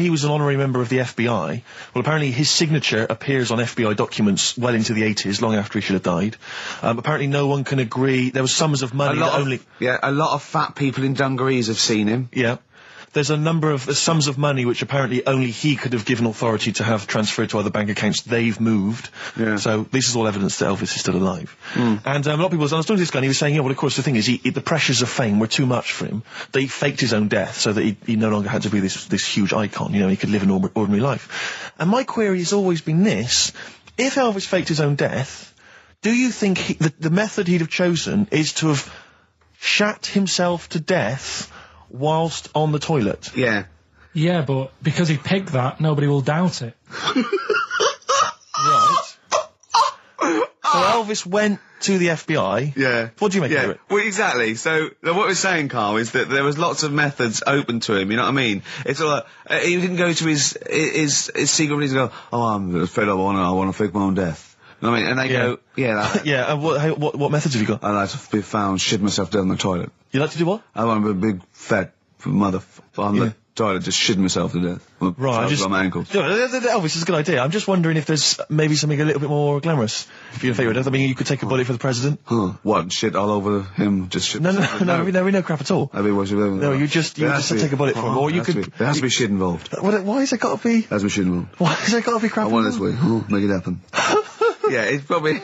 he was an honorary member of the FBI. Well, apparently his signature appears on FBI documents well into the 80s, long after he should have died. Apparently no one can agree. There was sums of money a lot of fat people in dungarees have seen him. Yeah. There's a number of sums of money which apparently only he could have given authority to have transferred to other bank accounts. They've moved. Yeah. So this is all evidence that Elvis is still alive. And a lot of people, I was talking to this guy and he was saying, well, of course, the thing is, the pressures of fame were too much for him. That he faked his own death so that he no longer had to be this huge icon. He could live an ordinary life. And my query has always been this. If Elvis faked his own death, do you think the method he'd have chosen is to have shat himself to death whilst on the toilet? Yeah. Yeah, but because he picked that, nobody will doubt it. Right. So Elvis went to the FBI. Yeah. What do you make of it? Well, exactly. So what we're saying, Karl, is that there was lots of methods open to him. You know what I mean? It's all like, he didn't go to his secret reason and go, oh, I'm fed up. I want to fake my own death. You know what I mean? And they go, yeah. What methods have you got? I like to be found, shit myself down the toilet. You like to do what? I want to be a big fat mother on the toilet, just shitting myself to death. Right, on my ankles. Elvis is a good idea. I'm just wondering if there's maybe something a little bit more glamorous for your favourite death. I mean, you could take a bullet for the president. Huh. What? Shit all over him? Just shit? No, we know crap at all. No, you just take a bullet for him, or you could. There has to be shit involved. Why has there got to be? There has to be shit involved. Why has there got to be crap? I want this way. Make it happen. Yeah, it's probably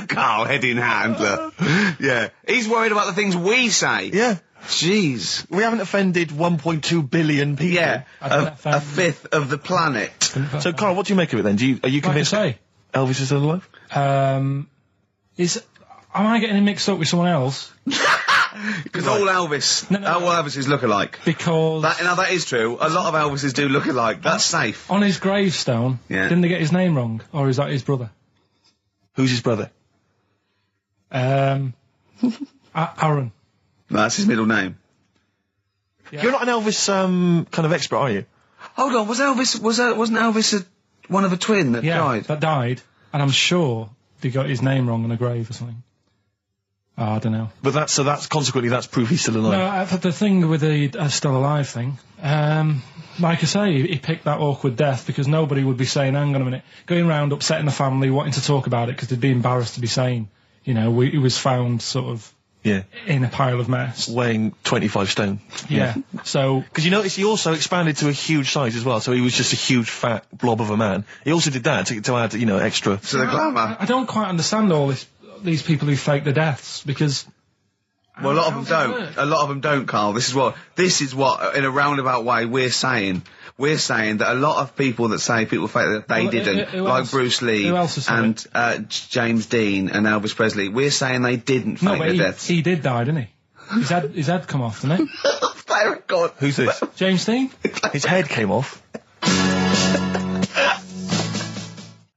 Karl, head in hand. Look. Yeah, he's worried about the things we say. Yeah. Jeez. We haven't offended 1.2 billion people. Yeah, a fifth of the planet. So, Karl, what do you make of it then? Are you convinced Elvis is still alive? Am I getting him mixed up with someone else? Because all Elvises look alike. Because... that is true. A lot of Elvises do look alike. That's safe. On his gravestone, didn't they get his name wrong? Or is that his brother? Who's his brother? Aaron. That's his middle name. Yeah. You're not an Elvis kind of expert, are you? Hold on, wasn't Elvis one of a twin that died? That died, and I'm sure they got his name wrong on a grave or something. I don't know. But that's consequently that's proof he's still alive. No, I've had the thing with the still alive thing. Like I say, he picked that awkward death because nobody would be saying, hang on a minute, going round upsetting the family, wanting to talk about it because they'd be embarrassed to be saying, you know, he was found sort of in a pile of mess. Weighing 25 stone. Yeah. So... Because you notice he also expanded to a huge size as well, so he was just a huge fat blob of a man. He also did that to add, you know, extra... To the glamour. I don't quite understand these people who fake the deaths because... Well, a lot of them don't. A lot of them don't, Carl. This is what, in a roundabout way, we're saying. We're saying that a lot of people that say people fake that they didn't, who like else? Bruce Lee Who else has said and James Dean and Elvis Presley. We're saying they didn't fake their deaths. he did die, didn't he? His head come off, didn't it? Oh, God. Who's this? James Dean? His head came off.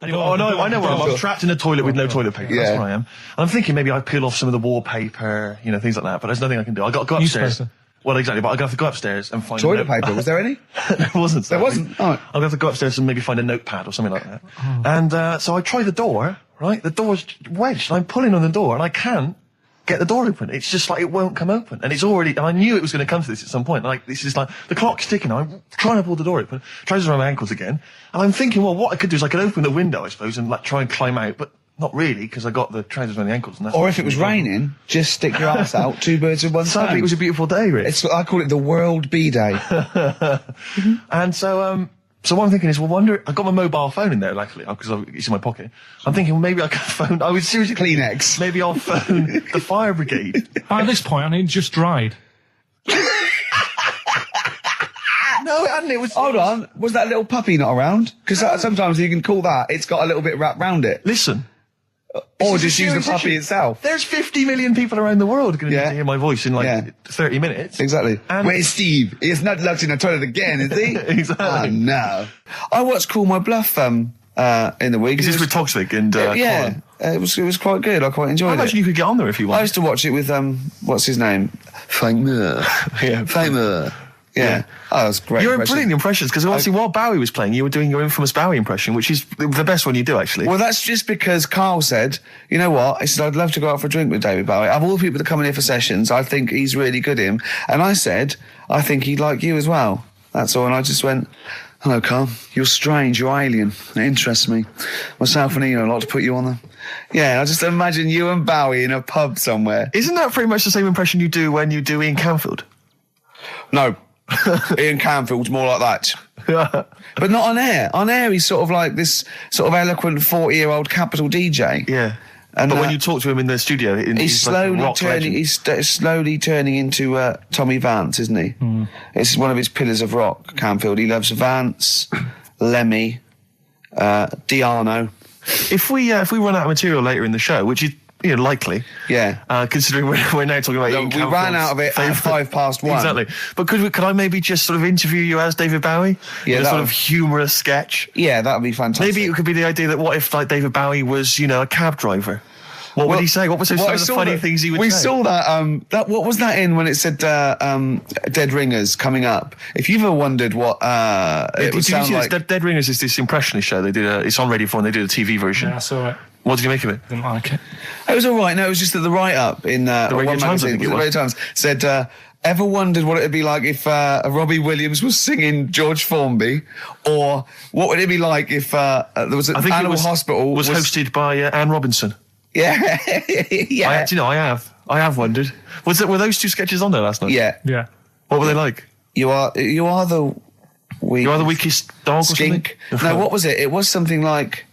Oh, no, I know where I'm trapped in a toilet with no toilet paper. That's where I am. And I'm thinking maybe I peel off some of the wallpaper, you know, things like that, but there's nothing I can do. I got to go upstairs. Newspaper. Well, exactly, but I have to go upstairs and find Toilet paper, was there any? There wasn't. There wasn't? Oh. I'm going to have to go upstairs and maybe find a notepad or something like that. And so I try the door, right? The door's wedged. I'm pulling on the door and I can't get the door open. It's just like it won't come open. And it's already, and I knew it was going to come to this at some point. Like, this is like, the clock's ticking. I'm trying to pull the door open, trousers around my ankles again. And I'm thinking, well, what I could do is I could open the window, I suppose, and like try and climb out, but not really, because I got the trousers around the ankles. And that's Or if it was raining, just stick your ass out, two birds with one stone. Sadly, it was a beautiful day, Rich. I call it the World Bee Day. And so what I'm thinking is, well, I got my mobile phone in there, luckily, because it's in my pocket. I'm thinking, well, maybe I can phone, I was seriously... Kleenex. Maybe I'll phone the fire brigade. By this point, I mean, it just dried. No, it hadn't, it was... Hold on, was that little puppy not around? Because sometimes you can call that, it's got a little bit wrapped round it. Listen. Or This is just a use the serious puppy issue. itself. There's 50 million people around the world going to need to hear my voice in, 30 minutes. Exactly. And- Where's Steve? He's not locked in the toilet again, is he? Exactly. Oh, no. I watched Call My Bluff in the week. Is this with Toxic and yeah, Colin? it was quite good. I quite enjoyed I it. imagine you could get on there if you I want. used to watch it with what's his name? Famer. Yeah. Famer. Yeah. Oh, that was great. You're impression. brilliant impressions, because obviously while Bowie was playing, you were doing your infamous Bowie impression, which is the best one you do, actually. Well, that's just because Carl said, you know what? He said, I'd love to go out for a drink with David Bowie. Of all the people that come in here for sessions, I think he's really good at him. And I said, I think he'd like you as well. That's all. And I just went, hello, Carl. You're strange. You're alien. It interests me. Myself and Ian would like to put you on the... Yeah, I just imagine you and Bowie in a pub somewhere. Isn't that pretty much the same impression you do when you do Ian Canfield? No. Ian Canfield's more like that. But not on air. On air, he's sort of like this sort of eloquent 40-year-old capital DJ. Yeah. And but when you talk to him in the studio, he's slowly turning. He's slowly turning into Tommy Vance, isn't he? Mm. It's one of his pillars of rock. Canfield. He loves Vance, Lemmy, Diano. If we run out of material later in the show, which is likely, considering we're now talking about Ian we ran out of it at 1:05. Exactly. But could I maybe just sort of interview you as David Bowie? Yeah, in a sort of humorous sketch. Yeah, that would be fantastic. Maybe it could be the idea that what if like David Bowie was a cab driver? What would he say? What was some of the funny things he would say? We saw that, what was that in when it said, Dead Ringers coming up? If you've ever wondered what, it would sound like... Dead Ringers is this impressionist show. They did it's on Radio 4 and they did a TV version. Yeah, I saw it. What did you make of it? Didn't like it. It was all right. No, it was just that the write-up in the Radio Times, I think it was. Radio Times said, ever wondered what it would be like if Robbie Williams was singing George Formby? Or what would it be like if there was an animal hospital... was hosted by Anne Robinson. Yeah. Yeah. I have wondered. Were those two sketches on there last night? Yeah. Yeah. What were they like? You are the weakest dog skink. or something? No, what was it? It was something like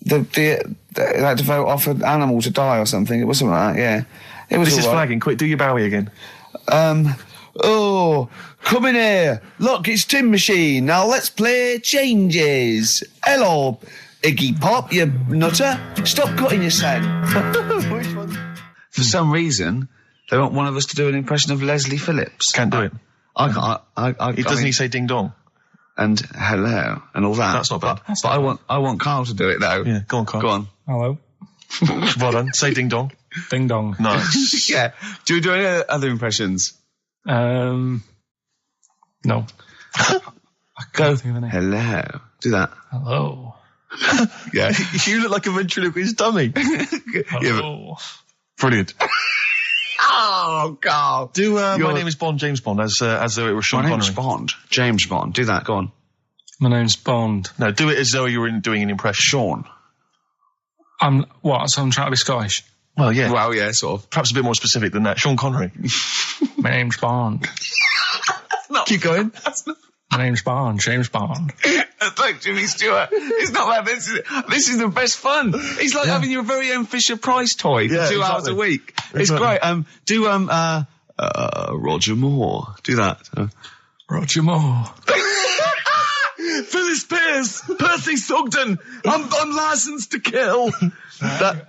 they had to vote off an animal to die or something. It was something like that, yeah. It was This is all right. flagging. Quick, do your Bowie again. Oh, come in here. Look, it's Tin Machine. Now let's play Changes. Hello, Iggy Pop, you nutter. Stop cutting your sound. Which one? For some reason, they want one of us to do an impression of Leslie Phillips. Can't do it. I can't. Doesn't he say ding dong? And hello and all that. That's not bad. But I want Carl to do it though. Yeah, go on, Carl. Go on. Hello. Well done. Say ding dong. Ding dong. Nice. Yeah. Do we do any other impressions? No. Go. Think of any. Hello. Do that. Hello. Yeah. You look like a ventriloquist dummy. Hello. Brilliant. Oh, God. Do My Name is Bond, James Bond, as though it was Sean My Connery. name's Bond. James Bond. Do that. Go on. My name's Bond. No, do it as though you were doing an impression. Sean. So I'm trying to be Scottish. Well, yeah. Well, yeah, sort of. Perhaps a bit more specific than that. Sean Connery. My name's Bond. Keep going. My name's Bond, James Bond. Look, Jimmy Stewart. It's not that. This is the best fun. It's like having your very own Fisher Price toy for 2 hours a week. It's great. Do Roger Moore. Do that. Roger Moore. Phyllis Pierce, Percy Sugden. I'm licensed to kill.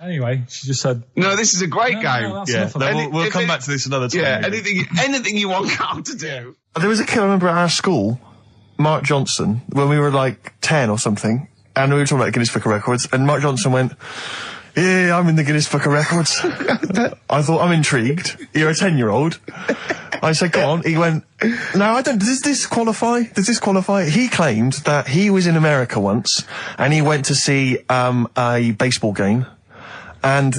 Anyway, she just said. No, this is a great game. That's enough of that. We'll come back to this another time. Yeah, anything you want Carl to do. There was a kid I remember at our school, Mark Johnson, when we were like 10 or something, and we were talking about Guinness Book of Records, and Mark Johnson went, yeah, I'm in the Guinness Book of Records. I thought, I'm intrigued. You're a 10-year-old. I said, go on. He went, no, I don't. Does this qualify? He claimed that he was in America once, and he went to see a baseball game, and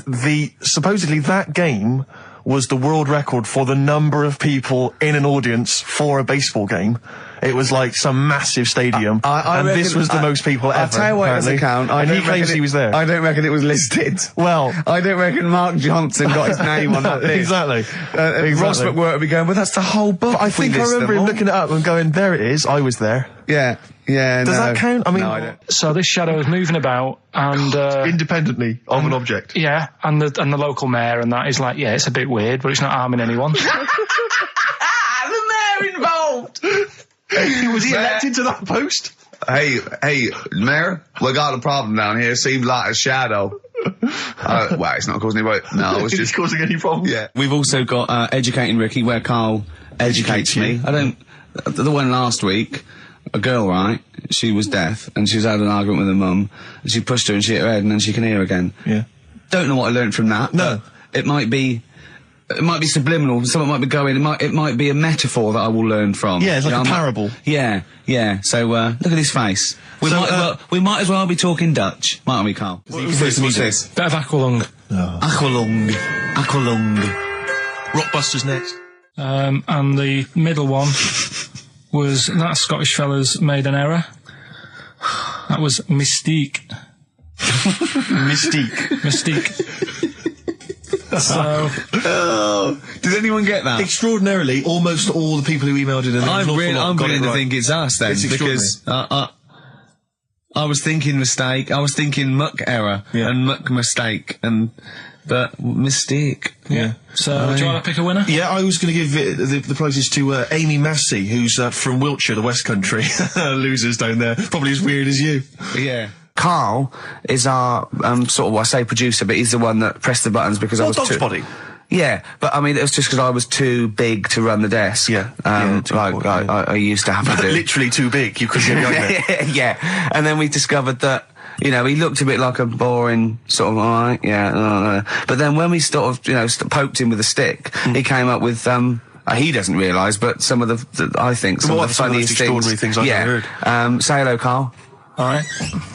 supposedly that game was the world record for the number of people in an audience for a baseball game. It was like some massive stadium, and this was the most people ever. I'll tell you what doesn't count. And he claims he was there. I don't reckon it was listed. Well, I don't reckon Mark Johnson got his name on that list. Exactly. Ross McWhirter would be going, well, that's the whole book. But I think I remember him looking it up and going, there it is, I was there. Yeah. Does that count? I mean, no, I don't. So this shadow is moving about and independently of an object. Yeah, and the local mayor and that is like, yeah, it's a bit weird, but it's not harming anyone. The mayor involved. Was he elected to that post? Hey, Mayor, we got a problem down here. Seems like a shadow. Well, it's not causing any. No, it's just causing any problems. Yeah. We've also got Educating Ricky, where Carl educates me. The one last week, a girl, right? She was deaf, and she was had an argument with her mum, and she pushed her and she hit her head, and then she can hear again. Yeah. Don't know what I learned from that. No. It might be subliminal. Someone might be going. It might be a metaphor that I will learn from. Yeah, it's like a parable. Yeah. So look at his face. We might as well be talking Dutch, mightn't we, Carl? What's this? Bit of aqualung. No. Aqualung. Rockbusters next. And the middle one was that Scottish fella's made an error. That was Mystique. Mystique. So, did anyone get that? Extraordinarily, almost all the people who emailed in. I'm beginning to think it's us then, because I was thinking mistake, I was thinking muck error and muck mistake, but mistake. Yeah. So, do you want to pick a winner? Yeah, I was going to give the prizes to Amy Massey, who's from Wiltshire, the West Country. Losers down there, probably as weird as you. Yeah. Carl is our sort of, I say producer, but he's the one that pressed the buttons because I was Dog's Body. Yeah, but I mean, it was just because I was too big to run the desk. Yeah. I used to have to do. Literally too big. You couldn't get behind it. Yeah. And then we discovered that, he looked a bit like a boring sort of, alright, yeah. But then when we sort of, poked him with a stick, he came up with, he doesn't realise, but some of the I think, some of the funniest extraordinary things I've ever heard. Say hello, Carl. Alright.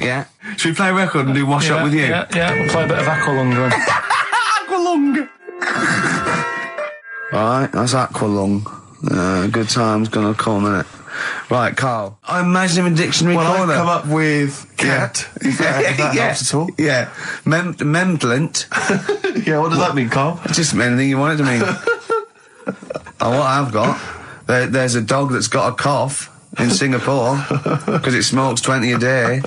Yeah. Should we play a record and do Wash Up with you? Yeah, we'll play a bit of aqualung then. Aqualung! Alright, that's Aqualung. Good time's gonna come, innit? Right, Carl. I imagine him in Dictionary Well, Corner. I've come up with cat. If that helps at all. Yeah. Memblent. Yeah, what does that mean, Carl? Just anything you want it to mean. What I've got, there's a dog that's got a cough in Singapore because it smokes 20 a day.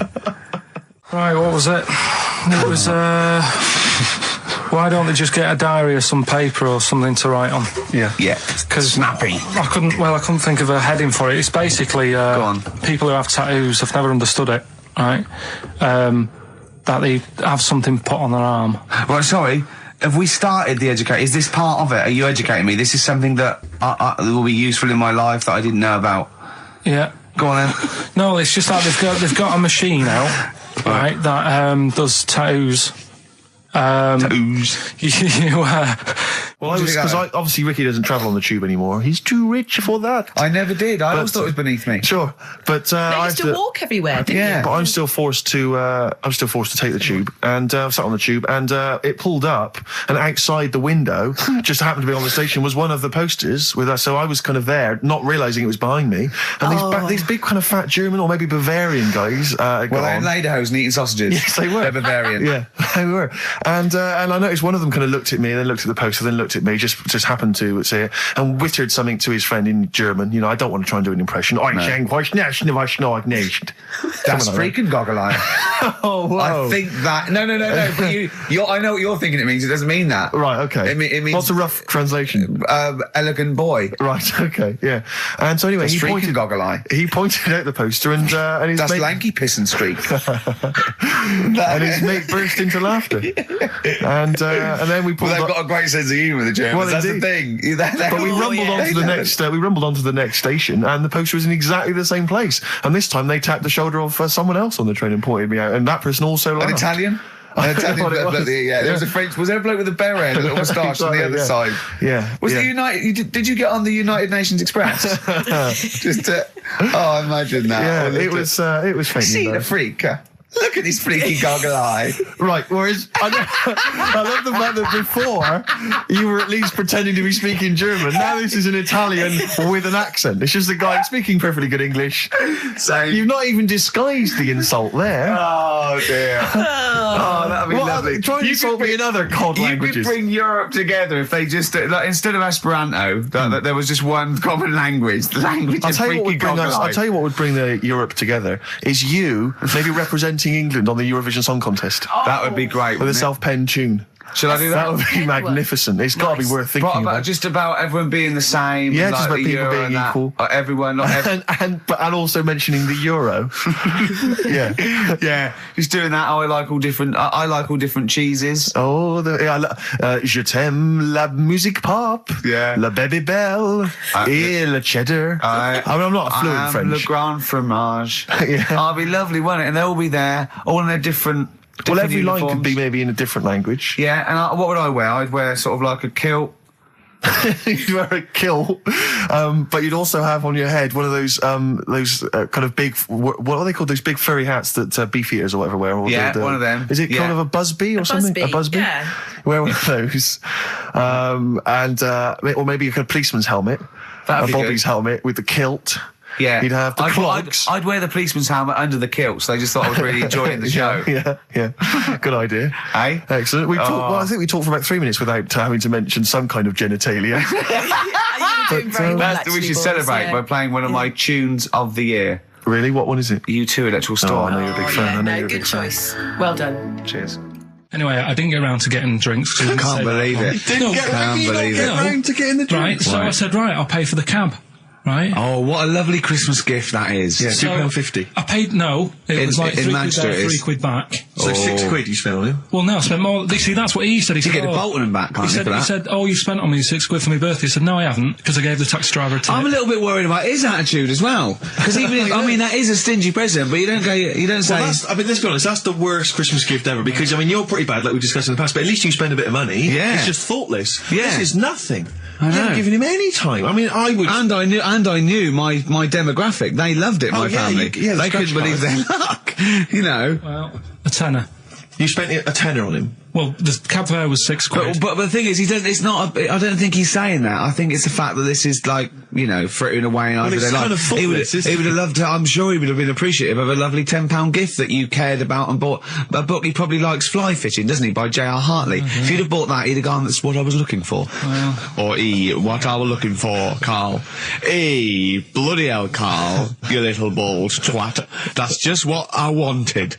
Right, what was it? It was, why don't they just get a diary or some paper or something to write on? Yeah. Because snappy. I couldn't think of a heading for it. It's basically, Go on. people who have tattoos, I've never understood it, right? That they have something put on their arm. Right, sorry. Have we started the educate? Is this part of it? Are you educating me? This is something that will be useful in my life that I didn't know about. Yeah. Go on then. No, it's just like they've got a machine out, right, that does tattoos. Tattoos. What Well, obviously Ricky doesn't travel on the tube anymore. He's too rich for that. I never did. I always thought it was beneath me. Sure, but They used to walk everywhere, didn't you? But I'm still forced to take the tube, and I sat on the tube, and it pulled up, and outside the window, just happened to be on the station, was one of the posters with us. So I was kind of there, not realising it was behind me, and these big kind of fat German or maybe Bavarian guys. Well, they're in lederhosen eating sausages. Yes, they were. They're Bavarian. Yeah, they were. And I noticed one of them kind of looked at me, and then looked at the poster, then looked at me, just happened to say it, and wittered something to his friend in German. You know, I don't want to try and do an impression. Das freaking goggle eye. Oh, wow. I think that. No. But I know what you're thinking it means. It doesn't mean that. Right, okay. It means. What's a rough translation? Elegant boy. Right, okay, yeah. And so anyway, He pointed goggle eye. He pointed out the poster, and his That's mate, lanky piss and streak. and his mate burst into laughter. And then we pulled Well, they've up. got a great sense of humour, the Germans. Well, That's indeed. the thing. But we rumbled onto the next. We rumbled onto the next station, and the poster was in exactly the same place. And this time they tapped the shoulder of someone else on the train and pointed me out, and that person also laughed. An Italian? An Italian What it bloke, was. yeah. There was a French. Was there a bloke with a beret and a little moustache on the other side? Yeah. Was yeah. the United? Did you get on the United Nations Express? Just to, imagine that. Yeah, it was faintly See the though. freak. Look at his freaky goggle eye. Right, whereas I love the fact that before you were at least pretending to be speaking German. Now this is an Italian with an accent. It's just a guy speaking perfectly good English. So You've not even disguised the insult there. Oh dear. Oh, that'd be lovely. Try and insult me in other cod You languages. could bring Europe together if they just instead of Esperanto, that there was just one common language. The language I'll of tell you what freaky would bring goggle I'll eye. tell you what would bring the Europe together is you maybe representing England on the Eurovision Song Contest That would be great. with a wouldn't it? self-penned tune. Should I do that? That would be magnificent. It's got to be worth thinking What about about. just about everyone being the same? Yeah, like just about the people Euro being and that? equal. Everyone, not everyone. and also mentioning the euro. Yeah. Yeah, just doing that. I like all different. I like all different cheeses. Oh, je t'aime la musique pop. Yeah. La baby belle. Et le cheddar. I mean, I'm not fluent I am French. Le Grand Fromage. Yeah. Oh, it'd be lovely, wouldn't it? And they'll all be there, all in their different. Well, different every line could uniforms. be maybe in a different language. Yeah, and what would I wear? I'd wear sort of like a kilt. You'd wear a kilt, but you'd also have on your head one of those kind of big, what are they called? Those big furry hats that beefeaters or whatever wear. Or Yeah, one of them. Is it Yeah. kind of a busby or something? A busby. yeah. Wear one of those, or maybe a kind of policeman's helmet, That'd a be Bobby's good. helmet with the kilt. Yeah, You'd have the clogs. I'd wear the policeman's helmet under the kilt, so they just thought I was really enjoying the show. Yeah. Good idea. Hey? Excellent. I think we talked for about 3 minutes without having to mention some kind of genitalia. We should celebrate by playing one of my tunes of the year. Really? What one is it? U2 Electrical Storm. I know you're a big fan. I know you're a good big fan. choice. Well done. Cheers. Anyway, I didn't get around to getting drinks. I can't believe it. Can't believe it. round to getting the Right, so I said, right, I'll pay for the cab. Right? Oh, what a lovely Christmas gift that is. Yeah, So, £2.50. I paid, no, it was like in £3 Manchester there, it is. £3 back. So £6 you spent on him? Well, no, I spent more. See, that's what he said. He said, get the Bolton and back, can't you, for that? He said, oh, you spent on me £6 for my birthday. I said, no, I haven't, because I gave the taxi driver a tip. I'm a little bit worried about his attitude as well. Because even if, I mean, that is a stingy present, but you don't say. Well, let's be honest, that's the worst Christmas gift ever, because, I mean, you're pretty bad, like we discussed in the past, but at least you spend a bit of money. Yeah. It's just thoughtless. Yeah. This is nothing. I You know. haven't given him any time. I mean, I would... And I knew my demographic. They loved it, my yeah, family. yeah, the they couldn't scratch believe card. their luck. You know. Well, a tenner. You spent a tenner on him. Well, the cab fare was £6. But the thing is, it's not. I don't think he's saying that. I think it's the fact that this is like, you know, frittering away and it's kind of he would thoughtless, isn't have it? loved to. I'm sure he would have been appreciative of a lovely £10 gift that you cared about and bought. A book he probably likes, Fly Fishing, doesn't he, by J.R. Hartley. If you'd have bought that, he'd have gone, that's what I was looking for. Or what I was looking for, Carl. Bloody hell, Carl, you little bald twat. That's just what I wanted.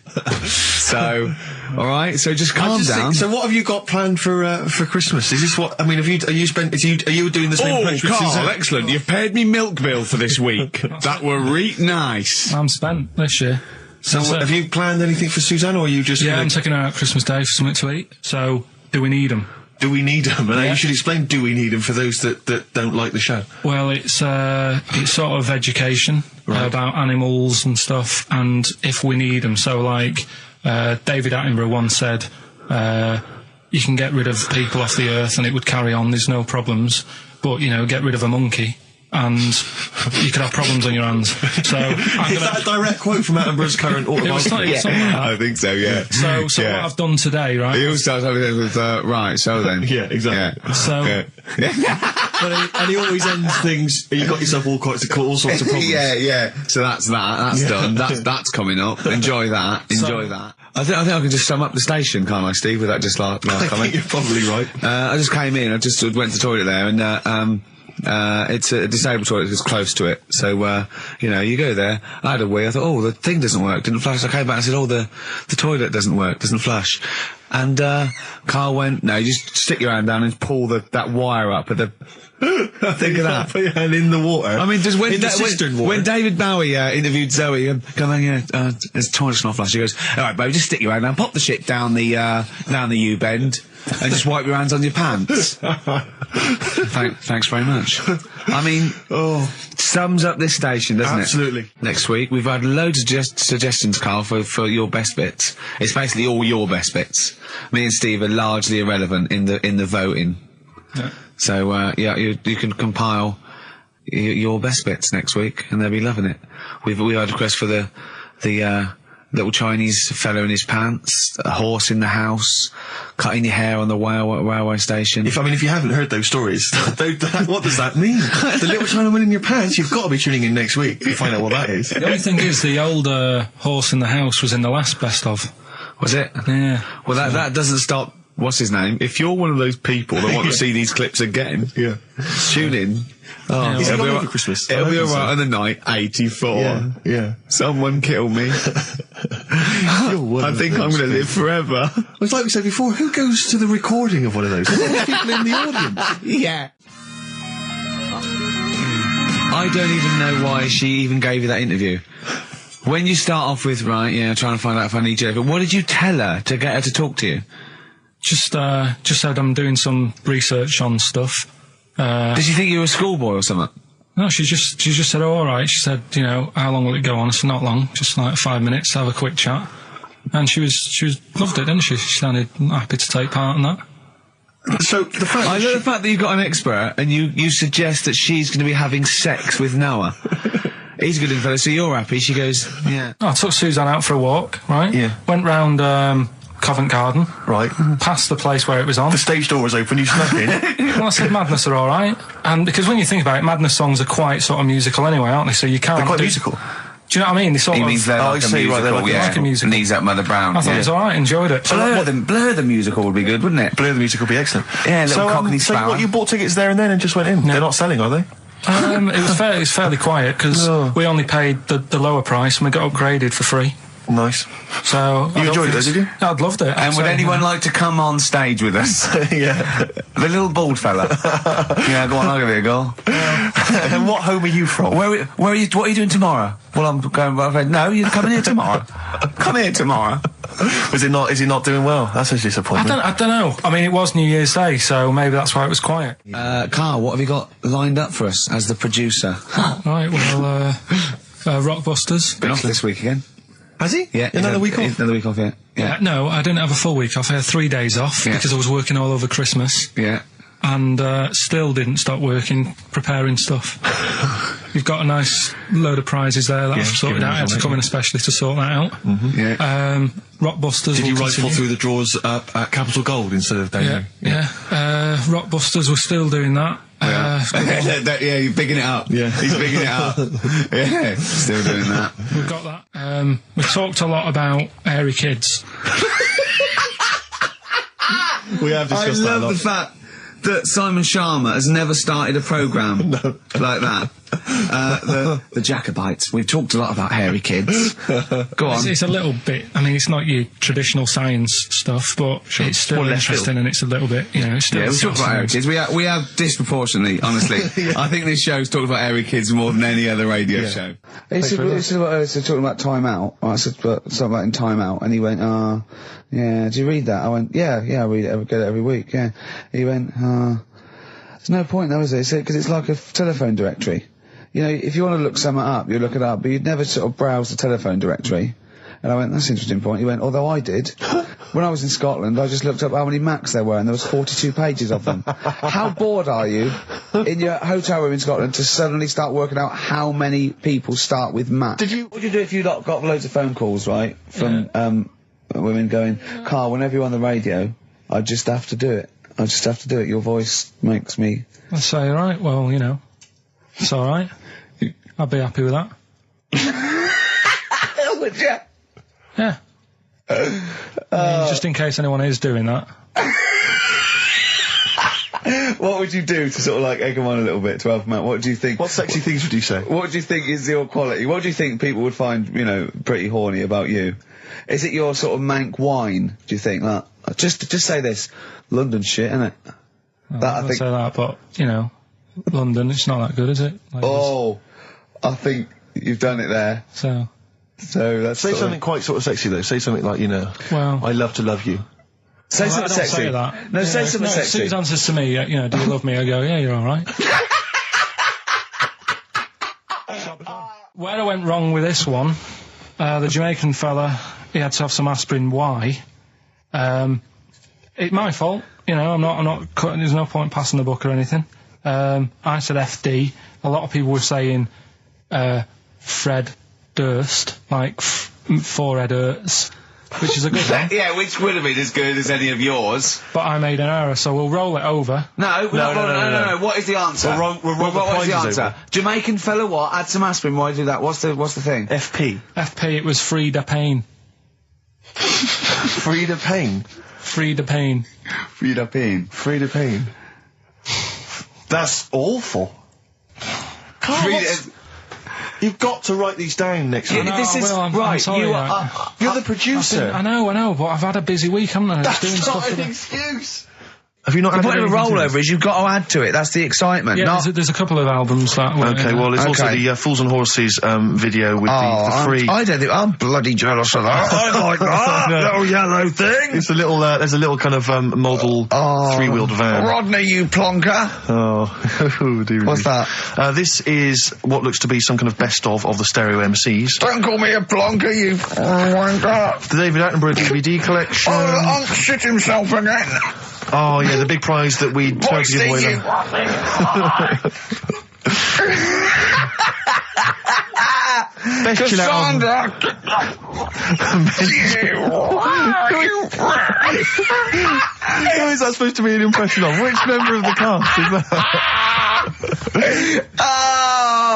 So, all right. So just calm down. So what have you got planned for Christmas? Is this what... I mean, are you doing the same approach with Carl, Suzanne? excellent. You've paid me milk bill for this week. That were nice. I'm spent this year. So have you planned anything for Suzanne, or are you just... Yeah, gonna- I'm taking her out Christmas Day for something to eat. So, do we need them? Do we need them? And Yeah. you should explain, do we need them, for those that don't like the show. Well, it's sort of education about animals and stuff, and if we need them. So, like, David Attenborough once said, you can get rid of people off the earth and it would carry on, there's no problems. But, you know, get rid of a monkey and you could have problems on your hands. So Is that a direct quote from Attenborough's current autobiography? Something like that. I think so, yeah. So what I've done today, right? He all starts everything with, right, so then. Yeah, exactly. Yeah. So, And he always ends things, you got yourself all sorts of problems. Yeah. So that's that. That's done. That's coming up. Enjoy that. Enjoy that. I think I can just sum up the station, can't I, Steve? With that just last I comment. think you're probably right. I just came in. I just went to the toilet there, and it's a disabled toilet that's close to it. So you know, you go there. I had a wee. I thought, oh, the thing doesn't work. Didn't flush. I came back and said, oh, the toilet doesn't work. Doesn't flush. And Carl went, no, you just stick your hand down and pull that wire up at the. Think of that. Put your hand in the water. I mean, just in the cistern water. When David Bowie interviewed Zoe, his toilet's not flush. He goes, all right, babe, just stick your hand down, pop the shit down the U-bend, and just wipe your hands on your pants. Thanks very much. I mean, sums up this station, doesn't it? Absolutely. Next week, we've had loads of suggestions, Carl, for your best bits. It's basically all your best bits. Me and Steve are largely irrelevant in the voting. Yeah. So, you can compile your best bits next week, and they'll be loving it. We had a request for the little Chinese fellow in his pants, a horse in the house, cutting your hair on the railway station. If you haven't heard those stories, what does that mean? The little Chinaman in your pants, you've got to be tuning in next week to find out what that is. The only thing is, the old horse in the house was in the last best of. Was it? Yeah. Well, that doesn't stop. What's his name? If you're one of those people that want to see these clips again, tune in. Yeah, Is it well, on over Christmas? It'll be alright on the night 84. Yeah. Someone kill me. I think I'm going to live forever. It's like we said before, who goes to the recording of one of those? There's people in the audience. Yeah. I don't even know why she even gave you that interview. When you start off with, trying to find out if I need you, but what did you tell her to get her to talk to you? Just said I'm doing some research on stuff. Did she think you were a schoolboy or something? No, she just said, oh, all right. She said, you know, how long will it go on? I said, not long, just like 5 minutes, have a quick chat. And she loved it, didn't she? She sounded happy to take part in that. So the fact I love the fact that you've got an expert and you suggest that she's going to be having sex with Noah. He's a good fella, so you're happy. She goes, yeah. I took Suzanne out for a walk, right? Yeah. Went round Covent Garden. Right. Past the place where it was on. The stage door was open, you snuck in. Well, I said Madness are all right. And because when you think about it, Madness songs are quite sort of musical anyway, aren't they? So you can't... They're quite musical. Do you know what I mean? They sort He of... means they're like a musical, like a musical. Knees Up Mother Brown. I thought it was all right, enjoyed it. Blur the musical would be good, wouldn't it? Blur the musical would be excellent. Yeah, little Cockney so Sparrow. what, you bought tickets there and then and just went in? No. They're not selling, are they? It was fairly quiet because we only paid the lower price and we got upgraded for free. Nice. So You enjoyed it though, did you? I'd loved it. And would anyone like to come on stage with us? Yeah. The little bald fella. Yeah, go on, I'll give it a go. And what home are you from? Where are you? What are you doing tomorrow? Well, I'm going. No, you're coming here tomorrow. Come here tomorrow. Is he not doing well? That's a disappointment. I don't know. I mean, it was New Year's Day, so maybe that's why it was quiet. Carl, what have you got lined up for us as the producer? Right, well, Rockbusters. Been off this week again. Has he? Yeah. Another week off? Another week off, yeah. Yeah. No, I didn't have a full week off. I had 3 days off because I was working all over Christmas. Yeah. And still didn't stop working, preparing stuff. You've got a nice load of prizes there that I've sorted out. I had to come in especially to sort that out. Yeah. Rockbusters. Did you rifle through the drawers at Capital Gold instead of down here? Yeah. Rockbusters, we're still doing that. Yeah, you're bigging it up. Yeah, he's bigging it up. Yeah, still doing that. We've got that. We talked a lot about hairy kids. We have discussed that a lot. I love the fact that Simon Sharma has never started a programme like that. The Jacobites. We've talked a lot about hairy kids. Go on. It's a little bit. I mean, it's not your traditional science stuff, but it's still interesting, and it's a little bit. You know, it's still. Yeah, we've talked about hairy kids. We have disproportionately, honestly. I think this show's talked about hairy kids more than any other radio show. He said talking about Time Out. I said something about in Time Out, and he went, yeah, do you read that? I went, yeah, I read it. I get it every week. Yeah. He went, there's no point though, is there? He said, because it's like a telephone directory. You know, if you want to look something up, you look it up, but you'd never sort of browse the telephone directory. And I went, that's an interesting point. He went, although I did. When I was in Scotland, I just looked up how many Macs there were, and there was 42 pages of them. How bored are you in your hotel room in Scotland to suddenly start working out how many people start with Mac? What would you do if you got loads of phone calls, right, from women going, Karl, whenever you're on the radio, I just have to do it. I just have to do it. Your voice makes me... I say, right, well, you know, it's all right. I'd be happy with that. Would you? Yeah. I mean, just in case anyone is doing that. What would you do to sort of like egg them on a little bit to help them out? What do you think? What sexy things would you say? What do you think is your quality? What do you think people would find, you know, pretty horny about you? Is it your sort of mank wine, do you think? Like, just say this. London shit, innit? I think say that, but, you know, London, it's not that good, is it? Like I think you've done it there. So that's say something quite sort of sexy though. Say something like, you know, well, I love to love you. Say something sexy. Say that. No, say something sexy. Sue's answers to me, you know, do you love me? I go, yeah, you're all right. Where I went wrong with this one, the Jamaican fella, he had to have some aspirin. Why? It's my fault. You know, I'm not cutting. There's no point passing the book or anything. I said FD. A lot of people were saying Fred Durst, like forehead hurts, which is a good one. Yeah, which would have been as good as any of yours. But I made an error, so we'll roll it over. No. What is the answer? What is the answer? Over. Jamaican fella, what? Add some aspirin. Why do that? What's the thing? FP. It was Frida Payne. Frida Payne. Frida Payne. Frida Payne. Frida Payne. That's awful. You've got to write these down next week. I'm sorry, you're the producer. I know, but I've had a busy week, haven't I? That's not an excuse. Have you not had the point of a rollover is you've got to add to it. That's the excitement. Yeah, there's a couple of albums that were... Okay, well, there's also the Fools and Horses video with the free... I don't think... I'm bloody jealous of that. I like that little yellow thing. It's a little... there's a little kind of model three-wheeled van. Rodney, you plonker. Oh, dear. What's that? This is what looks to be some kind of best of the stereo MCs. Don't call me a plonker, you wanker. The David Attenborough DVD collection. Unc shit himself again. Oh, yeah, the big prize that we tried to give away then. Best chill out album. Who is that supposed to be an impression of? Which member of the cast is that?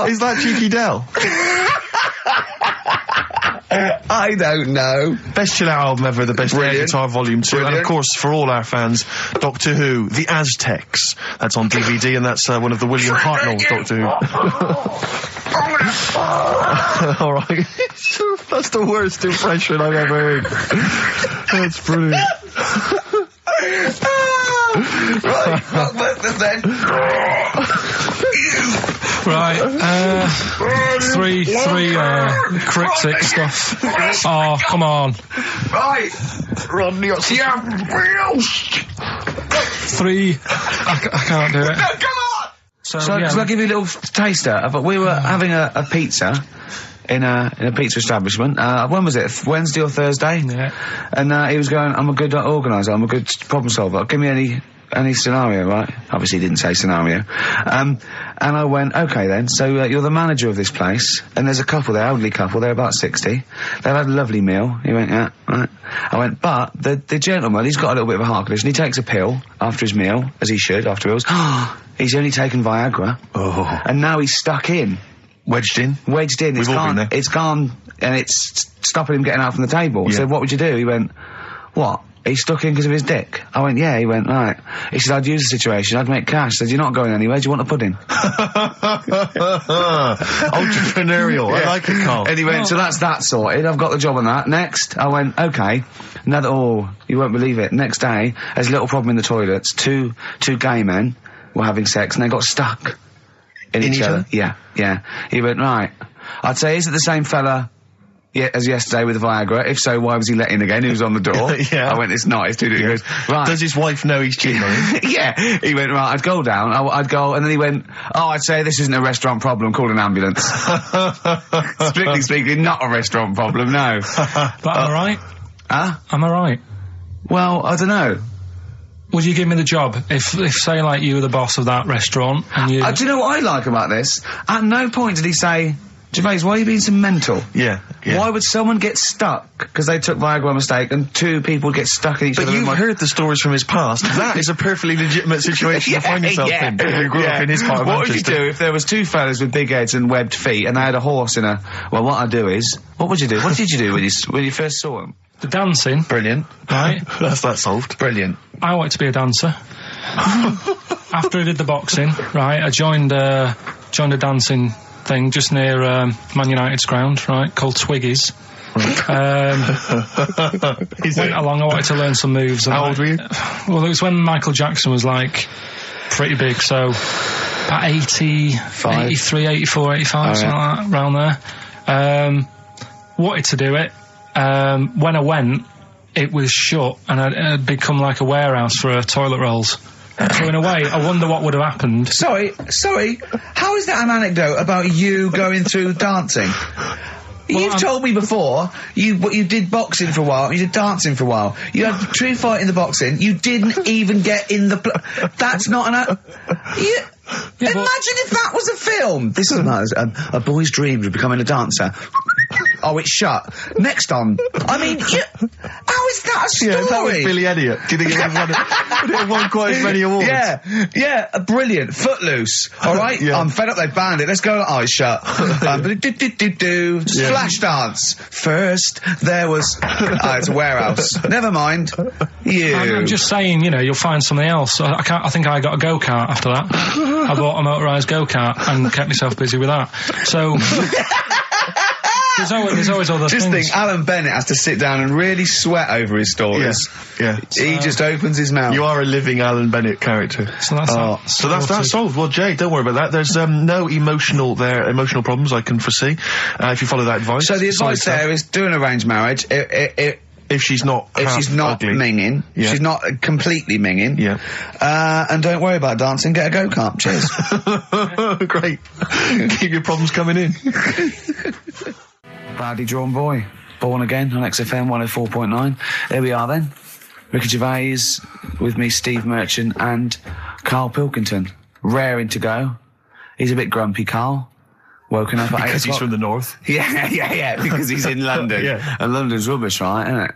Is that Cheeky Dell? I don't know. Best chill out album ever, the best air guitar volume 2. Brilliant. And of course, for all our fans, Doctor Who, The Aztecs. That's on DVD, and that's one of the William Hartnell Doctor Who. Alright. That's the worst impression I've ever heard. That's brilliant. Three cryptic stuff. Oh, come on. Right. Rodney, Three. I can't do it. No, come on! So I'll give you a little taster. We were having a pizza in a pizza establishment. When was it? Wednesday or Thursday? Yeah. And he was going, I'm a good organiser, I'm a good problem solver. Give me any scenario, right? Obviously he didn't say scenario. And I went, okay then, so you're the manager of this place, and there's a couple there, elderly couple, they're about 60. They've had a lovely meal. He went, yeah, right. I went, but the gentleman, he's got a little bit of a heart condition. He takes a pill after his meal, as he should, after meals. He's only taken Viagra. Oh. And now he's stuck in. Wedged in. It's gone, and it's stopping him getting out from the table. Yeah. So what would you do? He went, what? He's stuck in because of his dick. I went, yeah. He went, right. He said, I'd use the situation, I'd make cash. I said, you're not going anywhere, do you want a pudding? Entrepreneurial. Yeah. I like it, Karl. And he went, so that's that sorted, I've got the job on that. Next, I went, okay. You won't believe it. Next day, there's a little problem in the toilets. Two gay men were having sex and they got stuck in each other. Yeah. He went, right. I'd say, is it the same fella as yesterday with the Viagra? If so, why was he let in again? He was on the door. Yeah. I went, it's not. It's too difficult. He goes, right. Does his wife know he's cheating on him? Yeah. He went, right, I'd go down. I'd go, and then he went, I'd say this isn't a restaurant problem. Call an ambulance. Strictly speaking, not a restaurant problem, no. But am I right? Huh? Am I right? Well, I don't know. Would you give me the job if say, like, you were the boss of that restaurant and you... Do you know what I like about this? At no point did he say, Gervais, why are you being so mental? Yeah. Why would someone get stuck because they took Viagra by mistake and two people get stuck in each other? But you've heard the stories from his past. That is a perfectly legitimate situation to find yourself in. You grew up in his part of What would you Manchester. do if there was two fellas with big heads and webbed feet and they had a horse in a... Well, what I'd do is... What would you do? What did you do when you first saw him? The dancing, Brilliant. right? That's that solved. Brilliant. I wanted to be a dancer. After I did the boxing, right, I joined a dancing thing just near Man United's ground, right, called Twiggies. Went along, I wanted to learn some moves. How old were you? Well, it was when Michael Jackson was, like, pretty big, so about 83, 84, 85, something like that, around there. Wanted to do it. When I went, it was shut, and it had become like a warehouse for toilet rolls. So in a way, I wonder what would have happened. Sorry. How is that an anecdote about you going through dancing? You've told me before you did boxing for a while, you did dancing for a while. You had a true fight in the boxing. You didn't even get in the... That's not an... Imagine if that was a film. This is a boy's dreams of becoming a dancer. Oh, it's shut. Next on. I mean, how is that a story? Yeah, that was Billy Elliot. Do you think it would have won quite as many awards? Yeah, brilliant. Footloose. All right? Yeah. I'm fed up they banned it. Let's go. Oh, it's shut. Flash dance. First, there was... it's a warehouse. Never mind. I'm just saying, you'll find something else. I think I got a go-kart after that. I bought a motorised go-kart and kept myself busy with that. So... There's always other things. Just think, Alan Bennett has to sit down and really sweat over his stories. Yeah. He just opens his mouth. You are a living Alan Bennett character. So that's solved. Well, Jay, don't worry about that. There's no emotional problems I can foresee if you follow that advice. So the advice there is do an arranged marriage. If she's not ugly. minging, she's not completely minging. Yeah. And don't worry about dancing. Get a go-kart. Cheers. Great. Keep your problems coming in. Badly drawn boy, born again on XFM 104.9. There we are then. Ricky Gervais with me, Steve Merchant and Karl Pilkington, raring to go. He's a bit grumpy, Karl. Woken up at 8 because he's from the north. Yeah, because he's in London. Yeah. And London's rubbish, right, isn't it?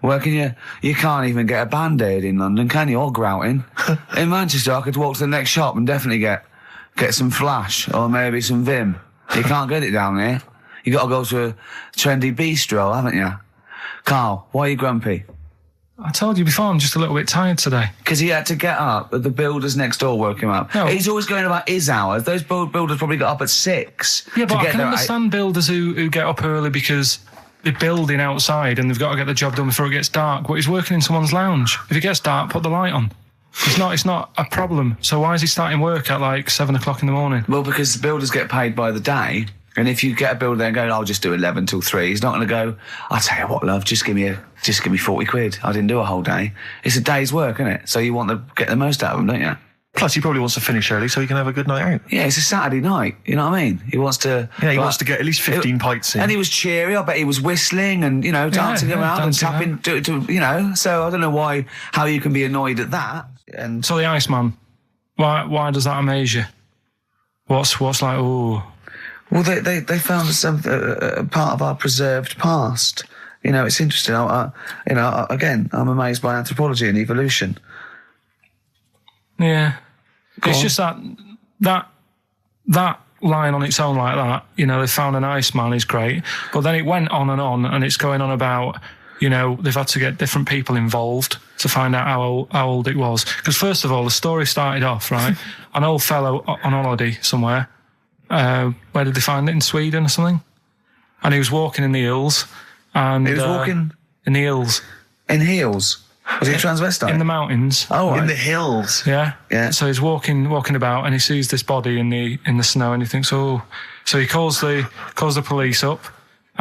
Well, you can't even get a Band-Aid in London, can you? Or grouting. In Manchester, I could walk to the next shop and definitely get some Flash or maybe some Vim. You can't get it down here. You got to go to a trendy bistro, haven't you? Karl, why are you grumpy? I told you before, I'm just a little bit tired today. Because he had to get up. The builders next door woke him up. No. He's always going about his hours. Those builders probably got up at 6. Yeah, but to I get can there at understand builders who get up early because they're building outside and they've got to get the job done before it gets dark. But he's working in someone's lounge. If it gets dark, put the light on. It's not a problem. So why is he starting work at like 7 o'clock in the morning? Well, because the builders get paid by the day. And if you get a builder there and go, I'll just do 11 till 3, he's not going to go, I'll tell you what, love, just give me 40 quid. I didn't do a whole day. It's a day's work, isn't it? So you want to get the most out of them, don't you? Plus, he probably wants to finish early so he can have a good night out. Yeah, it's a Saturday night, you know what I mean? He wants to... Yeah, he wants to get at least 15 pints in. And he was cheery, I bet he was whistling and, dancing around and tapping, so I don't know how you can be annoyed at that. And So the Iceman, why does that amaze you? What's like, ooh... Well, they found some part of our preserved past. It's interesting. Again, I'm amazed by anthropology and evolution. Yeah, it's just that line on its own like that. They found an Iceman is great, but then it went on, and it's going on about they've had to get different people involved to find out how old it was. Because first of all, the story started off right. An old fellow on holiday somewhere. Where did they find it? In Sweden or something? And he was walking in the hills. And he was walking? In the hills. In heels? Was he a transvestite? In the mountains. Oh, right. In the hills. Yeah. Yeah. So he's walking about and he sees this body in the snow and he thinks, oh. So he calls the police up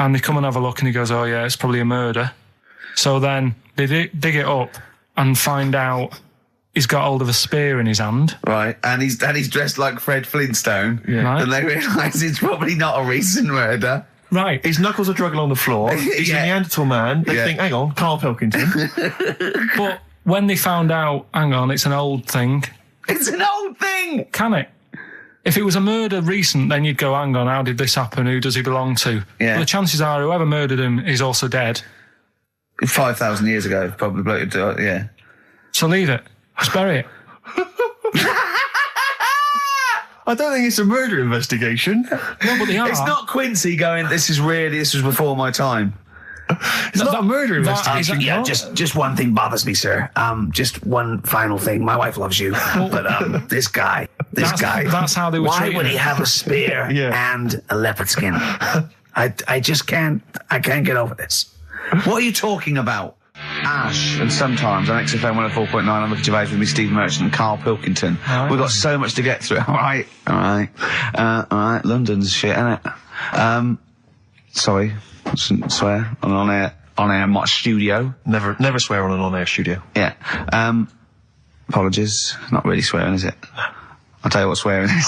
And they come and have a look, and he goes, "Oh yeah, it's probably a murder." So then they dig it up and find out he's got hold of a spear in his hand. Right, and he's dressed like Fred Flintstone. Yeah. Right. And they realise it's probably not a recent murder. Right. His knuckles are dragging on the floor. He's a Neanderthal man. They think, hang on, Karl Pilkington. But when they found out, hang on, it's an old thing. It's an old thing! Can it? If it was a murder recent, then you'd go, hang on, how did this happen? Who does he belong to? Yeah. But the chances are whoever murdered him is also dead. 5,000 years ago, probably. Yeah. So leave it. Just bury it. I don't think it's a murder investigation. No, but they are. It's not Quincy going, this was before my time. It's not a murder investigation. Yeah, just one thing bothers me, sir. Just one final thing. My wife loves you, but this guy. That's how they were Why treating would him. he have a spear and a leopard skin? I just can't. I can't get over this. What are you talking about? Ash, and sometimes on XFM 104.9, I'm with Gervais with me, Steve Merchant and Karl Pilkington. Right. We've got so much to get through. All right. London's shit, innit? Sorry, I shouldn't swear on air, my studio. Never swear on an on-air studio. Yeah. Apologies. Not really swearing, is it? I'll tell you what swearing is.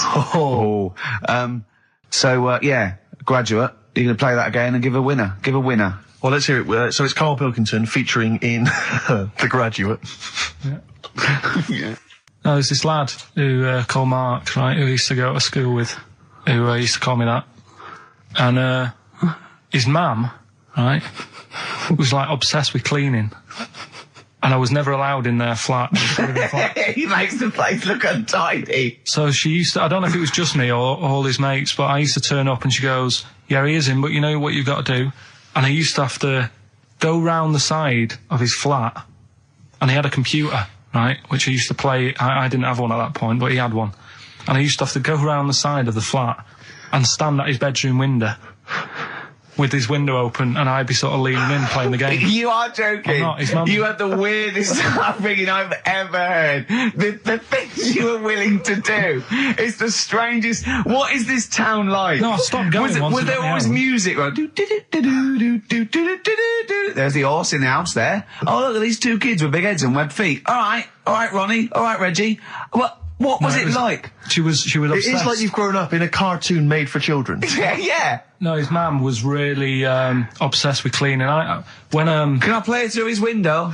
Graduate. You're going to play that again and give a winner. Give a winner. Well, let's hear it. So it's Karl Pilkington featuring in The Graduate. No, there's this lad who called Mark, right, who I used to go to school with, who used to call me that. And his mum, right, was like obsessed with cleaning. And I was never allowed in their flat. He makes the place look untidy. So she used to, I don't know if it was just me or all his mates, but I used to turn up and she goes, "Yeah, he is in, but you know what you've got to do?" And I used to have to go round the side of his flat, and he had a computer, right, which I used to play. I didn't have one at that point, but he had one. And I used to have to go round the side of the flat and stand at his bedroom window with his window open, and I'd be sort of leaning in playing the game. You are joking. I'm not, his mum. You had the weirdest upbringing I've ever heard. The things you were willing to do. It's the strangest. What is this town like? No, stop going. Was there always music? Right? There's the horse in the house there. Oh, look at these two kids with big heads and webbed feet. All right, Ronnie. All right, Reggie. What was it like? She was obsessed. It's like you've grown up in a cartoon made for children. Yeah. No, his mum was really obsessed with cleaning. Can I play it through his window?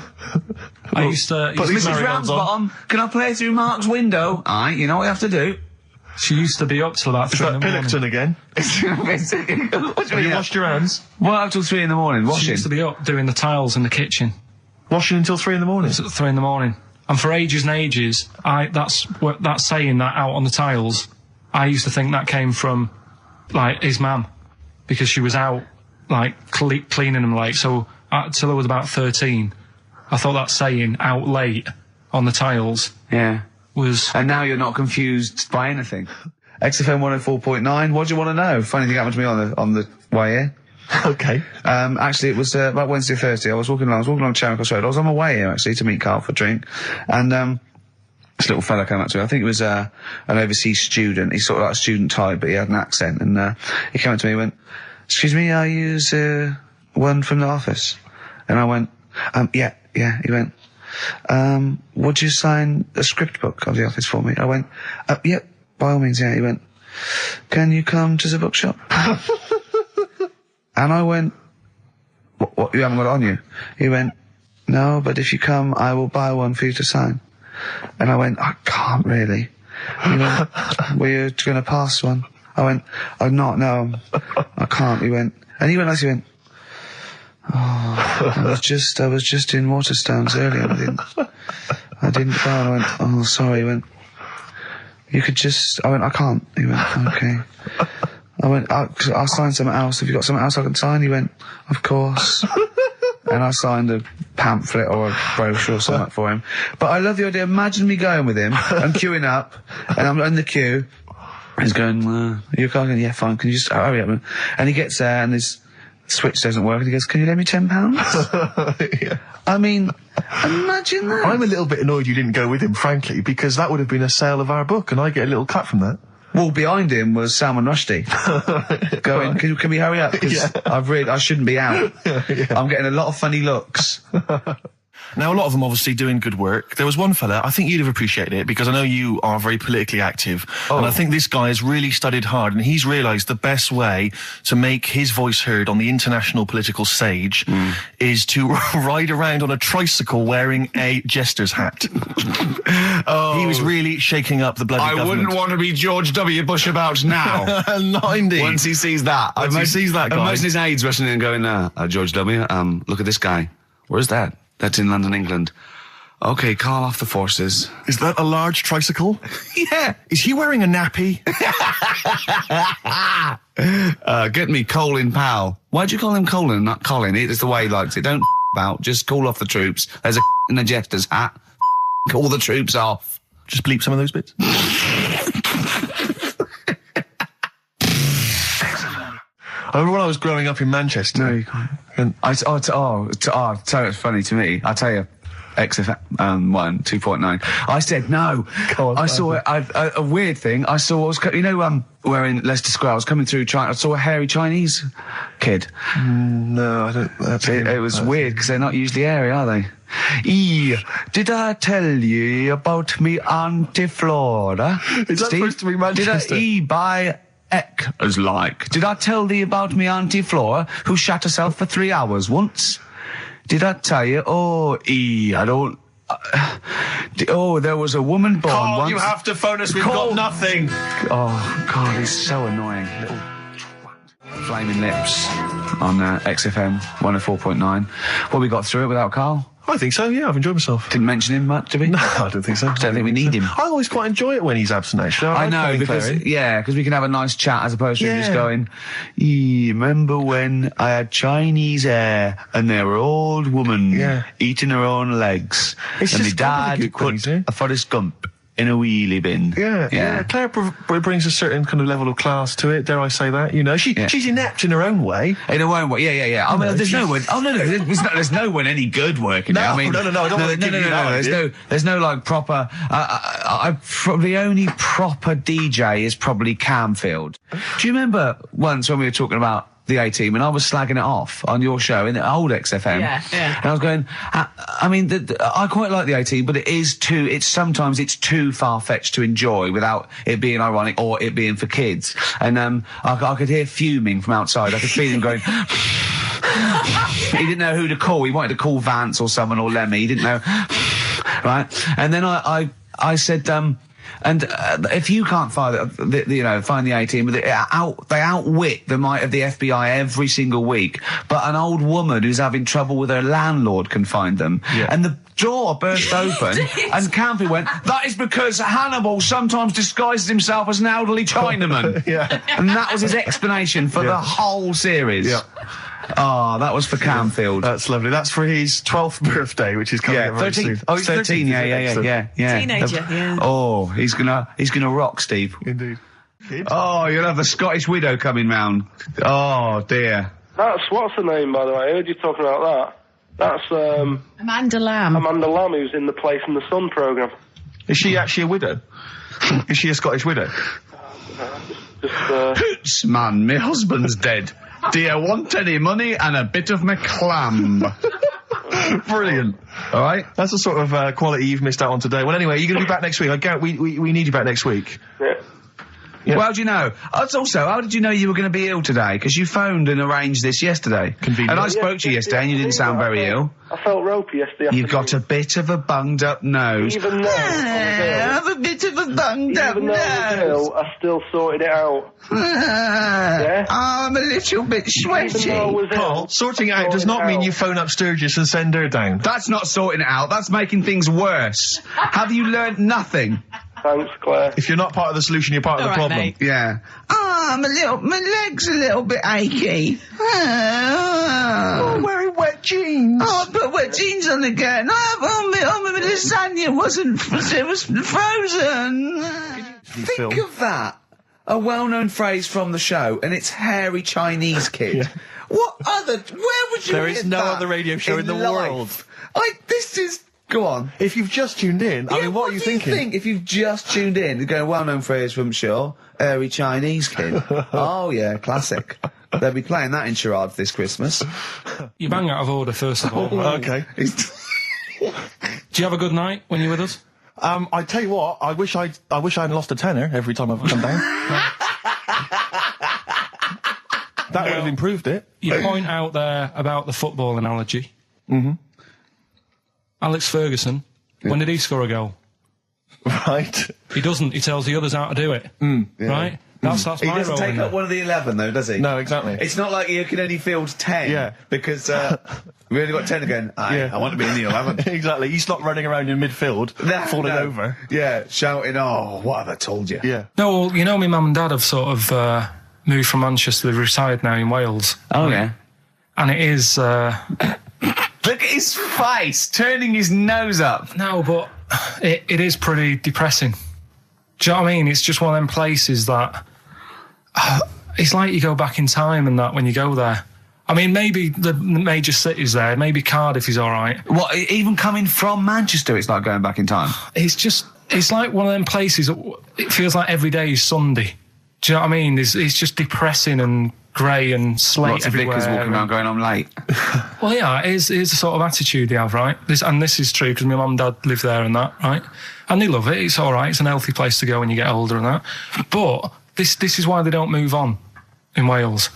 I used to. Mrs. Ramsbottom, can I play it through Mark's window? Aye, you know what you have to do. She used to be up till about 3 in the morning. Pilkington again. Have you washed your hands? What, up till 3 in the morning? She Washing? used to be up doing the tiles in the kitchen. Washing until 3 in the morning? It's at 3 in the morning. And for ages and ages, that saying that out on the tiles, I used to think that came from, like, his mum. Because she was out, like, cleaning them late. So, till I was about 13, I thought that saying, out late on the tiles, was... And now you're not confused by anything. XFM 104.9, what do you want to know? Funny thing happened to me on the way here. Okay. Actually, it was about Wednesday or Thursday. I was walking along Charing Cross Road. I was on my way here, actually, to meet Karl for a drink. And this little fella came up to me. I think it was an overseas student. He's sort of like a student type, but he had an accent. And he came up to me and went, "Excuse me, are you one from the office?" And I went, yeah. He went, "Would you sign a script book of the office for me?" I went, "Yeah, by all means, yeah." He went, "Can you come to the bookshop?" And I went, what, you haven't got it on you? He went, "No, but if you come, I will buy one for you to sign." And I went, "I can't really." He went, "Were you going to pass one?" I went, "I'm not, no, I can't." He went, and he went, "Oh, I was just in Waterstones earlier. I didn't go." And I went, "Oh, sorry." He went, "You could just," I went, "I can't." He went, "Okay." I went, "I'll sign something else. Have you got something else I can sign?" He went, "Of course." And I signed a pamphlet or a brochure or something for him. But I love the idea. Imagine me going with him. I'm queuing up, and I'm in the queue. He's going, "You're going, yeah, fine. Can you just hurry up?" And he gets there, and his switch doesn't work. And he goes, "Can you lend me £10?" Yeah. I mean, imagine that. I'm a little bit annoyed you didn't go with him, frankly, because that would have been a sale of our book, and I get a little cut from that. Wall behind him was Salman Rushdie. Going, can we hurry up? Because I shouldn't be out. I'm getting a lot of funny looks. Now, a lot of them obviously doing good work. There was one fella, I think you'd have appreciated it, because I know you are very politically active. And I think this guy has really studied hard, and he's realised the best way to make his voice heard on the international political stage is to ride around on a tricycle wearing a jester's hat. He was really shaking up the bloody government. I wouldn't want to be George W. Bush about now. Not indeed. Once he sees that. Once he sees that guy. Imagine his aides rushing in and going, George W., look at this guy. Where's that? That's in London, England. Okay, call off the forces. Is that a large tricycle? Yeah. Is he wearing a nappy? Get me Colin Powell. Why'd you call him Colin, not Colin? It's the way he likes it. Don't about. Just call off the troops. There's a in a jester's hat. Call the troops off. Just bleep some of those bits. I remember when I was growing up in Manchester. No, you can't. So it's funny to me. I tell you, XFM 2.9. I said no. I saw a weird thing. I saw where in Leicester Square I was coming through China. I saw a hairy Chinese kid. No, I don't. It was weird because they're not usually hairy, are they? Did I tell you about me Auntie Flora? Is that supposed to be Manchester? Did I buy as like? Did I tell thee about me Auntie Flora who shat herself for 3 hours once? Did I tell you? I don't. There was a woman born Carl, once. you have to phone us. We've got nothing. Oh God, he's so annoying. Little twat. Flaming Lips on XFM 104.9. Well, we got through it without Carl. I think so, yeah, I've enjoyed myself. Didn't mention him much, did we? No, I don't think so. I don't think we need him. I always quite enjoy it when he's absent, actually. I know, because we can have a nice chat as opposed to him just going, remember when I had Chinese hair and they were old woman eating her own legs It's and my just dad put a Forrest Gump in a wheelie bin. Yeah. Claire brings a certain kind of level of class to it, dare I say that, you know. She's inept in her own way. In her own way, yeah. I mean, there's no one. Oh, no, there's no one any good working. No, I mean, no, I don't want to give you that. There's no like proper. The only proper DJ is probably Camfield. Do you remember once when we were talking about the A-Team and I was slagging it off on your show in the old XFM? Yeah. And I was going, I mean, I quite like the A-Team, but sometimes it's too far-fetched to enjoy without it being ironic or it being for kids. And I could hear fuming from outside. I could feel him going. He didn't know who to call. He wanted to call Vance or someone or Lemmy. He didn't know. Right? And then I said, and if you can't find the A-Team, they outwit the might of the FBI every single week. But an old woman who's having trouble with her landlord can find them. Yeah. And the door burst open, and Campy went, "That is because Hannibal sometimes disguises himself as an elderly Chinaman." And that was his explanation for the whole series. Yeah. Oh, that was for Camfield. That's lovely. That's for his 12th birthday, which is coming up very 13. soon. Oh, he's 13. Yeah. Teenager, Oh, he's gonna rock, Steve. Indeed. Kid. Oh, you'll have the Scottish widow coming round. Oh dear. What's her name, by the way? I heard you talking about that. That's Amanda Lamb. Amanda Lamb, who's in the Place in the Sun programme. Is she actually a widow? Is she a Scottish widow? Hoots, man, my husband's dead. Do you want any money and a bit of my clam? Brilliant. All right. That's the sort of quality you've missed out on today. Well, anyway, you're going to be back next week. We need you back next week. Yeah. Yep. Well, how do you know? Also, how did you know you were going to be ill today? Because you phoned and arranged this yesterday. Convenient. And I spoke to you yesterday and you didn't sound very ill. I felt ropey yesterday afternoon. You've got a bit of a bunged up nose. Even though I have a bit of a bunged up Even though I was nose. ill, I still sorted it out. Yeah? I'm a little bit sweaty. Even though I was Carl, ill, sorting it out does not mean you phone up Sturgis and send her down. That's not sorting it out. That's making things worse. Have you learnt nothing? Thanks, Claire. If you're not part of the solution, you're part of the problem. Mate. Yeah. My leg's a little bit achy. Oh, wearing wet jeans. Oh, I put wet jeans on again. My lasagna it was frozen. Think of that. A well-known phrase from the show, and it's hairy Chinese kid. Yeah. Where would you There hear is no that other radio show in the life? world. This is Go on. If you've just tuned in, I mean, what are you thinking? Think if you've just tuned in, you're going well-known phrase from Shaw, airy Chinese kid. Oh, yeah, classic. They'll be playing that in charades this Christmas. You bang out of order, first of all. Okay. Do you have a good night when you're with us? I tell you what, I wish I'd lost a tenner every time I've come down. That would have improved it. You point out there about the football analogy. Mm-hmm. Alex Ferguson, when did he score a goal? Right. He doesn't. He tells the others how to do it. Right? That's He my doesn't role take in up it. one of the 11, though, does he? No, exactly. It's not like you can only field 10. Yeah. Because we only got 10 again. I want to be in the 11. Exactly. He's not running around in midfield, falling over. Yeah, shouting, oh, what have I told you? Yeah. No, well, you know, my mum and dad have sort of moved from Manchester. They've retired now in Wales. Oh, yeah. And it is... Look at his face, turning his nose up. No, but it is pretty depressing. Do you know what I mean? It's just one of them places that... it's like you go back in time and that when you go there. I mean, maybe the major cities there, maybe Cardiff is all right. What, even coming from Manchester, it's like going back in time? It's like one of them places, it feels like every day is Sunday. Do you know what I mean? It's just depressing and grey and slate Lots of everywhere. vicars walking around going, I'm late. Well, yeah, it is the sort of attitude they have, right? This is true because my mum and dad live there and that, right? And they love it. It's all right. It's an healthy place to go when you get older and that. But this is why they don't move on in Wales.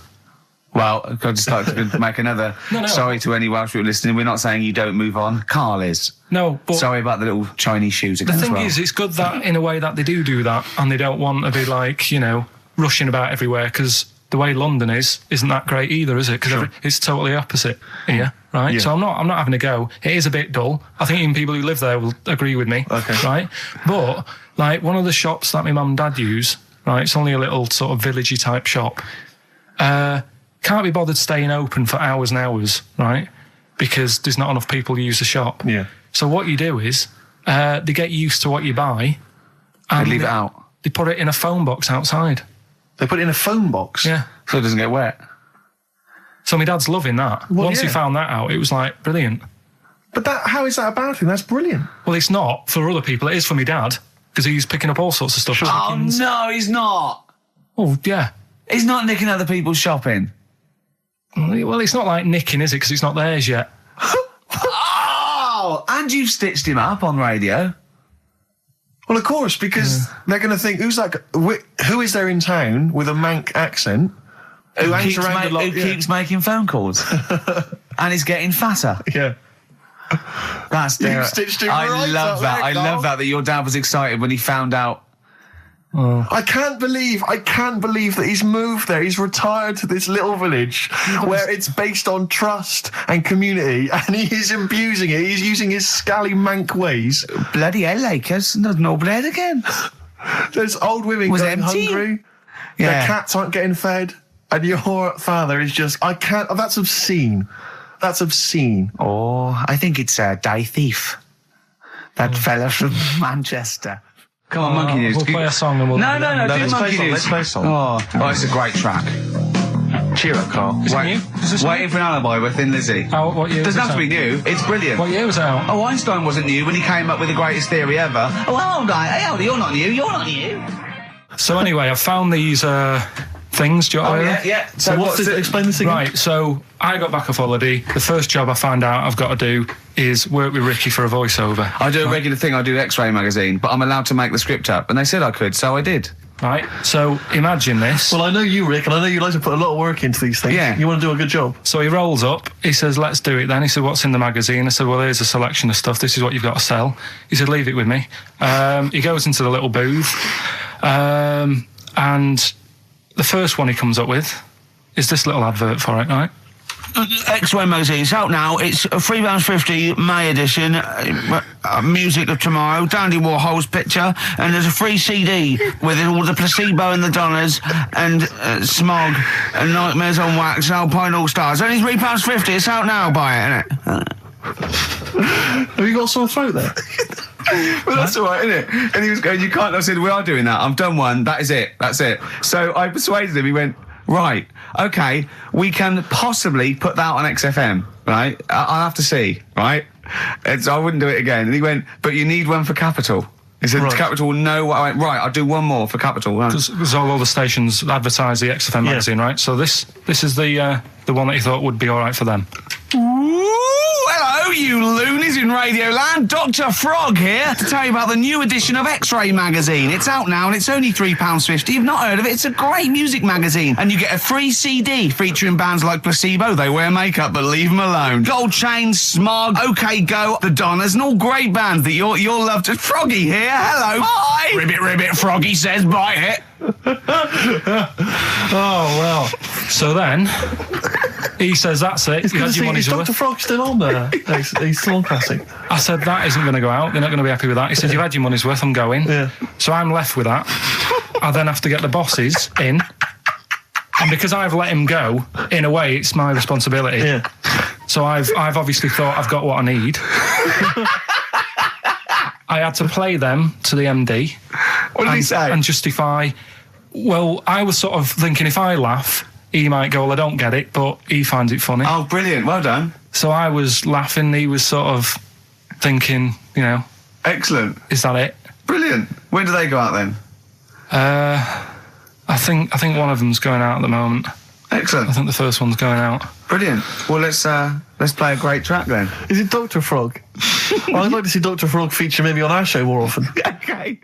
Well, I'd just like to make another... No. Sorry to any Welsh people listening. We're not saying you don't move on. Carl is. No, but... Sorry about the little Chinese shoes again The thing as well. is, it's good that in a way that they do that and they don't want to be like, you know, rushing about everywhere because the way London isn't that great either, is it? Because it's totally opposite here, right? Yeah. So I'm not having a go. It is a bit dull. I think even people who live there will agree with me, Okay. right? But, like, one of the shops that my mum and dad use, right, it's only a little sort of villagey type shop, can't be bothered staying open for hours and hours, right? Because there's not enough people who use the shop. Yeah. So what you do is, they get used to what you buy. And They leave it out. They put it in a phone box outside. They put it in a phone box? Yeah. So it doesn't get wet. So my dad's loving that. Well, Once he yeah. found that out, it was like, brilliant. But how is that about him? That's brilliant. Well, it's not for other people. It is for my dad, because he's picking up all sorts of stuff. Oh, Chickens. no, he's not. Oh, yeah. He's not nicking other people's shopping. Well, it's not like nicking, is it? Because it's not theirs yet. Oh, and you've stitched him up on radio. Well, of course, because they're going to think, who is there in town with a Manc accent who hangs around a lot? Who keeps making phone calls. And he's getting fatter. Yeah. That's You've stitched him I right love up that. there, I Carl. love that your dad was excited when he found out. I can't believe that he's moved there. He's retired to this little village where it's based on trust and community, and he is abusing it. He's using his scally Manc ways. Bloody hell, Lakers. There's no bread again. There's old women Was going empty. hungry. Yeah. Their cats aren't getting fed. And your father is just, I can't, that's obscene. That's obscene. Oh, I think it's Die Thief. That fella from Manchester. Come on, Monkey News. We'll play a song and we'll... No, do let's Monkey play a News. song, let's play a song. Oh, it's a great track. Cheer up, Carl. Is it new? Is this Waiting new? for an Alibi with Thin Lizzy. What year was Doesn't it have to be out? new. It's brilliant. What year was it out? Oh, Einstein wasn't new when he came up with the greatest theory ever. Oh, hold on. Hey, hold on. You're not new. You're not new. So anyway, I found these things. Do you want to hear them? Yeah. So what's it? Explain this again. Right, so I got back off holiday. The first job I found out I've got to do is work with Ricky for a voiceover. I do a regular thing. I do X-Ray magazine, but I'm allowed to make the script up. And they said I could, so I did. Right, so imagine this. Well, I know you, Rick, and I know you like to put a lot of work into these things. Yeah. You want to do a good job. So he rolls up, he says, let's do it then. He said, what's in the magazine? I said, well, here's a selection of stuff. This is what you've got to sell. He said, leave it with me. He goes into the little booth, and the first one he comes up with is this little advert for it, right? X-Ray magazine. It's out now. It's £3.50 May edition. Music of Tomorrow. Dandy Warhol's picture, and there's a free CD with all the Placebo and the Donners and Smog and Nightmares on Wax and Alpine All Stars. Only £3.50. It's out now. Buy it, innit? Have you got a sore throat there? Well, that's all right, isn't it? And he was going, you can't. I said, we are doing that. I've done one. That is it. That's it. So I persuaded him. He went, Right. Okay. We can possibly put that on XFM. Right. I'll have to see. Right. I wouldn't do it again. And he went, but you need one for Capital. He said, Capital will know what I went, right, I'll do one more for Capital. Because all the stations advertise the XFM magazine, right? So this is the one that you thought would be all right for them. Hello, you loonies in Radio Land. Dr. Frog here to tell you about the new edition of X-Ray magazine. It's out now and it's only £3.50. You've not heard of it? It's a great music magazine. And you get a free CD featuring bands like Placebo. They wear makeup, but leave them alone. Gold Chain, Smog, OK Go, The Donners, and all great bands that you'll love. To Froggy here. Hello. Bye. Ribbit, ribbit. Froggy says bite it. Oh, well. So then, he says, that's it. You had your money's worth. Dr. Frog still on there? He's still on Classic. I said, that isn't going to go out. They're not going to be happy with that. He said, you've had your money's worth. I'm going. Yeah. So I'm left with that. I then have to get the bosses in. And because I've let him go, in a way, it's my responsibility. Yeah. So I've obviously thought I've got what I need. I had to play them to the MD. What did he say? And justify. Well, I was sort of thinking if I laugh, he might go, well, I don't get it, but he finds it funny. Oh, brilliant. Well done. So I was laughing. He was sort of thinking, Excellent. is that it? Brilliant. When do they go out then? I think one of them's going out at the moment. Excellent. I think the first one's going out. Brilliant. Well, let's play a great track then. Is it Dr. Frog? I'd like to see Dr. Frog feature maybe on our show more often. Okay.